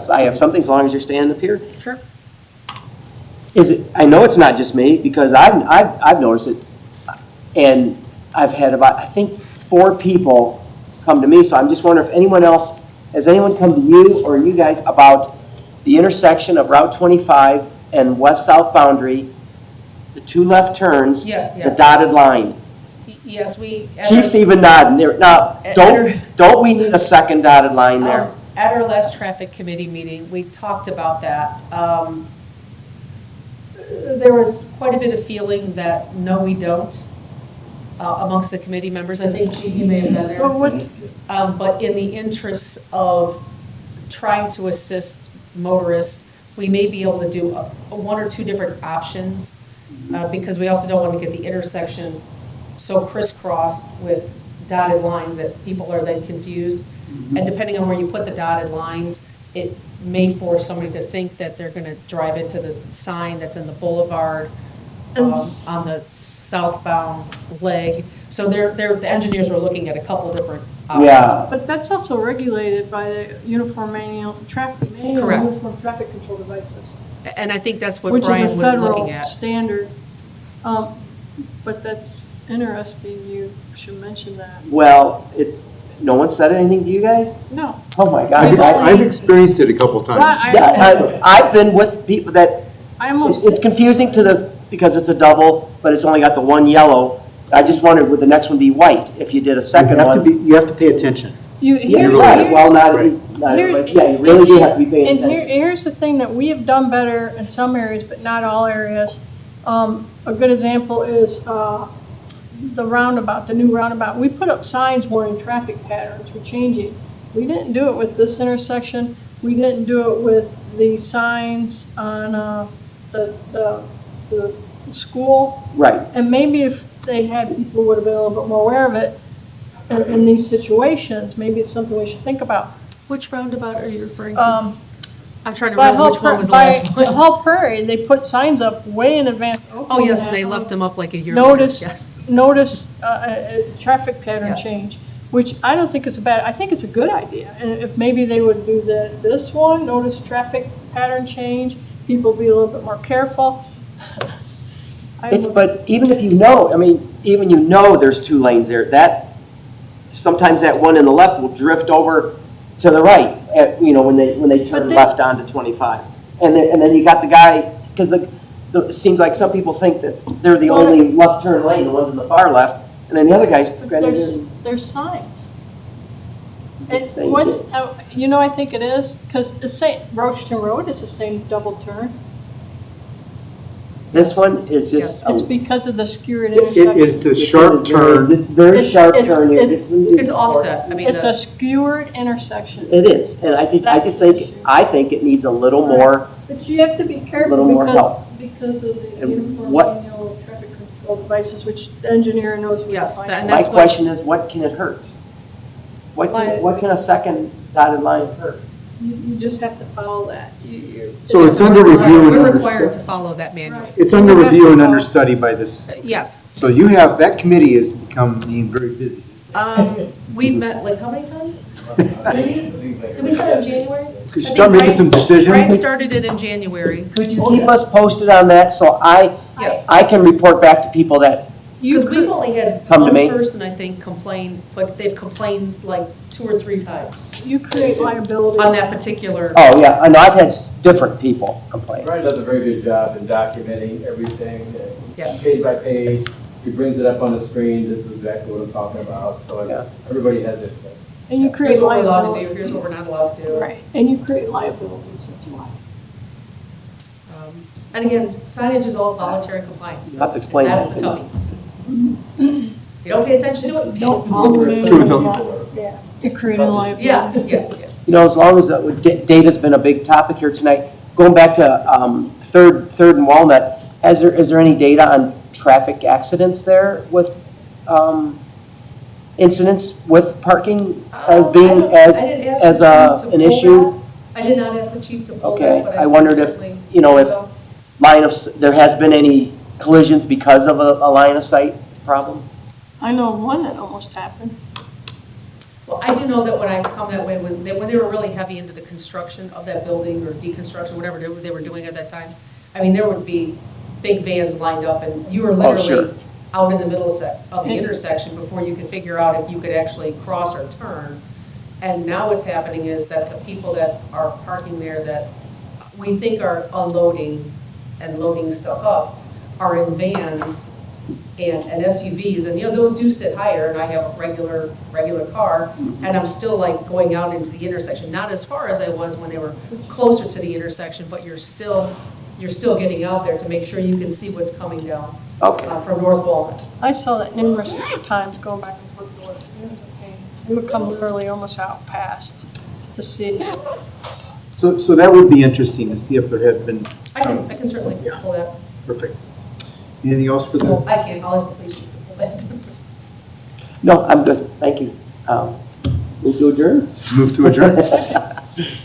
I have something as long as you're standing up here. Sure. I know it's not just me, because I've noticed it, and I've had about, I think, 4 people come to me, so I'm just wondering if anyone else, has anyone come to you or you guys about the intersection of Route 25 and west-south boundary, the 2 left turns, Yeah, the yes. dotted line? Yes, we. Chief's even nodding there. Now, At- don't we need a second dotted line there? At our last traffic committee meeting, we talked about that. There was quite a bit of feeling that, no, we don't, amongst the committee members. I think, Chief, you may have been there. Well, what, But in the interests of trying to assist motorists, we may be able to do one or two different options, because we also don't want to get the intersection so crisscrossed with dotted lines that people are then confused. And depending on where you put the dotted lines, it may force somebody to think that they're going to drive into the sign that's in the boulevard on the southbound leg. So the engineers were looking at a couple different options. Yeah. but that's also regulated by the uniform manual, Correct. uniform traffic control devices, And I think that's what which is Brian a was looking federal at. standard. But that's interesting, you should mention that. Well, no one said anything to you guys? No. Oh my God. I've experienced it a couple times. Yeah, I've been with people that, I almost. it's confusing because it's a double, but it's only got the one yellow. I just wondered, would the next one be white if you did a second one? You have to pay attention. You, Yeah, here, right, well, not, Right. not Here- everybody, yeah, you really do have to be paying and attention. here's the thing that we have done better in some areas, but not all areas. A good example is, the roundabout, the new roundabout. We put up signs warning traffic patterns were changing. We didn't do it with this intersection. We didn't do it with the signs on, the school. Right, And maybe if they had, people would have been a little bit more aware of it in these situations. Maybe it's something we should think about. Which roundabout are you referring to? I'm trying to By remember which one was the last By one. Hall Prairie, they put signs up way in advance. Oh, yes, they left them up like a year ago. Notice, Yes. notice a traffic pattern Yes. change, which I don't think is a bad, I think it's a good idea. And if maybe they would do this one, notice traffic pattern change, people be a little bit more careful. but even if there's two lanes there, sometimes that one in the left will drift over to the right, when they turn left onto 25. And then you got the guy, because it seems like some people think that they're the only left turn lane, the ones in the far left, and then the other guy's. There's signs. Just And saying once, too. I think it is, because the same, Roachton Road is the same double turn. This one is just. It's because of the skewered It's intersection. a sharp turn. It's very It's- sharp it's- turn here. it's- This one is- It's offset. I mean, It's a skewered intersection. It is, and I think it needs a little more. But you have to be careful Little more help. because of the And uniform what- manual traffic control devices, which the engineer knows we Yes, define. and My that's what- question is, what can it hurt? What can a second dotted line hurt? You just have to follow that. So it's under review and We're required to understudy. follow that manual. Right. It's under review and understudy by this. Yes. So that committee has become very busy. We've met, like, how many times? Did we start in January? Could you start making some Brian decisions? started it in January. Could you keep us posted on that so Yes. I can report back to people that, Because we've only had Come to one me. person, I think, complain, but they've complained like 2 or 3 times You create liability. on that particular. oh yeah, I know, I've had different people complain. Brian does a very good job in documenting everything, Yeah. page by page. He brings it up on the screen, this is exactly what I'm talking about, so Yes. everybody has it. And you Here's create what we're allowed to do, liability. here's what we're not allowed to do. Right, and you create liabilities, that's why. And again, signage is all voluntary compliance. You have to explain That's that the to me. toughie. You don't pay attention to it? Don't follow it. True, though. Yeah, you create a liability. Yes, yes. As long as data's been a big topic here tonight, going back to Third and Walnut, is there any data on traffic accidents there with incidents with parking as being I didn't ask as the chief to an pull issue? that. I did not ask the chief to pull Okay, that, but I wondered if, certainly if there has been any collisions because of a line of sight problem? I know of one that almost happened. Well, I do know that when I come that way, when they were really heavy into the construction of that building or deconstruction, whatever they were doing at that time, I mean, there would be big vans lined up and you were Oh, sure. literally out in the middle of the intersection before you could figure out if you could actually cross or turn. And now what's happening is that the people that are parking there that we think are unloading and loading stuff up are in vans and SUVs, and those do sit higher, and I have a regular car, and I'm still like going out into the intersection, not as far as I was when they were closer to the intersection, but you're still getting out there to make sure you can see what's coming down Okay. from North Walnut. I saw that numerous times going back and forth to work. It was a pain. It would come literally almost out past to see. So that would be interesting to see if there had been I can certainly pull that. perfect. Anything else for Well, the, I can't, I'll ask the police chief to pull that. No, I'm good, thank you. Move to adjourn? move to adjourn?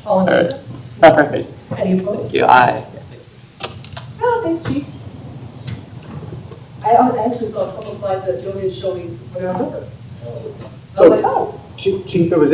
All in favor? All right, Any opposed? thank you, aye. Oh, thanks, chief. I actually saw a couple slides that Joe didn't show me when I was over. I was like, oh. Chief, it was